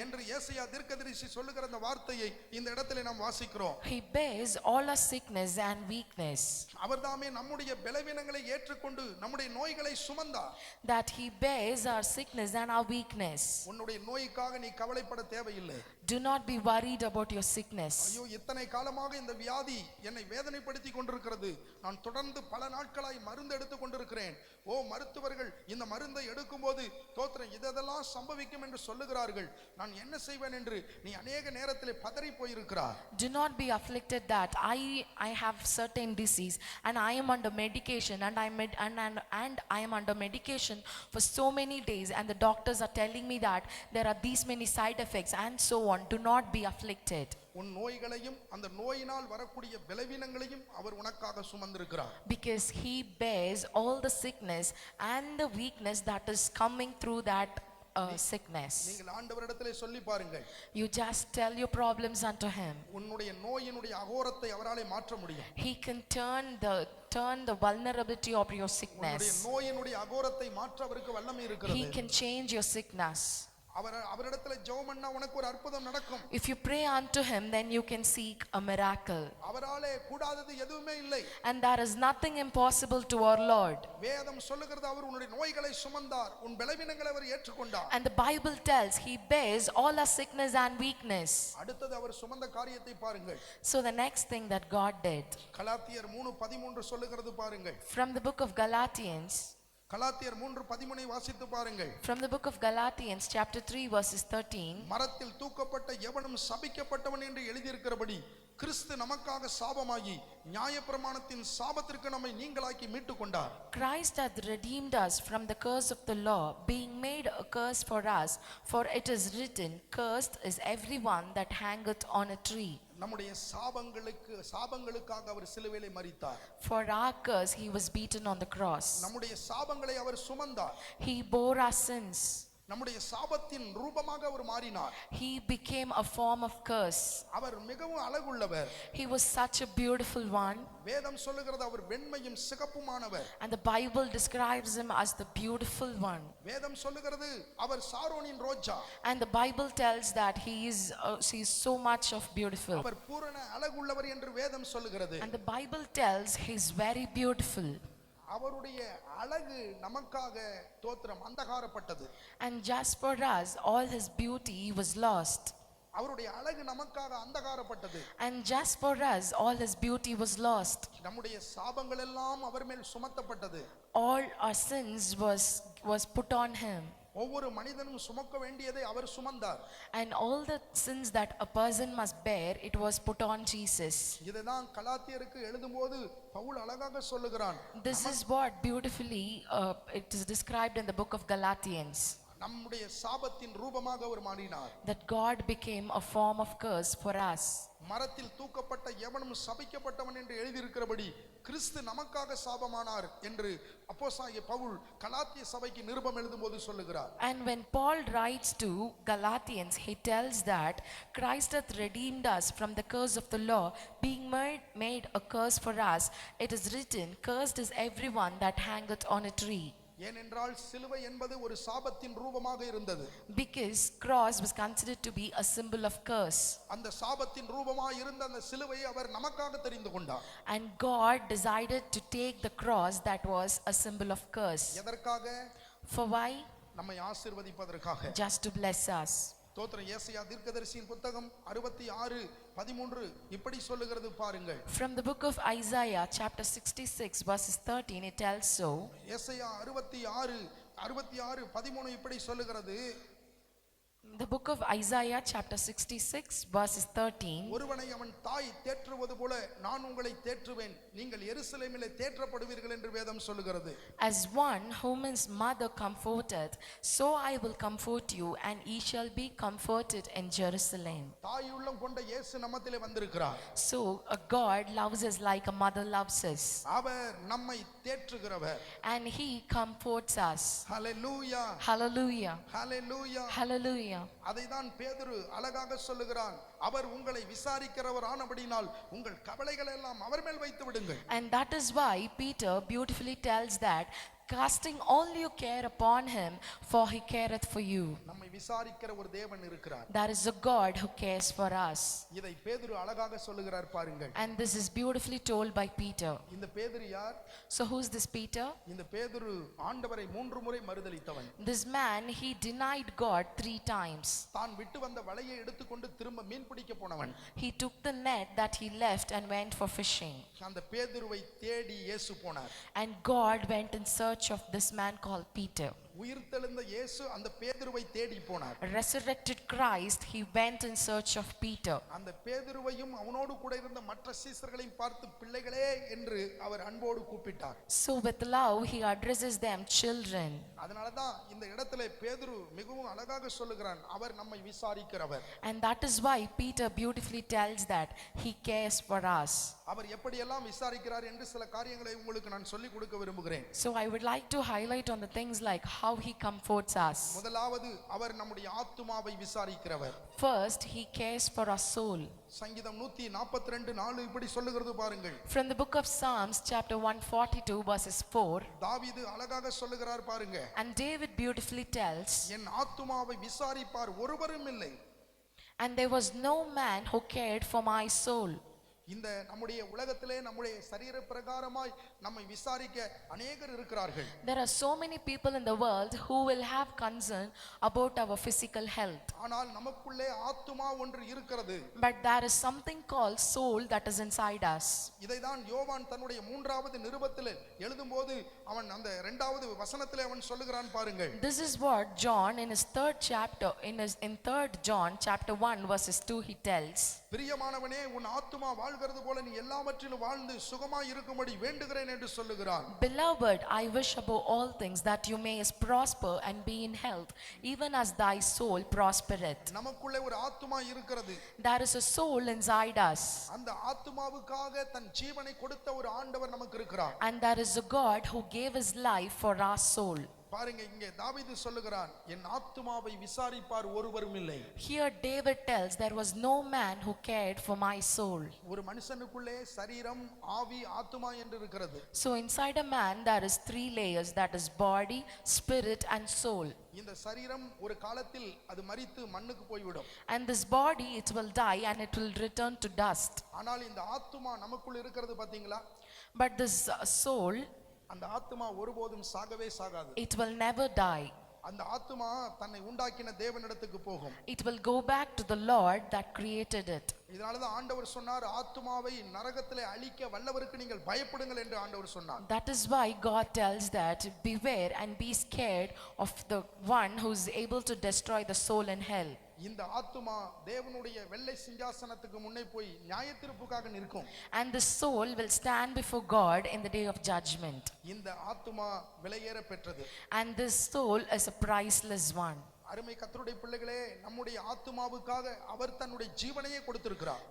என்று ஏசாயா தீர்க்கதரிசி சொல்லுகிற அந்த வார்த்தையை இந்த இடத்திலே நாம் வாசிக்கிறோம். He bears all our sickness and weakness. அவர்தாமே நம்முடைய பலவீனங்களை ஏற்றுக்கொண்டு நம்முடைய நோய்களை சுமந்தார். That he bears our sickness and our weakness. உன்னுடைய நோய்க்காக நீ கவலைப்பட தேவையில்லை. Do not be worried about your sickness. ஐயோ இத்தனை காலமாக இந்த வியாதி என்னை வேதனைப்படுத்தி கொண்டிருக்கிறது, நான் தொடர்ந்து பல நாட்களாய் மருந்து எடுத்துக் கொண்டிருக்கிறேன். ஓ மருத்துவர்கள் இந்த மருந்தை எடுக்கும்போது தோத்திரம் இதெல்லாம் சம்பவிக்கும் என்று சொல்லுகிறார்கள், நான் என்ன செய்வேன் என்று நீ அநேக நேரத்திலே பதறி போயிருக்கிறார். Do not be afflicted that I have certain disease and I am under medication and I am under medication for so many days and the doctors are telling me that there are these many side effects and so on. Do not be afflicted. உன் நோய்களையும் அந்த நோயினால் வரக்கூடிய விளைவினங்களையும் அவர் உனக்காக சுமந்திருக்கிறார். Because he bears all the sickness and the weakness that is coming through that sickness. நீங்கள் ஆண்டவரிடத்திலே சொல்லி பாருங்கள். You just tell your problems unto him. உன்னுடைய நோயினுடைய அகோரத்தை அவராலே மாற்ற முடியும். He can turn the vulnerability of your உன்னுடைய sickness. நோயினுடைய அகோரத்தை மாற்ற அவருக்கு வல்லமை He இருக்கிறது. can change your sickness. அவரிடத்துல ஜெபம் பண்ணா உனக்கு ஒரு அற்புதம் நடக்கும். If you pray unto him, then you can seek a miracle. அவராலே கூடாதது எதுவுமே இல்லை. And there is nothing impossible to our Lord. வேதம் சொல்லுகிறது அவர் உன்னுடைய நோய்களை சுமந்தார், உன் பலவீனங்களை அவர் ஏற்றுக்கொண்டார். And the Bible tells he bears all our sickness and weakness. அடுத்தது அவர் சுமந்த காரியத்தை பாருங்கள். So the next thing that God did, கலாத்தியர் 3:13 சொல்லுகிறது பாருங்கள். from the book of Galatians, கலாத்தியர் 3:13 வாசித்து பாருங்கள். from the book of Galatians chapter 3 verses 13, மரத்தில் தூக்கப்பட்ட எவனும் சபிக்கப்பட்டவன் என்று எழுதியிருக்கிறபடி கிறிஸ்து நமக்காக சாபமாகி நியாயப்பிரமாணத்தின் சாபத்திற்கு நம்மை நீங்களாக்கி மீட்டுக் கொண்டார். Christ hath redeemed us from the curse of the law, being made a curse for us, for it is written, cursed is everyone that hangeth on a tree. நம்முடைய சாபங்களுக்காக அவர் சிலுவையிலே மரித்தார். For our curse he was beaten on the cross. நம்முடைய சாபங்களை அவர் சுமந்தார். He bore our sins. நம்முடைய சாபத்தின் ரூபமாக அவர் மாறினார். He became a form of curse. அவர் மிகவும் அழகுள்ளவர். He was such a beautiful one. வேதம் சொல்லுகிறது அவர் வெண்மையும் சிகப்புமானவர். And the Bible describes him as the beautiful one. வேதம் சொல்லுகிறது அவர் சாரோனின் ரோஜா. And the Bible tells that he is so much of beautiful. அவர் பூரண அழகுள்ளவர் என்று வேதம் சொல்லுகிறது. And the Bible tells he is very beautiful. அவருடைய அழகு நமக்காக தோத்திரம் அந்தகாரப்பட்டது. And just for us all his beauty was lost. அவருடைய அழகு நமக்காக அந்தகாரப்பட்டது. And just for us all his beauty was lost. நம்முடைய சாபங்கள் எல்லாம் அவர் மேல் சுமத்தப்பட்டது. All our sins was put on him. ஒவ்வொரு மனிதனும் சுமக்க வேண்டியதை அவர் சுமந்தார். And all the sins that a person must bear, it was put on Jesus. இதுதான் கலாத்தியருக்கு எழுதும்போது பவுல் அழகாக சொல்லுகிறான். This is what beautifully it is described in the book of Galatians. நம்முடைய சாபத்தின் ரூபமாக அவர் மாறினார். That God became a form of curse for us. மரத்தில் தூக்கப்பட்ட எவனும் சபிக்கப்பட்டவன் என்று எழுதியிருக்கிறபடி கிறிஸ்து நமக்காக சாபமானார் என்று அப்போஸ்தலனாகிய பவுல் கலாத்திய சபைக்கு நிருபம் எழுதும்போது சொல்லுகிறார். And when Paul writes to Galatians, he tells that Christ hath redeemed us from the curse of the law, being made a curse for us. It is written, cursed is everyone that hangeth on a tree. ஏனென்றால் சிலுவை என்பது ஒரு சாபத்தின் ரூபமாக இருந்தது. Because cross was considered to be a symbol of curse. அந்த சாபத்தின் ரூபமாக இருந்த அந்த சிலுவையை அவர் நமக்காக தெரிந்து கொண்டார். And God decided to take the cross that was a symbol of curse. எதற்காக? For why? நம்மை ஆசீர்வதிப்பதற்காக. Just to bless us. ஸ்தோத்திரம். ஏசாயா தீர்க்கதரிசியின் புத்தகம் 66:13 இப்படி சொல்லுகிறது பாருங்கள். From the book of Isaiah chapter 66 verses 13 it tells so. ஏசாயா 66:13 இப்படி சொல்லுகிறது. The book of Isaiah chapter 66 verses 13. ஒருவனை அவன் தாய் தேற்றுவது போல நான் உங்களை தேற்றுவேன், நீங்கள் எருசலேமிலே தேற்றப்படுவீர்கள் என்று வேதம் சொல்லுகிறது. As one whom his mother comforteth, so I will comfort you, and ye shall be comforted in Jerusalem. தாய் உள்ளம் கொண்ட இயேசு நம்மத்திலே வந்திருக்கிறார். So a God loves us like a mother loves us. அவர் நம்மை தேற்றுகிறவர். And he comforts us. Hallelujah. Hallelujah. Hallelujah. Hallelujah. அதைதான் பேதுரு அழகாக சொல்லுகிறான். அவர் உங்களை விசாரிக்கிறவர் ஆனபடினால் உங்கள் கவலைகளை எல்லாம் அவர் மேல் வைத்து விடுங்கள். And that is why Peter beautifully tells that casting all your care upon him, for he careth for you. நம்மை விசாரிக்கிற ஒரு தேவன் இருக்கிறார். There is a God who cares for us. இதை பேதுரு அழகாக சொல்லுகிறார் பாருங்கள். And this is beautifully told by Peter. இந்த பேதுரு யார்? So who's this Peter? இந்த பேதுரு ஆண்டவரை 3 முறை மறுதலித்தவன். This man, he denied God 3 times. தான் விட்டு வந்த வலையை எடுத்துக்கொண்டு திரும்ப மீன் பிடிக்க போனவன். He took the net that he left and went for fishing. அந்த பேதுருவை தேடி இயேசு போனார். And God went in search of this man called Peter. உயிர்த்தெழுந்த இயேசு அந்த பேதுருவை தேடி போனார். Resurrected Christ, he went in search of Peter. அந்த பேதுருவையும் அவனோடு கூட இருந்த மற்ற சீசர்களையும் பார்த்து பிள்ளைகளே என்று அவர் அன்போடு கூப்பிட்டார். So with love, he addresses them children. அதனால தான் இந்த இடத்துல பேதுரு மிகவும் அழகாக சொல்லுகிறான், அவர் நம்மை விசாரிக்கிறவர். And that is why Peter beautifully tells that he cares for us. அவர் எப்படியெல்லாம் விசாரிக்கிறார் என்று சில காரியங்களை உங்களுக்கு நான் சொல்லிக் கொடுக்க விரும்புகிறேன். So I would like to highlight on the things like how he comforts us. முதலாவது அவர் நம்முடைய ஆத்துமாவை விசாரிக்கிறவர். First, he cares for our soul. சங்கீதம் 142:4 இப்படி சொல்லுகிறது பாருங்கள். From the book of Psalms chapter 142 verses 4. தாவீது அழகாக சொல்லுகிறார் பாருங்க. And David beautifully tells, என் ஆத்துமாவை விசாரிப்பார் ஒருவரும் இல்லை. and there was no man who cared for my soul. இந்த நம்முடைய உலகத்திலே நம்முடைய சரீர பிரகாரமாய் நம்மை விசாரிக்க அநேகர் இருக்கிறார்கள். There are so many people in the world who will have concern about our physical health. ஆனால் நமக்குள்ளே ஆத்துமா ஒன்று இருக்கிறது. But there is something called soul that is inside us. இதைதான் யோவான் தன்னுடைய 3வது நிருபத்திலே எழுதும்போது அவன் அந்த 2வது வசனத்திலே அவன் சொல்லுகிறான் பாருங்கள். This is what John in his 3rd chapter, in 3rd John chapter 1 verses 2 he tells. பிரியமானவனே, உன் ஆத்துமா வாழ்கிறது போல நீ எல்லாவற்றிலும் வாழ்ந்து சுகமாய் இருக்கும்படி வேண்டுகிறேன் என்று சொல்லுகிறான். Beloved, I wish above all things that you mayest prosper and be in health, even as thy soul prospereth. நமக்குள்ளே ஒரு ஆத்துமா இருக்கிறது. There is a soul inside us. அந்த ஆத்துமாவுக்காக தன் ஜீவனை கொடுத்த ஒரு ஆண்டவர் நமக்கு இருக்கிறார். And there is a God who gave his life for our soul. பாருங்க, இங்கே தாவீது சொல்லுகிறான், என் ஆத்துமாவை விசாரிப்பார் ஒருவரும் இல்லை. Here David tells there was no man who cared for my soul. ஒரு மனுஷனுக்குள்ளே சரீரம், ஆவி, ஆத்துமா என்று இருக்கிறது. So inside a man there is 3 layers, that is body, spirit and soul. இந்த சரீரம் ஒரு காலத்தில் அது மரித்து மண்ணுக்கு போய்விடும். And this body, it will die and it will return to dust. ஆனால் இந்த ஆத்துமா நமக்குள்ள இருக்கிறது பாத்தீங்களா? But this soul, அந்த ஆத்துமா ஒருபோதும் சாகவே சாகாது. it will never die. அந்த ஆத்துமா தன்னை உண்டாக்கின தேவனிடத்துக்கு போகும். It will go back to the Lord that created it. இதனால தான் ஆண்டவர் சொன்னார், ஆத்துமாவை நரகத்திலே அழிக்க வல்லவருக்கு நீங்கள் பயப்படுங்கள் என்று ஆண்டவர் சொன்னார். That is why God tells that beware and be scared of the one who is able to destroy the soul in hell. இந்த ஆத்துமா தேவனுடைய வெள்ளை சிங்காசனத்துக்கு முன்னே போய் நியாயத்தீர்ப்புக்காக நிற்கும். And the soul will stand before God in the day of judgment. இந்த ஆத்துமா விலையேற பெற்றது. And this soul is a priceless one. அருமை கர்த்தருடைய பிள்ளைகளே, நம்முடைய ஆத்துமாவுக்காக அவர் தன்னுடைய ஜீவனையே கொடுத்திருக்கிறார்.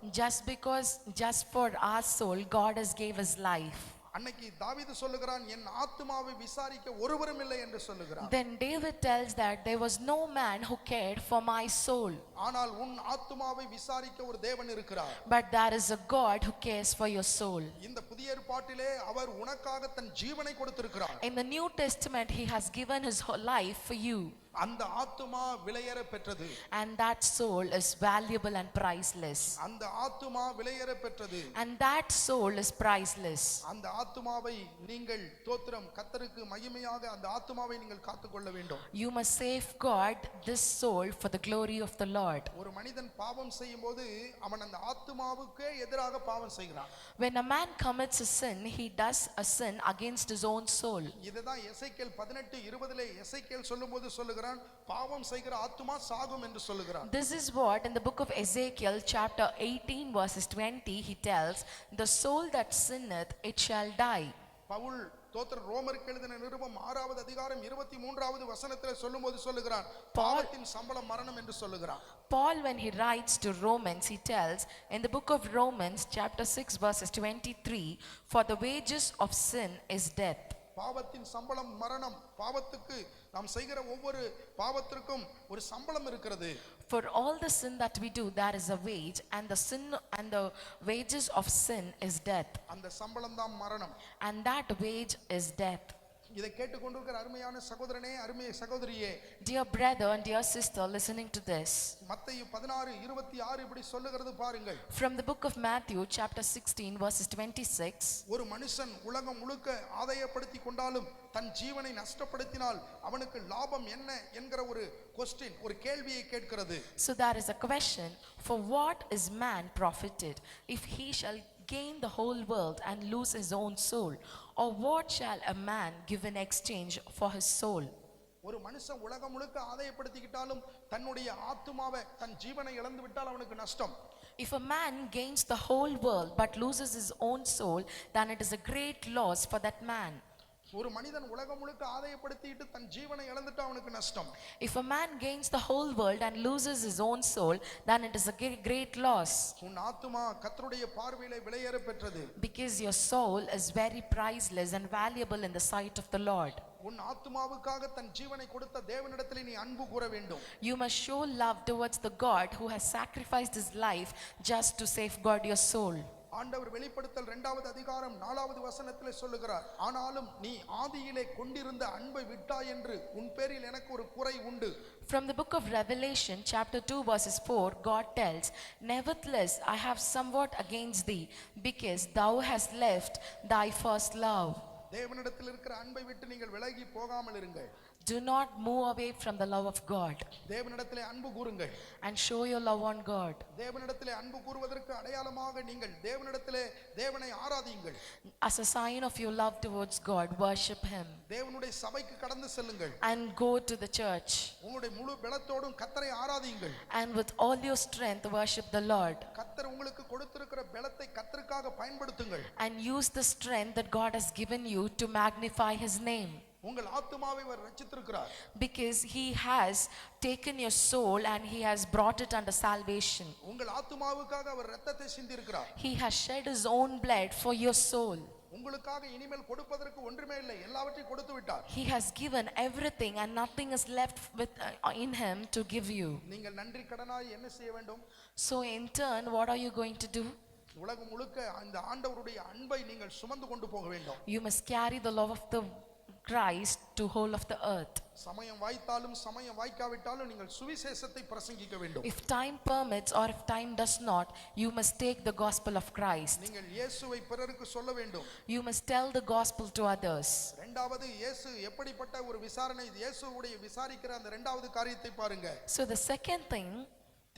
Just for our soul, God has gave his life. அன்னைக்கு தாவீது சொல்லுகிறான், என் ஆத்துமாவை விசாரிக்க ஒருவரும் இல்லை என்று சொல்லுகிறான். Then David tells that there was no man who cared for my soul. ஆனால் உன் ஆத்துமாவை விசாரிக்க ஒரு தேவன் இருக்கிறார். But there is a God who cares for your soul. இந்த புதிய ஏற்பாட்டிலே அவர் உனக்காக தன் ஜீவனை கொடுத்திருக்கிறார். In the New Testament, he has given his whole life for you. அந்த ஆத்துமா விலையேற பெற்றது. And that soul is valuable and priceless. அந்த ஆத்துமா விலையேற பெற்றது. And that soul is priceless. அந்த ஆத்துமாவை நீங்கள் தோத்திரம் கர்த்தருக்கு மகிமையாக அந்த ஆத்துமாவை நீங்கள் காத்துக்கொள்ள வேண்டும். You must safeguard this soul for the glory of the Lord. ஒரு மனிதன் பாவம் செய்யும்போது அவன் அந்த ஆத்துமாவுக்கே எதிராக பாவம் செய்கிறான். When a man commits a sin, he does a sin against his own soul. இதுதான் எசேக்கியேல் 18:20 எசேக்கியேல் சொல்லும்போது சொல்லுகிறான், பாவம் செய்கிற ஆத்துமா சாகும் என்று சொல்லுகிறான். This is what in the book of Ezekiel chapter 18 verses 20 he tells, the soul that sinneth, it shall die. Pavul தோத்திர ரோமருக்கு எழுதின நிருபம் 6வது அதிகாரம் 23வது வசனத்தில் சொல்லும்போது சொல்லுகிறான், பாவத்தின் சம்பளம் மரணம் என்று சொல்லுகிறான். Paul, when he writes to Romans, he tells in the book of Romans chapter 6 verses 23, for the wages of sin is death. பாவத்தின் சம்பளம் மரணம். பாவத்துக்கு நாம் செய்கிற ஒவ்வொரு பாவத்திற்கும் ஒரு சம்பளம் இருக்கிறது. For all the sin that we do, there is a wage, and the sin and the wages of sin is death. அந்த சம்பளம் தான் மரணம். And that wage is death. இதை கேட்டுக்கொண்டிருக்கிற அருமையான சகோதரனே, அருமைய சகோதரியே, Dear brother and dear sister listening to this, மத்தேயு 16:26 இப்படி சொல்லுகிறது பாருங்கள். from the book of Matthew chapter 16 verses 26, ஒரு மனுஷன் உலகம் முழுக்க ஆதாயப்படுத்தி கொண்டாலும் தன் ஜீவனை நஷ்டப்படுத்தினால் அவனுக்கு லாபம் என்ன என்கிற ஒரு கொஸ்டின், ஒரு கேள்வியை கேட்கிறது. so there is a question, for what is man profited if he shall gain the whole world and lose his own soul, or what shall a man give in exchange for his soul? ஒரு மனுஷன் உலகம் முழுக்க ஆதாயப்படுத்திக்கிட்டாலும் தன்னுடைய ஆத்துமாவை, தன் ஜீவனை இழந்து விட்டால் அவனுக்கு நஷ்டம். If a man gains the whole world but loses his own soul, then it is a great loss for that man. ஒரு மனிதன் உலகம் முழுக்க ஆதாயப்படுத்திட்டு தன் ஜீவனை இழந்துட்டா அவனுக்கு நஷ்டம். If a man gains the whole world and loses his own soul, then it is a great loss. உன் ஆத்துமா கர்த்தருடைய பார்வையிலே விலையேற பெற்றது. Because your soul is very priceless and valuable in the sight of the Lord. உன் ஆத்துமாவுக்காக தன் ஜீவனை கொடுத்த தேவனிடத்திலே நீ அன்பு கூர வேண்டும். You must show love towards the God who has sacrificed his life just to safeguard your soul. ஆண்டவர் வெளிப்படுத்தல் 2வது அதிகாரம் 4வது வசனத்திலே சொல்லுகிறார், ஆனாலும் நீ ஆதியிலே கொண்டிருந்த அன்பை விட்டாய் என்று உன் பேரில் எனக்கு ஒரு குறை உண்டு. From the book of Revelation chapter 2 verses 4, God tells, nevertheless I have somewhat against thee, because thou hast left thy first love. தேவனிடத்தில் இருக்கிற அன்பை விட்டு நீங்கள் விலகி போகாமல் இருங்கள். Do not move away from the love of God தேவனிடத்திலே அன்பு கூறுங்கள். and show your love on God. தேவனிடத்திலே அன்பு கூறுவதற்கு அடையாளமாக நீங்கள் தேவனிடத்திலே தேவனை ஆராதியுங்கள். As a sign of your love towards God, worship him தேவனுடைய சபைக்கு கடந்து செல்லுங்கள். and go to the church, உங்களுடைய முழு பலத்தோடும் கர்த்தரை ஆராதியுங்கள். and with all your strength worship the Lord, கர்த்தர் உங்களுக்கு கொடுத்திருக்கிற பலத்தை கர்த்தருக்காக பயன்படுத்துங்கள். and use the strength that God has given you to magnify his name. உங்கள் ஆத்துமாவை அவர் ரட்சித்திருக்கிறார். Because he has taken your soul and he has brought it under salvation. உங்கள் ஆத்துமாவுக்காக அவர் இரத்தத்தை சிந்தி இருக்கிறார். He has shed his own blood for your soul. உங்களுக்காக இனிமேல் கொடுப்பதற்கு ஒன்றுமே இல்லை, எல்லாவற்றையும் கொடுத்து விட்டார். He has given everything and nothing is left in him to give you. நீங்கள் நன்றி கடனாய் என்ன செய்ய வேண்டும்? So in turn, what are you going to do? உலகம் முழுக்க அந்த ஆண்டவருடைய அன்பை நீங்கள் சுமந்து கொண்டு போக வேண்டும். You must carry the love of the Christ to whole of the earth. சமயம் வாய்த்தாலும் சமயம் வாய்க்காவிட்டாலும் நீங்கள் சுவிசேஷத்தை பிரசங்கிக்க வேண்டும். If time permits or if time does not, you must take the gospel of Christ. நீங்கள் இயேசுவை பிறருக்கு சொல்ல வேண்டும். You must tell the gospel to others. இரண்டாவது, இயேசு எப்படிப்பட்ட ஒரு விசாரணை, இயேசுவுடைய விசாரிக்கிற அந்த இரண்டாவது காரியத்தை பாருங்க. So the second thing,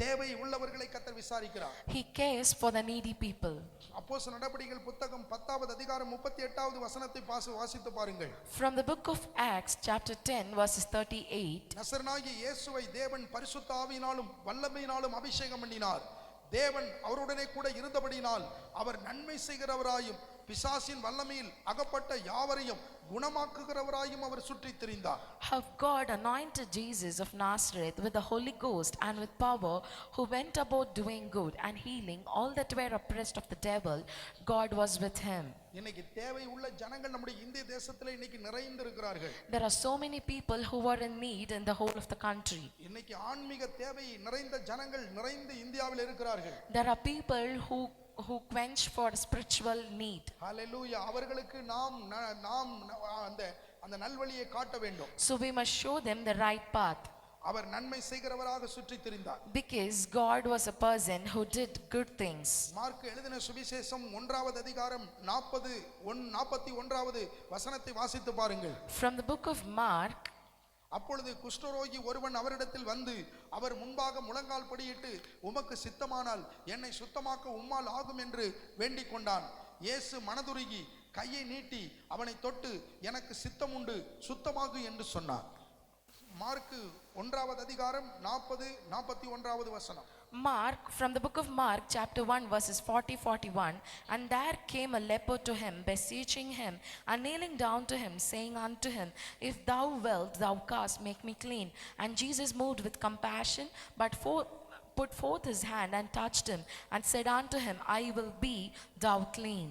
தேவை உள்ளவர்களை கர்த்தர் விசாரிக்கிறார். he cares for the needy people. அப்போஸ்தலர் நடபடிகள் புத்தகம் 10வது அதிகாரம் 38வது வசனத்தை வாசித்து பாருங்கள். From the book of Acts chapter 10 verses 38, நசரேயனாகிய இயேசுவை தேவன் பரிசுத்த ஆவியினாலும் வல்லமையினாலும் அபிஷேகம் பண்ணினார். தேவன் அவருடனே கூட இருந்தபடியினால் அவர் நன்மை செய்கிறவராயும் பிசாசின் வல்லமையில் அகப்பட்ட யாவரையும் குணமாக்குகிறவராயும் அவர் சுற்றித் திரிந்தார். how God anointed Jesus of Nazareth with the Holy Ghost and with power, who went about doing good and healing all that were oppressed of the devil. God was with him. இன்னைக்கு தேவை உள்ள ஜனங்கள் நம்முடைய இந்திய தேசத்திலே இன்னைக்கு நிறைந்து இருக்கிறார்கள். There are so many people who are in need in the whole of the country. இன்னைக்கு ஆன்மீக தேவை நிறைந்த ஜனங்கள் நிறைந்து இந்தியாவில் இருக்கிறார்கள். There are people who quench for spiritual need. ஹalleluya. அவர்களுக்கு நாம் அந்த நல்வழியை காட்ட வேண்டும். So we must show them the right path. அவர் நன்மை செய்கிறவராக சுற்றித் திரிந்தார். Because God was a person who did good things. Mark எழுதின சுவிசேஷம் 1வது அதிகாரம் 41வது வசனத்தை வாசித்து பாருங்கள். From the book of Mark, அப்பொழுது குஷ்டரோகி ஒருவன் அவரிடத்தில் வந்து அவர் முன்பாக முழங்கால் படியிட்டு, உமக்கு சித்தமானால் என்னை சுத்தமாக்க உம்மால் ஆகும் என்று வேண்டிக் கொண்டான். இயேசு மனதுருகி கையை நீட்டி அவனை தொட்டு, எனக்கு சித்தம் உண்டு, சுத்தமாகு என்று சொன்னார். மார்க் 1வது அதிகாரம் 41வது வசனம். Mark, from the book of Mark chapter 1 verses 40-41, and there came a leper to him, beseeching him and kneeling down to him, saying unto him, if thou wilt, thou canst make me clean. And Jesus, moved with compassion, but put forth his hand and touched him, and said unto him, I will be thou clean.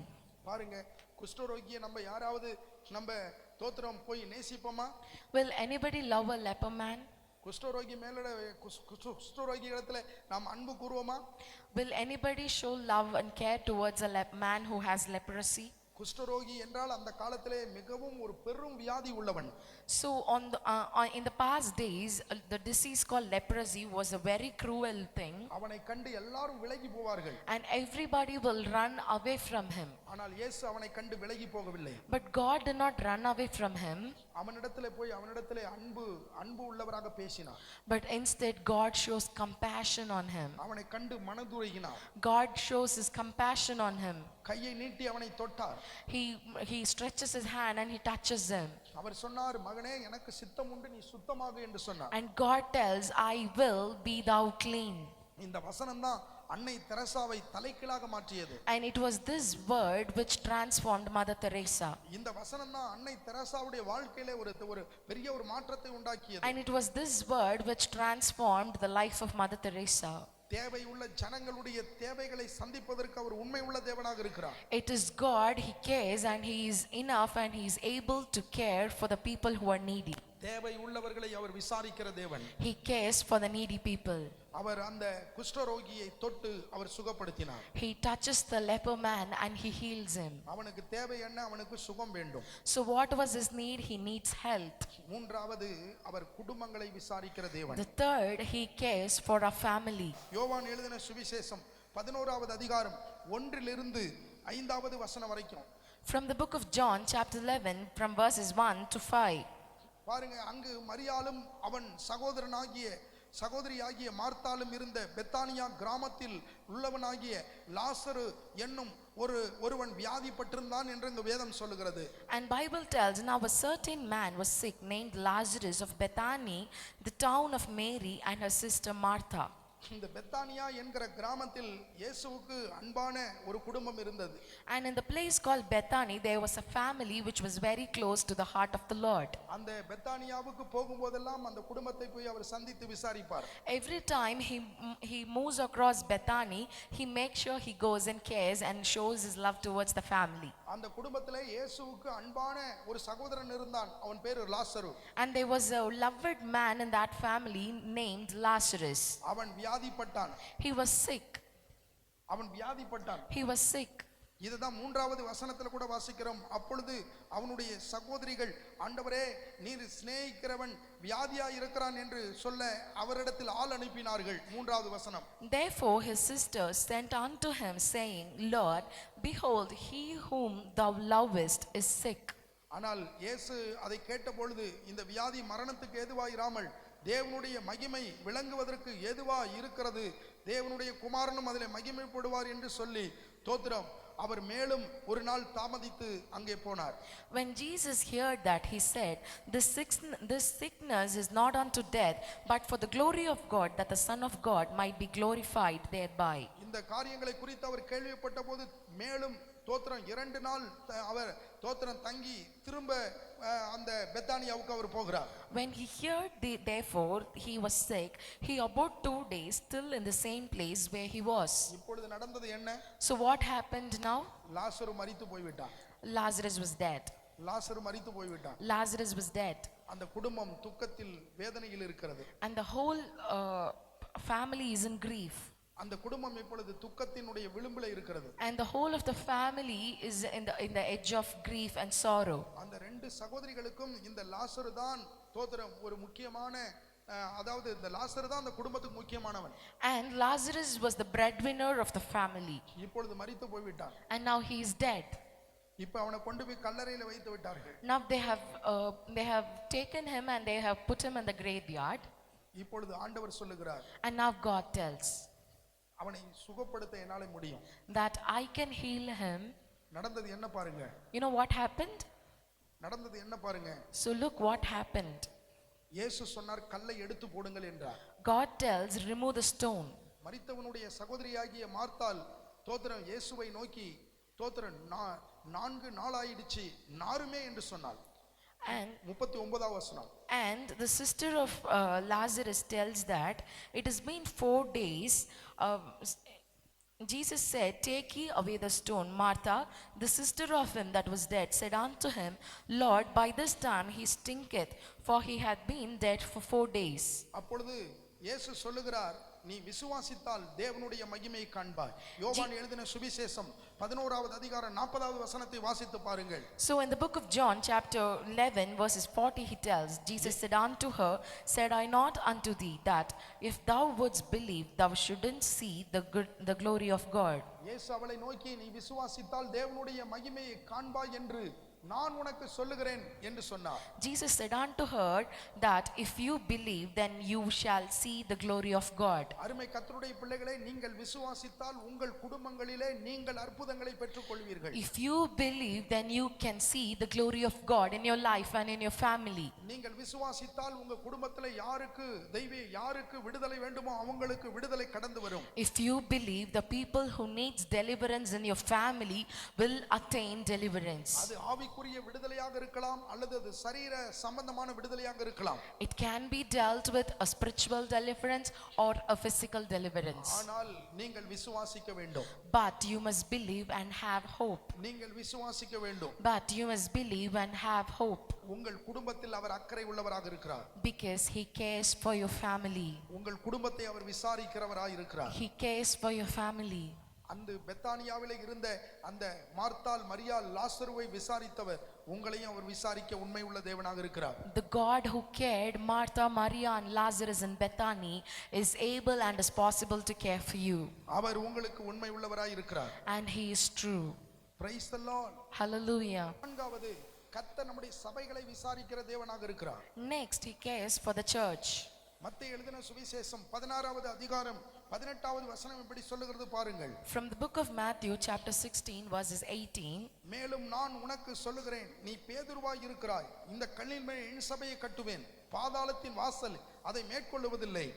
பாருங்க, குஷ்டரோகியை நம்ம யாராவது நம்ம தோத்திரம் போய் நேசிப்போமா? Will anybody love a leper man? குஷ்டரோகி குஷ்டரோகி இடத்துல நாம் அன்பு கூறுவோமா? Will anybody show love and care towards a man who has leprosy? குஷ்டரோகி என்றால் அந்த காலத்திலே மிகவும் ஒரு பெரும் வியாதி உள்ளவன். So in the past days, the disease called leprosy was a very cruel thing, அவனை கண்டு எல்லாரும் விலகி போவார்கள். and everybody will run away from him. ஆனால் இயேசு அவனை கண்டு விலகி போகவில்லை. But God did not run away from him, அவனிடத்திலே போய் அவனிடத்திலே அன்பு உள்ளவராக பேசினார். but instead God shows compassion on him. அவனை கண்டு மனதுருகினார். God shows his compassion on him. கையை நீட்டி அவனை தொட்டார். He stretches his hand and he touches him. அவர் சொன்னார், மகனே எனக்கு சித்தம் உண்டு, நீ சுத்தமாக என்று சொன்னார். And God tells, I will be thou clean. இந்த வசனம் தான் அன்னை தெரசாவை தலைகீழாக மாற்றியது. And it was this word which transformed Mother Teresa. இந்த வசனம் தான் அன்னை தெரசாவுடைய வாழ்க்கையிலே ஒரு பெரிய ஒரு மாற்றத்தை உண்டாக்கியது. And it was this word which transformed the life of Mother Teresa. தேவை உள்ள ஜனங்களுடைய தேவைகளை சந்திப்பதற்கு அவர் உண்மை உள்ள தேவனாக இருக்கிறார். It is God, he cares and he is enough and he is able to care for the people who are needy. தேவை உள்ளவர்களை அவர் விசாரிக்கிற தேவன். He cares for the needy people. அவர் அந்த குஷ்டரோகியை தொட்டு அவர் சுகப்படுத்தினார். He touches the leper man and he heals him. அவனுக்கு தேவை என்ன? அவனுக்கு சுகம் வேண்டும். So what was his need? He needs health. மூன்றாவது அவர் குடும்பங்களை விசாரிக்கிற தேவன். The third, he cares for a family. யோவான் எழுதின சுவிசேஷம் 11வது அதிகாரம் 1 5வது வசனம் வரைக்கும். From the book of John chapter 11 from verses 1 to 5. பாருங்க, அங்கு மரியாளும் அவன் சகோதரியாகிய மார்த்தாலும் இருந்த பெத்தானியா கிராமத்தில் உள்ளவனாகிய லாசரு என்னும் ஒருவன் வியாதிப்பட்டிருந்தான் என்று இங்கு வேதம் சொல்லுகிறது. And Bible tells, now a certain man was sick named Lazarus of Bethany, the town of Mary and her sister Martha. இந்த பெத்தானியா என்கிற கிராமத்தில் இயேசுவுக்கு அன்பான ஒரு குடும்பம் இருந்தது. And in the place called Bethany there was a family which was very close to the heart of the Lord. அந்த பெத்தானியாவுக்கு போகும்போதெல்லாம் அந்த குடும்பத்தை போய் அவர் சந்தித்து விசாரிப்பார். Every time he moves across Bethany, he makes sure he goes and cares and shows his love towards the family. அந்த குடும்பத்திலே இயேசுவுக்கு அன்பான ஒரு சகோதரன் இருந்தான். அவன் பேரு லாசரு. And there was a loved man in that family named Lazarus. அவன் வியாதிப்பட்டான். He was sick. அவன் வியாதிப்பட்டான். He was sick. இதுதான் 3வது வசனத்துல கூட வாசிக்கிறோம். அப்பொழுது அவனுடைய சகோதரிகள், ஆண்டவரே நீர் சிநேகிக்கிறவன் வியாதியா இருக்கிறான் என்று சொல்ல அவரிடத்தில் ஆள் அனுப்பினார்கள். 3வது வசனம். Therefore his sisters sent unto him, saying, Lord, behold, he whom thou lovest is sick. ஆனால் இயேசு அதை கேட்டபொழுது இந்த வியாதி மரணத்துக்கு ஏதுவாயிராமல் தேவனுடைய மகிமை விளங்குவதற்கு ஏதுவா இருக்கிறது, தேவனுடைய குமாரனும் அதிலே மகிமைப்படுவார் என்று சொல்லி தோத்திரம் அவர் மேலும் ஒரு நாள் தாமதித்து அங்கே போனார். When Jesus heard that, he said, this sickness is not unto death, but for the glory of God, that the Son of God might be glorified thereby. இந்த காரியங்களை குறித்து அவர் கேள்விப்பட்ட போது மேலும் தோத்திரம் 2 நாள் அவர் தோத்திரம் தங்கி திரும்ப அந்த பெத்தானியாவுக்கு அவர் போகிறார். When he heard therefore he was sick, he abode 2 days still in the same place where he was. இப்பொழுது நடந்தது என்ன? So what happened now? லாசரு மரித்து போய்விட்டான். Lazarus was dead. லாசரு மரித்து போய்விட்டான். Lazarus was dead. அந்த குடும்பம் துக்கத்தில் வேதனையில் இருக்கிறது. And the whole family is in grief. அந்த குடும்பம் இப்பொழுது துக்கத்தினுடைய விளிம்பில இருக்கிறது. And the whole of the family is in the edge of grief and sorrow. அந்த 2 சகோதரிகளுக்கும் இந்த லாசரு தான் தோத்திரம் ஒரு முக்கியமான அதாவது இந்த லாசரு தான் அந்த குடும்பத்துக்கு முக்கியமானவன். And Lazarus was the breadwinner of the family. இப்பொழுது மரித்து போய்விட்டான். And now he is dead. இப்போ அவனை கொண்டு போய் கல்லறையில வைத்து விட்டார்கள். Now they have taken him and they have put him in the graveyard. இப்பொழுது ஆண்டவர் சொல்லுகிறார், And now God tells அவனை சுகப்படுத்த என்னால முடியும். that I can heal him. நடந்தது என்ன பாருங்க? You know what happened? நடந்தது என்ன பாருங்க? So look what happened. இயேசு சொன்னார், கல்லை எடுத்து போடுங்கள் என்றார். God tells, remove the stone. மரித்தவனுடைய சகோதரியாகிய மார்த்தாள் தோத்திரம் இயேசுவை நோக்கி தோத்திரம் 4 நாளாயிடுச்சு நாருமே என்று சொன்னாள். And 39வது வசனம். And the sister of Lazarus tells that it has been 4 days. Jesus said, take ye away the stone. Martha, the sister of him that was dead, said unto him, Lord, by this time he stinketh, for he had been dead for 4 days. அப்பொழுது இயேசு சொல்லுகிறார், நீ விசுவாசித்தால் தேவனுடைய மகிமையை காண்பாய். யோவான் எழுதின சுவிசேஷம் 11வது அதிகாரம் 40வது வசனத்தை வாசித்து பாருங்கள். So in the book of John, chapter 11, verses 40, he tells, Jesus said unto her, said I not unto thee that if thou wouldst believe, thou shouldn't see the glory of God. இயேசு அவளை நோக்கி நீ விசுவாசித்தால் தேவனுடைய மகிமையை காண்பாய் என்று நான் உனக்கு சொல்லுகிறேன் என்று சொன்னார். Jesus said unto her that if you believe, then you shall see the glory of God. அருமை கர்த்தருடைய பிள்ளைகளே, நீங்கள் விசுவாசித்தால் உங்கள் குடும்பங்களிலே நீங்கள் அற்புதங்களை பெற்றுக்கொள்வீர்கள். If you believe, then you can see the glory of God in your life and in your family. நீங்கள் விசுவாசித்தால் உங்க குடும்பத்திலே யாருக்கு விடுதலை வேண்டுமோ அவங்களுக்கு விடுதலை கடந்து வரும். If you believe, the people who needs deliverance in your family will attain deliverance. அது ஆவிக்குரிய விடுதலையாக இருக்கலாம் அல்லது அது சரீர சம்பந்தமான விடுதலையாக இருக்கலாம். It can be dealt with a spiritual deliverance or a physical deliverance. ஆனால் நீங்கள் விசுவாசிக்க வேண்டும். But you must believe and have hope. நீங்கள் விசுவாசிக்க வேண்டும். But you must believe and have hope. உங்கள் குடும்பத்தில் அவர் அக்கறை உள்ளவராக இருக்கிறார். Because he cares for your family. உங்கள் குடும்பத்தை அவர் விசாரிக்கிறவராக இருக்கிறார். He cares for your family. அந்த பெத்தானியாவிலே இருந்த அந்த மார்த்தாள் மரியாள் லாசருவை விசாரித்தவர் உங்களையும் அவர் விசாரிக்க உண்மை உள்ள தேவனாக இருக்கிறார். The God who cared Martha, Maria and Lazarus in Bethany is able and is possible to care for you. அவர் உங்களுக்கு உண்மை உள்ளவராய் இருக்கிறார். And he is true. Praise the Lord. Hallelujah. நான்காவது, கர்த்தர் நம்முடைய சபைகளை விசாரிக்கிற தேவனாக இருக்கிறார். Next, he cares for the church. மத்தேயு எழுதின சுவிசேஷம் 16வது அதிகாரம் 18வது வசனம் இப்படி சொல்லுகிறது பாருங்கள். From the book of Matthew chapter 16 verses 18. மேலும் நான் உனக்கு சொல்லுகிறேன், நீ பேதுருவாய் இருக்கிறாய், இந்த கல்லின் மேல் என் சபையை கட்டுவேன், பாதாளத்தின் வாசல் அதை மேற்கொள்ளுவதில்லை.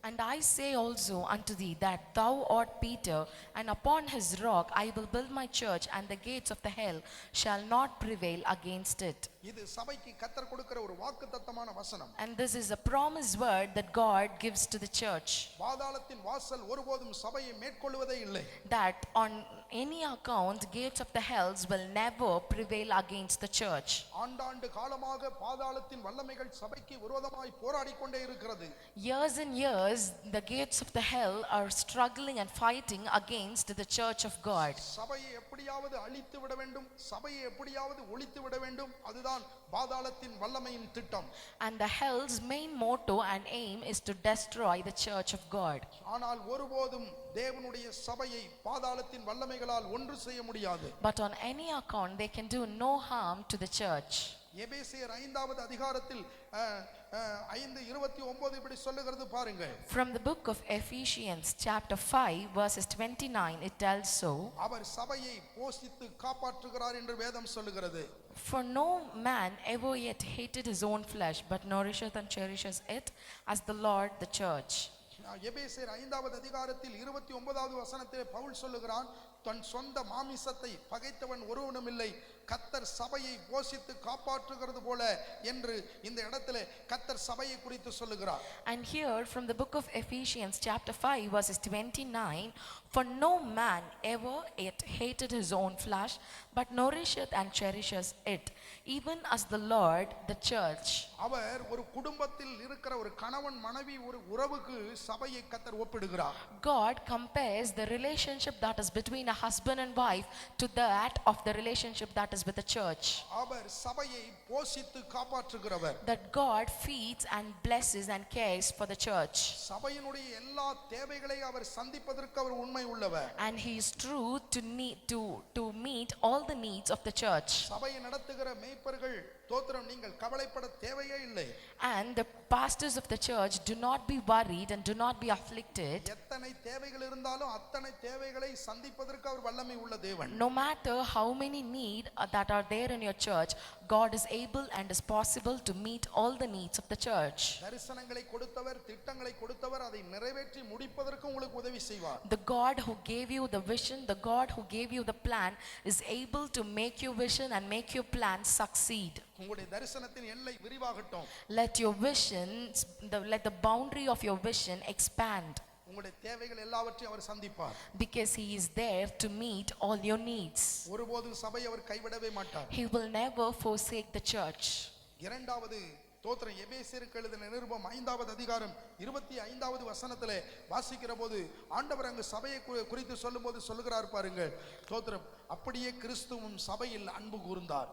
And I say also unto thee that thou art Peter, and upon his rock I will build my church, and the gates of the hell shall not prevail against it. இது சபைக்கு கர்த்தர் கொடுக்கிற ஒரு வாக்குத்தத்தமான வசனம். And this is a promise word that God gives to the church. பாதாளத்தின் வாசல் ஒருபோதும் சபையை மேற்கொள்வதே இல்லை. That on any account gates of the hells will never prevail against the church. ஆண்டாண்டு காலமாக பாதாளத்தின் வல்லமைகள் சபைக்கு விரோதமாய் போராடிக் கொண்டே இருக்கிறது. Years and years the gates of the hell are struggling and fighting against the church of God. சபையை எப்படியாவது அழித்து விட வேண்டும், சபையை எப்படியாவது ஒழித்து விட வேண்டும், அதுதான் பாதாளத்தின் வல்லமையின் திட்டம். And the hell's main motto and aim is to destroy the church of God. ஆனால் ஒருபோதும் தேவனுடைய சபையை பாதாளத்தின் வல்லமைகளால் ஒன்று செய்ய முடியாது. But on any account they can do no harm to the church. எபேசியர் 5வது அதிகாரத்தில் 5:29 இப்படி சொல்லுகிறது பாருங்கள். From the book of Ephesians chapter 5 verses 29 it tells so. அவர் சபையை போஷித்து காப்பாற்றுகிறார் என்று வேதம் சொல்லுகிறது. For no man ever yet hated his own flesh, but nourisheth and cherishes it, as the Lord the church. எபேசியர் 5வது அதிகாரத்தில் 29வது வசனத்திலே பவுல் சொல்லுகிறான், தன் சொந்த மாமிசத்தை பகைத்தவன் ஒருவனும் இல்லை, கர்த்தர் சபையை போஷித்து காப்பாற்றுகிறது போல என்று இந்த இடத்திலே கர்த்தர் சபையை குறித்து சொல்லுகிறார். And here from the book of Ephesians chapter 5 verses 29, for no man ever yet hated his own flesh, but nourisheth and cherishes it, even as the Lord the church. அவர் ஒரு குடும்பத்தில் இருக்கிற ஒரு கணவன் மனைவி ஒரு உறவுக்கு சபையை கர்த்தர் ஒப்பிடுகிறார். God compares the relationship that is between a husband and wife to that of the relationship that is with the church. அவர் சபையை போஷித்து காப்பாற்றுகிறவர். That God feeds and blesses and cares for the church. சபையினுடைய எல்லா தேவைகளை அவர் சந்திப்பதற்கு அவர் உண்மை உள்ளவர். And he is true to meet all the needs of the church. சபையை நடத்துகிற மேய்ப்பர்கள் தோத்திரம் நீங்கள் கவலைப்பட தேவையே இல்லை. And the pastors of the church do not be worried and do not be afflicted. எத்தனை தேவைகள் இருந்தாலும் அத்தனை தேவைகளை சந்திப்பதற்கு அவர் வல்லமை உள்ள தேவன். No matter how many need that are there in your church, God is able and is possible to meet all the needs of the church. தரிசனங்களை கொடுத்தவர், திட்டங்களை கொடுத்தவர், அதை நிறைவேற்றி முடிப்பதற்கு உங்களுக்கு உதவி செய்வார். The God who gave you the vision, the God who gave you the plan is able to make your vision and make your plan succeed. உங்களுடைய தரிசனத்தின் எல்லை விரிவாகட்டும். Let your visions, let the boundary of your vision expand. உங்களுடைய தேவைகள் எல்லாவற்றையும் அவர் சந்திப்பார். Because he is there to meet all your needs. ஒருபோதும் சபையை அவர் கைவிடவே மாட்டார். He will never forsake the church. இரண்டாவது தோத்திரம் எபேசியருக்கு எழுதின நிருபம் 5வது அதிகாரம் 25வது வசனத்திலே வாசிக்கிற போது ஆண்டவர் அங்கு சபையை குறித்து சொல்லும்போது சொல்லுகிறார் பாருங்கள். தோத்திரம் அப்படியே கிறிஸ்துவும் சபையில் அன்பு கூர்ந்தார்.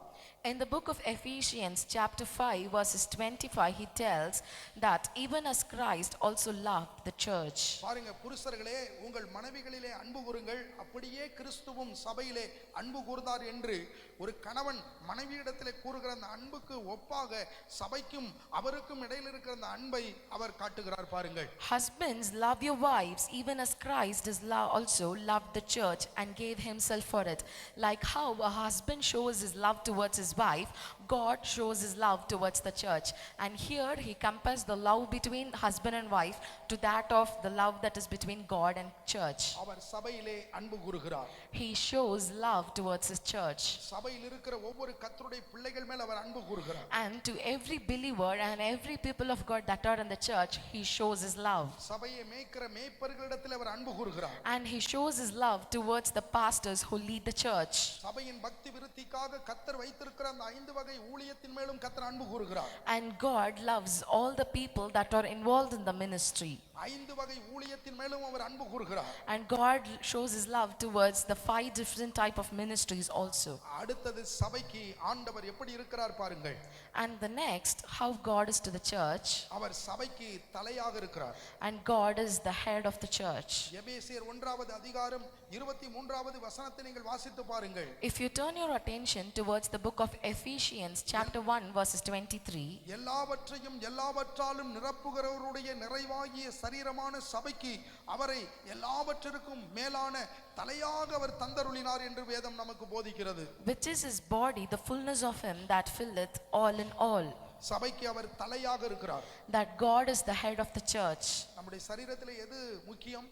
In the book of Ephesians chapter 5 verses 25 he tells that even as Christ also loved the church. பாருங்க, புருஷர்களே உங்கள் மனைவிகளிலே அன்பு கூருங்கள், அப்படியே கிறிஸ்துவும் சபையிலே அன்பு கூர்ந்தார் என்று ஒரு கணவன் மனைவியிடத்திலே கூறுகிற அந்த அன்புக்கு ஒப்பாக சபைக்கும் அவருக்கும் இடையில் இருக்கிற அந்த அன்பை அவர் காட்டுகிறார் பாருங்கள். Husbands, love your wives even as Christ has also loved the church and gave himself for it. Like how a husband shows his love towards his wife, God shows his love towards the church. And here he compares the love between husband and wife to that of the love that is between God and church. அவர் சபையிலே அன்பு கூறுகிறார். He shows love towards his church. சபையில் இருக்கிற ஒவ்வொரு கர்த்தருடைய பிள்ளைகள் மேல் அவர் அன்பு கூறுகிறார். And to every believer and every people of God that are in the church, he shows his love. சபையை மேய்க்கிற மேய்ப்பர்களிடத்தில் அவர் அன்பு கூறுகிறார். And he shows his love towards the pastors who lead the church. சபையின் பக்தி விருத்திக்காக கர்த்தர் வைத்திருக்கிற அந்த 5 வகை ஊழியத்தின் மேலும் கர்த்தர் அன்பு கூறுகிறார். And God loves all the people that are involved in the ministry. 5 வகை ஊழியத்தின் மேலும் அவர் அன்பு கூறுகிறார். And God shows his love towards the 5 different type of ministries also. அடுத்தது சபைக்கு ஆண்டவர் எப்படி இருக்கிறார் பாருங்கள். And the next, how God is to the church. அவர் சபைக்கு தலையாக இருக்கிறார். And God is the head of the church. எபேசியர் 1வது அதிகாரம் 23வது வசனத்தை நீங்கள் வாசித்து பாருங்கள். If you turn your attention towards the book of Ephesians chapter 1 verses 23. எல்லாவற்றையும் எல்லாவற்றாலும் நிரப்புகிறவருடைய நிறைவாகிய சரீரமான சபைக்கு அவரை எல்லாவற்றிற்கும் மேலான தலையாக அவர் தந்தருளினார் என்று வேதம் நமக்கு போதிக்கிறது. Which is his body, the fullness of him that filleth all in all. சபைக்கு அவர் தலையாக இருக்கிறார். That God is the head of the church. நம்முடைய சரீரத்தில் எது முக்கியம்?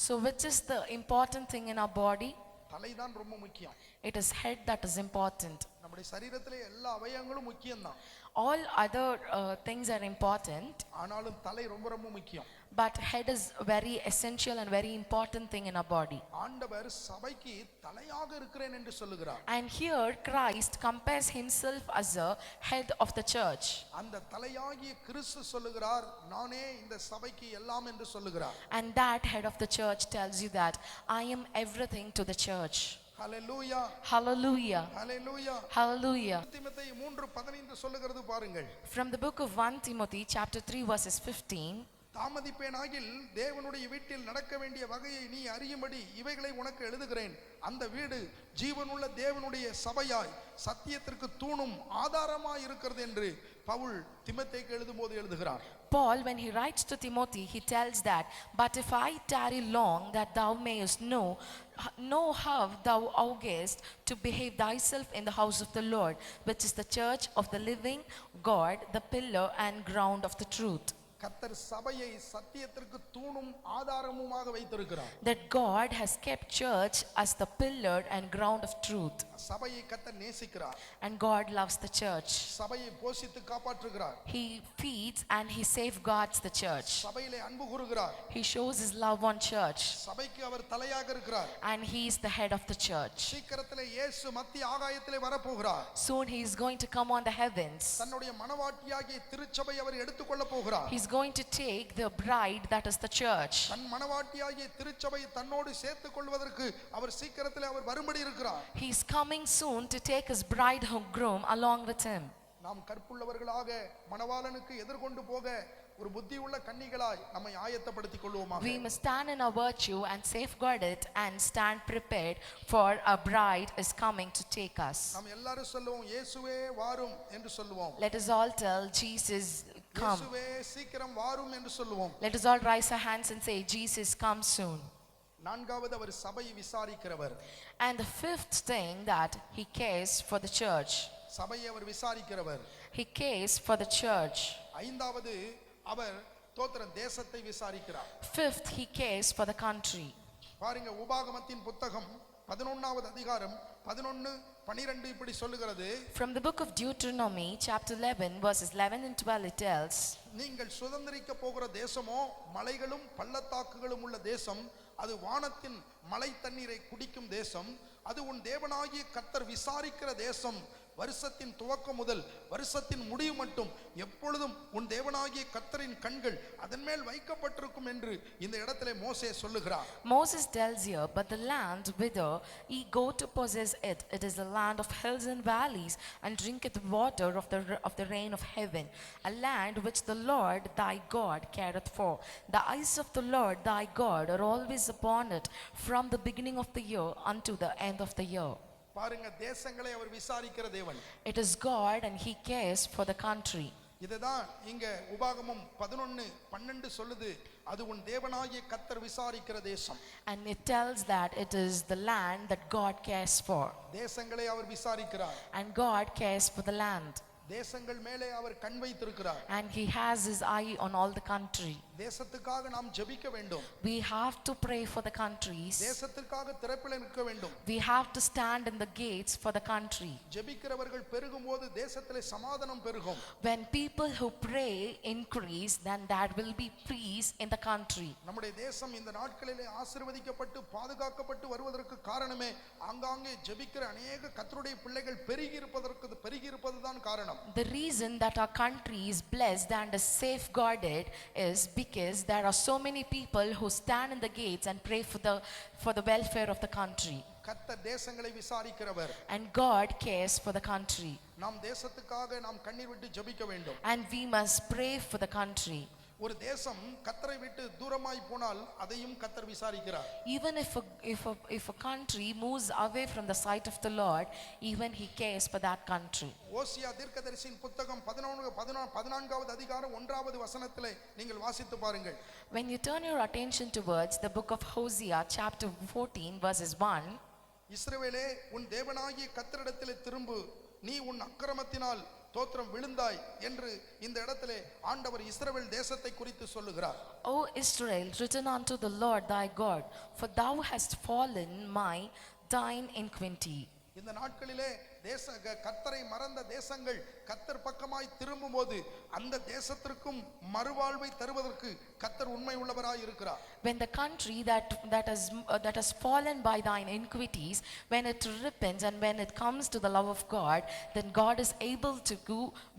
So which is the important thing in our body? தலைதான் ரொம்ப முக்கியம். It is head that is important. நம்முடைய சரீரத்திலே எல்லா அவயவங்களும் முக்கியம்தான். All other things are important, ஆனாலும் தலை ரொம்ப ரொம்ப முக்கியம். but head is very essential and very important thing in our body. ஆண்டவர் சபைக்கு தலையாக இருக்கிறேன் என்று சொல்லுகிறார். And here Christ compares himself as a head of the church. அந்த தலையாகிய கிறிஸ்து சொல்லுகிறார், நானே இந்த சபைக்கு எல்லாம் என்று சொல்லுகிறார். And that head of the church tells you that I am everything to the church. Hallelujah, Hallelujah. Hallelujah. Hallelujah. தீமோத்தேயு 3:15 சொல்லுகிறது பாருங்கள். From the book of 1 Timothy chapter 3 verses 15. தாமதிப்பேனாகில் தேவனுடைய வீட்டில் நடக்க வேண்டிய வகையை நீ அறியும்படி இவைகளை உனக்கு எழுதுகிறேன். அந்த வீடு ஜீவனுள்ள தேவனுடைய சபையாய் சத்தியத்திற்கு தூணும் ஆதாரமாய் இருக்கிறது என்று பவுல் தீமோத்தேயுக்கு எழுதும்போது எழுதுகிறார். Paul, when he writes to Timothy, he tells that, but if I tarry long, that thou mayest know how thou oughtest to behave thyself in the house of the Lord, which is the church of the living God, the pillar and ground of the truth. கர்த்தர் சபையை சத்தியத்திற்கு தூணும் ஆதாரமுமாக வைத்திருக்கிறார். That God has kept church as the pillar and ground of truth. சபையை கர்த்தர் நேசிக்கிறார். And God loves the church. சபையை போஷித்து காப்பாற்றுகிறார். He feeds and he safeguards the church. சபையிலே அன்பு கூறுகிறார். He shows his love on church. சபைக்கு அவர் தலையாக இருக்கிறார். And he is the head of the church. சீக்கிரத்திலே இயேசு மத்திய ஆகாயத்திலே வரப்போகிறார். Soon he is going to come on the heavens. தன்னுடைய மனவாட்டியாகிய திருச்சபை அவர் எடுத்துக்கொள்ள போகிறார். He's going to take the bride that is the church. தன் மனவாட்டியாகிய திருச்சபை தன்னோடு சேர்த்துக் கொள்வதற்கு அவர் சீக்கிரத்திலே அவர் வரும்படி இருக்கிறார். He is coming soon to take his bridegroom along with him. நாம் கற்புள்ளவர்களாக மணவாளனுக்கு எதிர்கொண்டு போக ஒரு புத்தியுள்ள கன்னிகளாய் நம்மை ஆயத்தப்படுத்திக் கொள்வோமாக. We must stand in our virtue and safeguard it and stand prepared for a bride is coming to take us. நாம் எல்லாரும் சொல்லுவோம், இயேசுவே வாரும் என்று சொல்லுவோம். Let us all tell Jesus come. இயேசுவே சீக்கிரம் வாரும் என்று சொல்லுவோம். Let us all raise our hands and say Jesus come soon. நான்காவது அவர் சபையை விசாரிக்கிறவர். And the fifth thing that he cares for the church. சபையை அவர் விசாரிக்கிறவர். He cares for the church. ஐந்தாவது அவர் தோத்திரம் தேசத்தை விசாரிக்கிறார். Fifth, he cares for the country. பாருங்க, உபாகமத்தின் புத்தகம் 11வது அதிகாரம் 11-12 இப்படி சொல்லுகிறது. From the book of Deuteronomy chapter 11 verses 11 and 12 it tells, நீங்கள் சுதந்தரிக்க போகிற தேசமோ மலைகளும் பள்ளத்தாக்குகளும் உள்ள தேசம், அது வானத்தின் மலை தண்ணீரை குடிக்கும் தேசம், அது உன் தேவனாகிய கர்த்தர் விசாரிக்கிற தேசம், வருஷத்தின் துவக்கம் முதல் வருஷத்தின் முடிவு மட்டும் எப்பொழுதும் உன் தேவனாகிய கர்த்தரின் கண்கள் அதன் மேல் வைக்கப்பட்டிருக்கும் என்று இந்த இடத்திலே மோசே சொல்லுகிறார். Moses tells here, but the land whither ye go to possess it, it is the land of hills and valleys, and drinketh water of the rain of heaven, a land which the Lord thy God careth for. The eyes of the Lord thy God are always upon it, from the beginning of the year unto the end of the year. பாருங்க, தேசங்களை அவர் விசாரிக்கிற தேவன். It is God and he cares for the country. இதுதான் இங்க உபாகமம் 11:12 சொல்லுது, அது உன் தேவனாகிய கர்த்தர் விசாரிக்கிற தேசம். And it tells that it is the land that God cares for. தேசங்களை அவர் விசாரிக்கிறார். And God cares for the land. தேசங்கள் மேலே அவர் கண் வைத்திருக்கிறார். And he has his eye on all the country. தேசத்துக்காக நாம் ஜெபிக்க வேண்டும். We have to pray for the countries. தேசத்துக்காக திறப்பில் நிற்க வேண்டும். We have to stand in the gates for the country. ஜெபிக்கிறவர்கள் பெருகும்போது தேசத்திலே சமாதானம் பெருகும். When people who pray increase, then there will be peace in the country. நம்முடைய தேசம் இந்த நாட்களிலே ஆசீர்வதிக்கப்பட்டு பாதுகாக்கப்பட்டு வருவதற்கு காரணமே ஆங்காங்கே ஜெபிக்கிற அநேக கர்த்தருடைய பிள்ளைகள் பெருகி இருப்பதுதான் காரணம். The reason that our country is blessed and is safeguarded is because there are so many people who stand in the gates and pray for the welfare of the country. கர்த்தர் தேசங்களை விசாரிக்கிறவர். And God cares for the country. நாம் தேசத்துக்காக நாம் கண்ணீர் விட்டு ஜெபிக்க வேண்டும். And we must pray for the country. ஒரு தேசம் கர்த்தரை விட்டு தூரமாய் போனால் அதையும் கர்த்தர் விசாரிக்கிறார். Even if a country moves away from the sight of the Lord, even he cares for that country. ஓசியா தீர்க்கதரிசியின் புத்தகம் 14வது அதிகாரம் 1வது வசனத்திலே நீங்கள் வாசித்து பாருங்கள். When you turn your attention towards the book of Hosea chapter 14 verses 1, இஸ்ரவேலே உன் தேவனாகிய கர்த்தரிடத்திலே திரும்பு, நீ உன் அக்கிரமத்தினால் தோத்திரம் விழுந்தாய் என்று இந்த இடத்திலே ஆண்டவர் இஸ்ரவேல் தேசத்தை குறித்து சொல்லுகிறார். O Israel, return unto the Lord thy God, for thou hast fallen thine iniquity. இந்த நாட்களிலே கர்த்தரை மறந்த தேசங்கள் கர்த்தர் பக்கமாய் திரும்பும்போது அந்த தேசத்திற்கும் மறுவாழ்வை தருவதற்கு கர்த்தர் உண்மை உள்ளவராய் இருக்கிறார். When the country that has fallen by thine iniquities, when it repents and when it comes to the love of God, then God is able to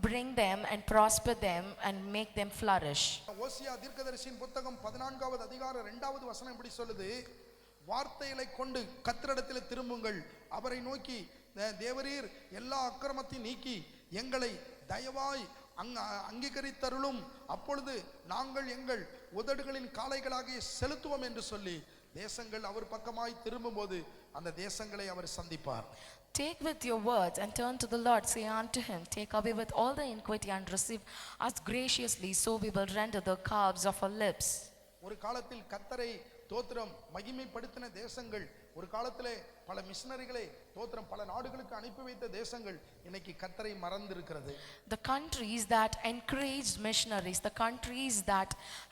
bring them and prosper them and make them flourish. ஓசியா தீர்க்கதரிசியின் புத்தகம் 14வது அதிகாரம் 2வது வசனம் இப்படி சொல்லுது, வார்த்தைகளை கொண்டு கர்த்தரிடத்தில் திரும்புங்கள், அவரை நோக்கி தேவரீர் எல்லா அக்கிரமத்தையும் நீக்கி எங்களை தயவாய் அங்கீகரித்தருளும், அப்பொழுது நாங்கள் எங்கள் உதடுகளின் காளைகளாகிய செலுத்துவோம் என்று சொல்லி தேசங்கள் அவர் பக்கமாய் திரும்பும்போது அந்த தேசங்களை அவர் சந்திப்பார். Take with your words and turn to the Lord, say unto him, take away with all the iniquity and receive us graciously, so we will render the calves of our lips. ஒரு காலத்தில் கர்த்தரை தோத்திரம் மகிமைப்படுத்தின தேசங்கள், ஒரு காலத்திலே பல மிஷனரிகளை தோத்திரம் பல நாடுகளுக்கு அனுப்பி வைத்த தேசங்கள் இன்னைக்கு கர்த்தரை மறந்திருக்கிறது. The countries that encouraged missionaries, the countries that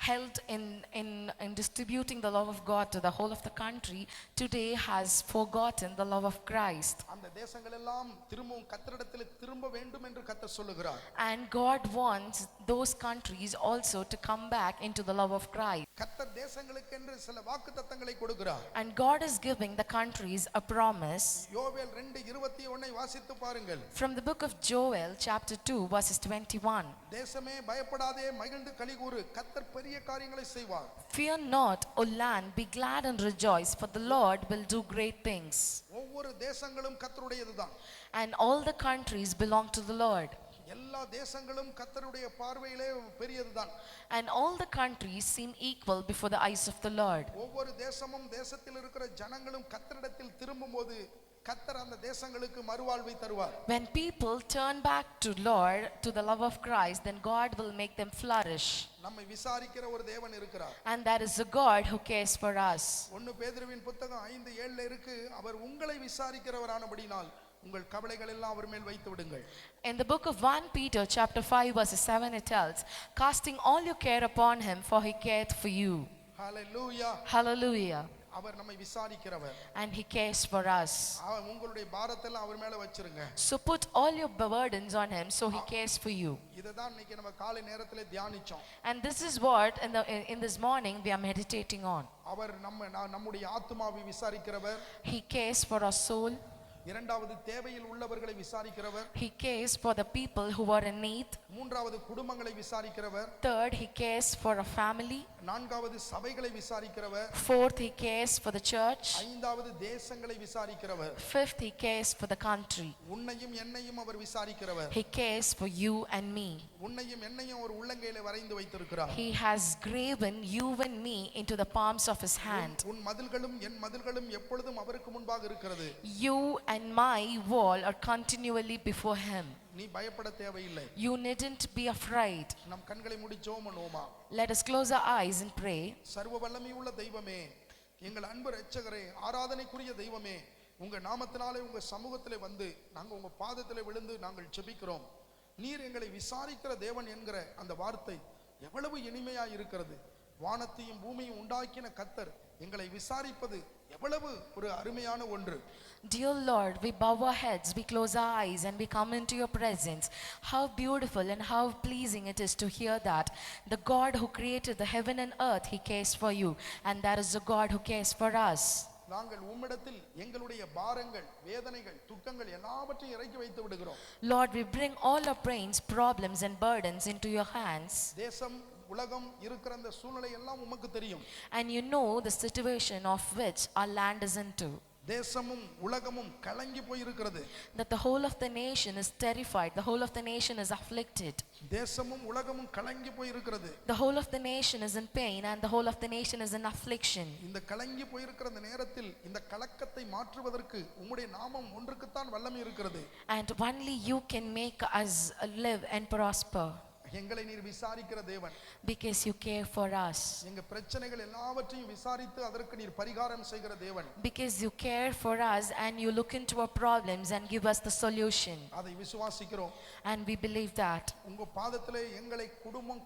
helped in distributing the love of God to the whole of the country, today has forgotten the love of Christ. அந்த தேசங்கள் எல்லாம் திரும்பவும் கர்த்தரிடத்தில் திரும்ப வேண்டும் என்று கர்த்தர் சொல்லுகிறார். And God wants those countries also to come back into the love of Christ. கர்த்தர் தேசங்களுக்கு என்று சில வாக்குத்தத்தங்களை கொடுக்கிறார். And God is giving the countries a promise. யோவேல் 2:21 வாசித்து பாருங்கள். From the book of Joel chapter 2 verses 21. தேசமே பயப்படாதே, மகிழ்ந்து களிகூரு, கர்த்தர் பெரிய காரியங்களை செய்வார். Fear not, O land, be glad and rejoice, for the Lord will do great things. ஒவ்வொரு தேசங்களும் கர்த்தருடையதுதான். And all the countries belong to the Lord. எல்லா தேசங்களும் கர்த்தருடைய பார்வையிலே பெரியதுதான். And all the countries seem equal before the eyes of the Lord. ஒவ்வொரு தேசமும் தேசத்தில் இருக்கிற ஜனங்களும் கர்த்தரிடத்தில் திரும்பும்போது கர்த்தர் அந்த தேசங்களுக்கு மறுவாழ்வை தருவார். When people turn back to Lord, to the love of Christ, then God will make them flourish. நம்மை விசாரிக்கிற ஒரு தேவன் இருக்கிறார். And there is a God who cares for us. 1 பேதுருவின் புத்தகம் 5:7 இருக்கு, அவர் உங்களை விசாரிக்கிறவரானபடியால் உங்கள் கவலைகள் எல்லாம் அவர் மேல் வைத்து விடுங்கள். In the book of 1 Peter chapter 5 verses 7 it tells, casting all your care upon him, for he careth for you. Hallelujah. Hallelujah. அவர் நம்மை விசாரிக்கிறவர். And he cares for us. உங்களுடைய பாரத்தெல்லாம் அவர் மேல வச்சிருங்க. So put all your burdens on him, so he cares for you. இததான் இன்னைக்கு நம்ம காலை நேரத்திலே தியானிச்சோம். And this is what in this morning we are meditating on. அவர் நம்முடைய ஆத்துமாவை விசாரிக்கிறவர். He cares for our soul. இரண்டாவது தேவையில் உள்ளவர்களை விசாரிக்கிறவர். He cares for the people who are in need. மூன்றாவது குடும்பங்களை விசாரிக்கிறவர். Third, he cares for a family. நான்காவது சபைகளை விசாரிக்கிறவர். Fourth, he cares for the church. ஐந்தாவது தேசங்களை விசாரிக்கிறவர். Fifth, he cares for the country. உன்னையும் என்னையும் அவர் விசாரிக்கிறவர். He cares for you and me. உன்னையும் என்னையும் ஒரு உள்ளங்கையில வரைந்து வைத்திருக்கிறார். He has graven you and me into the palms of his hand. உன் மதில்களும் என் மதில்களும் எப்பொழுதும் அவருக்கு முன்பாக இருக்கிறது. You and my wall are continually before him. நீ பயப்பட தேவையில்லை. You needn't be afraid. நம் கண்களை மூடி ஜெபம் பண்ணுவோமா? Let us close our eyes and pray. சர்வ வல்லமையுள்ள தெய்வமே, எங்கள் அன்பு இரட்சகரே, ஆராதனைக்குரிய தெய்வமே, உங்க நாமத்தினாலே உங்க சமூகத்திலே வந்து நாங்க உங்க பாதத்திலே விழுந்து நாங்கள் ஜெபிக்கிறோம். நீர் எங்களை விசாரிக்கிற தேவன் என்கிற அந்த வார்த்தை எவ்வளவு இனிமையா இருக்கிறது. வானத்தையும் பூமியும் உண்டாக்கின கர்த்தர் எங்களை விசாரிப்பது எவ்வளவு ஒரு அருமையான ஒன்று. Dear Lord, we bow our heads, we close our eyes, and we come into your presence. How beautiful and how pleasing it is to hear that the God who created the heaven and earth, he cares for you, and that is the God who cares for us. நாங்கள் உம்மிடத்தில் எங்களுடைய பாரங்கள், வேதனைகள், துக்கங்கள் எல்லாவற்றையும் இறக்கி வைத்து விடுகிறோம். Lord, we bring all our pains, problems and burdens into your hands. தேசம், உலகம் இருக்கிற அந்த சூழ்நிலை எல்லாம் உமக்கு தெரியும். And you know the situation of which our land is into. தேசமும் உலகமும் கலங்கி போய் இருக்கிறது. That the whole of the nation is terrified, the whole of the nation is afflicted. தேசமும் உலகமும் கலங்கி போய் இருக்கிறது. The whole of the nation is in pain and the whole of the nation is in affliction. இந்த கலங்கி போய் இருக்கிற அந்த நேரத்தில் இந்த கலக்கத்தை மாற்றுவதற்கு உம்முடைய நாமம் ஒன்றுக்குத்தான் வல்லமை இருக்கிறது. And only you can make us live and prosper. எங்களை நீர் விசாரிக்கிற தேவன். Because you care for us. எங்க பிரச்சனைகள் எல்லாவற்றையும் விசாரித்து அதற்கு நீர் பரிகாரம் செய்கிற தேவன். Because you care for us and you look into our problems and give us the solution. அதை விசுவாசிக்கிறோம். And we believe that. உங்க பாதத்திலே எங்களை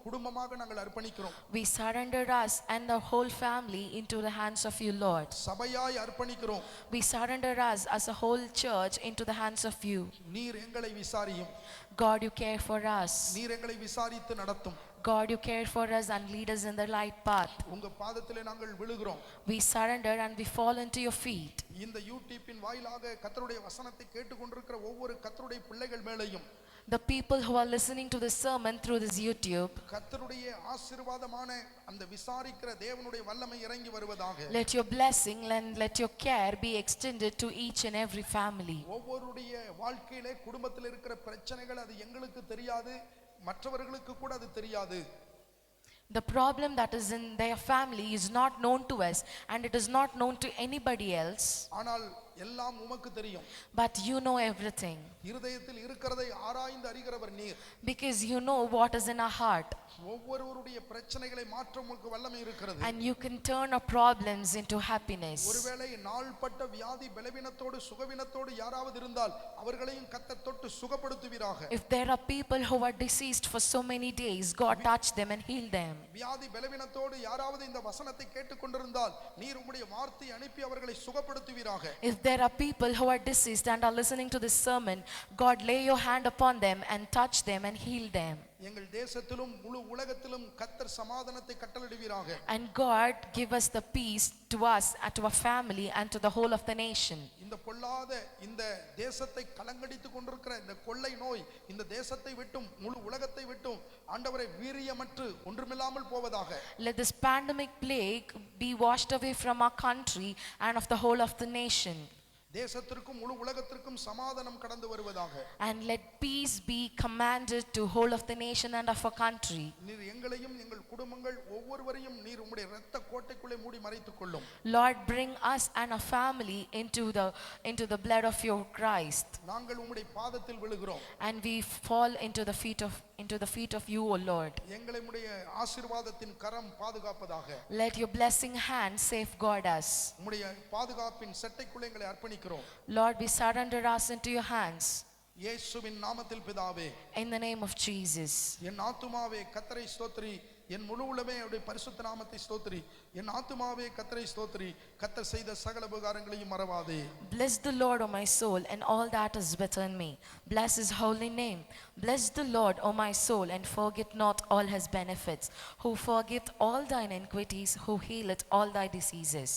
குடும்பமாக நாங்கள் அர்ப்பணிக்கிறோம். We surrender us and the whole family into the hands of you, Lord. சபையாய் அர்ப்பணிக்கிறோம். We surrender us as a whole church into the hands of you. நீர் எங்களை விசாரியும். God, you care for us. நீர் எங்களை விசாரித்து நடத்தும். God, you care for us and lead us in the right path. உங்க பாதத்திலே நாங்கள் விழுகிறோம். We surrender and we fall into your feet. இந்த யூடியூப்பின் வாயிலாக கர்த்தருடைய வசனத்தை கேட்டுக்கொண்டிருக்கிற ஒவ்வொரு கர்த்தருடைய பிள்ளைகள் மேலேயும் The people who are listening to this sermon through this YouTube, கர்த்தருடைய ஆசீர்வாதமான அந்த விசாரிக்கிற தேவனுடைய வல்லமை இறங்கி வருவதாக. let your blessing and let your care be extended to each and every family. ஒவ்வொருடைய வாழ்க்கையிலே குடும்பத்தில் இருக்கிற பிரச்சனைகள் அது எங்களுக்கு தெரியாது, மற்றவர்களுக்கு கூட அது தெரியாது. The problem that is in their family is not known to us and it is not known to anybody else. ஆனால் எல்லாம் உமக்கு தெரியும். But you know everything. இருதயத்தில் இருக்கிறதை ஆராய்ந்து அறிகிறவர் நீர். Because you know what is in our heart. ஒவ்வொருவருடைய பிரச்சனைகளை மாற்ற உமக்கு வல்லமை இருக்கிறது. And you can turn our problems into happiness. ஒருவேளை நாள்பட்ட வியாதி பலவீனத்தோடு சுகவீனத்தோடு யாராவது இருந்தால் அவர்களையும் கர்த்தர் தொட்டு சுகப்படுத்துவீராக. If there are people who are deceased for so many days, God touch them and heal them. வியாதி பலவீனத்தோடு யாராவது இந்த வசனத்தை கேட்டுக்கொண்டிருந்தால் நீர் உம்முடைய வார்த்தையை அனுப்பி அவர்களை சுகப்படுத்துவீராக. If there are people who are deceased and are listening to this sermon, God lay your hand upon them and touch them and heal them. எங்கள் தேசத்திலும் முழு உலகத்திலும் கர்த்தர் சமாதானத்தை கட்டளையிடுவீராக. And God give us the peace to us and to our family and to the whole of the nation. இந்த பொல்லாத இந்த தேசத்தை கலங்கடித்துக் கொண்டிருக்கிற இந்த கொள்ளை நோய் இந்த தேசத்தை விட்டும் முழு உலகத்தை விட்டும் ஆண்டவரை வீரியமற்று ஒன்றுமில்லாமல் போவதாக. Let this pandemic plague be washed away from our country and of the whole of the nation. தேசத்திற்கும் முழு உலகத்திற்கும் சமாதானம் கடந்து வருவதாக. And let peace be commanded to whole of the nation and of our country. நீர் எங்களையும் எங்கள் குடும்பங்கள் ஒவ்வொருவரையும் நீர் உம்முடைய இரத்த கோட்டைக்குள்ளே மூடி மறைத்துக் கொள்ளும். Lord, bring us and our family into the blood of your Christ. நாங்கள் உம்முடைய பாதத்தில் விழுகிறோம். And we fall into the feet of you, O Lord. எங்களை உம்முடைய ஆசீர்வாதத்தின் கரம் பாதுகாப்பதாக. Let your blessing hand safeguard us. உம்முடைய பாதுகாப்பின் சட்டைக்குள்ளே எங்களை அர்ப்பணிக்கிறோம். Lord, we surrender us into your hands. இயேசுவின் நாமத்தில் பிதாவே. In the name of Jesus. என் ஆத்துமாவே கர்த்தரை ஸ்தோத்திரி, என் முழு உள்ளமே அவருடைய பரிசுத்த நாமத்தை ஸ்தோத்திரி. என் ஆத்துமாவே கர்த்தரை ஸ்தோத்திரி, கர்த்தர் செய்த சகல உபகாரங்களையும் மறவாதே. Bless the Lord, O my soul, and all that is within me. Bless his holy name. Bless the Lord, O my soul, and forget not all his benefits, who forgiveth all thine iniquities, who healeth all thy diseases.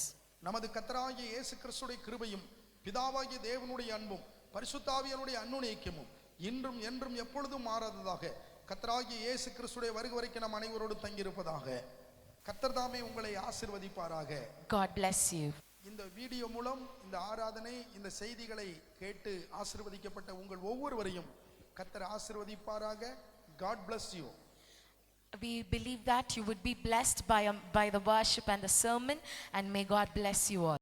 நமது கர்த்தராகிய இயேசு கிறிஸ்துவின் கிருபையும் பிதாவாகிய தேவனுடைய அன்பும் பரிசுத்தாவியனுடைய அன்னுநேக்கியமும் இன்றும் என்றும் எப்பொழுதும் மாறாததாக கர்த்தராகிய இயேசு கிறிஸ்துடைய வருகை வரைக்கும் நம் அனைவரோடு தங்கியிருப்பதாக. கர்த்தர் தாமே உங்களை ஆசீர்வதிப்பாராக. God bless you. இந்த வீடியோ மூலம் இந்த ஆராதனை இந்த செய்திகளை கேட்டு ஆசீர்வதிக்கப்பட்ட உங்கள் ஒவ்வொருவரையும் கர்த்தர் ஆசீர்வதிப்பாராக. God bless you. We believe that you would be blessed by the worship and the sermon, and may God bless you all.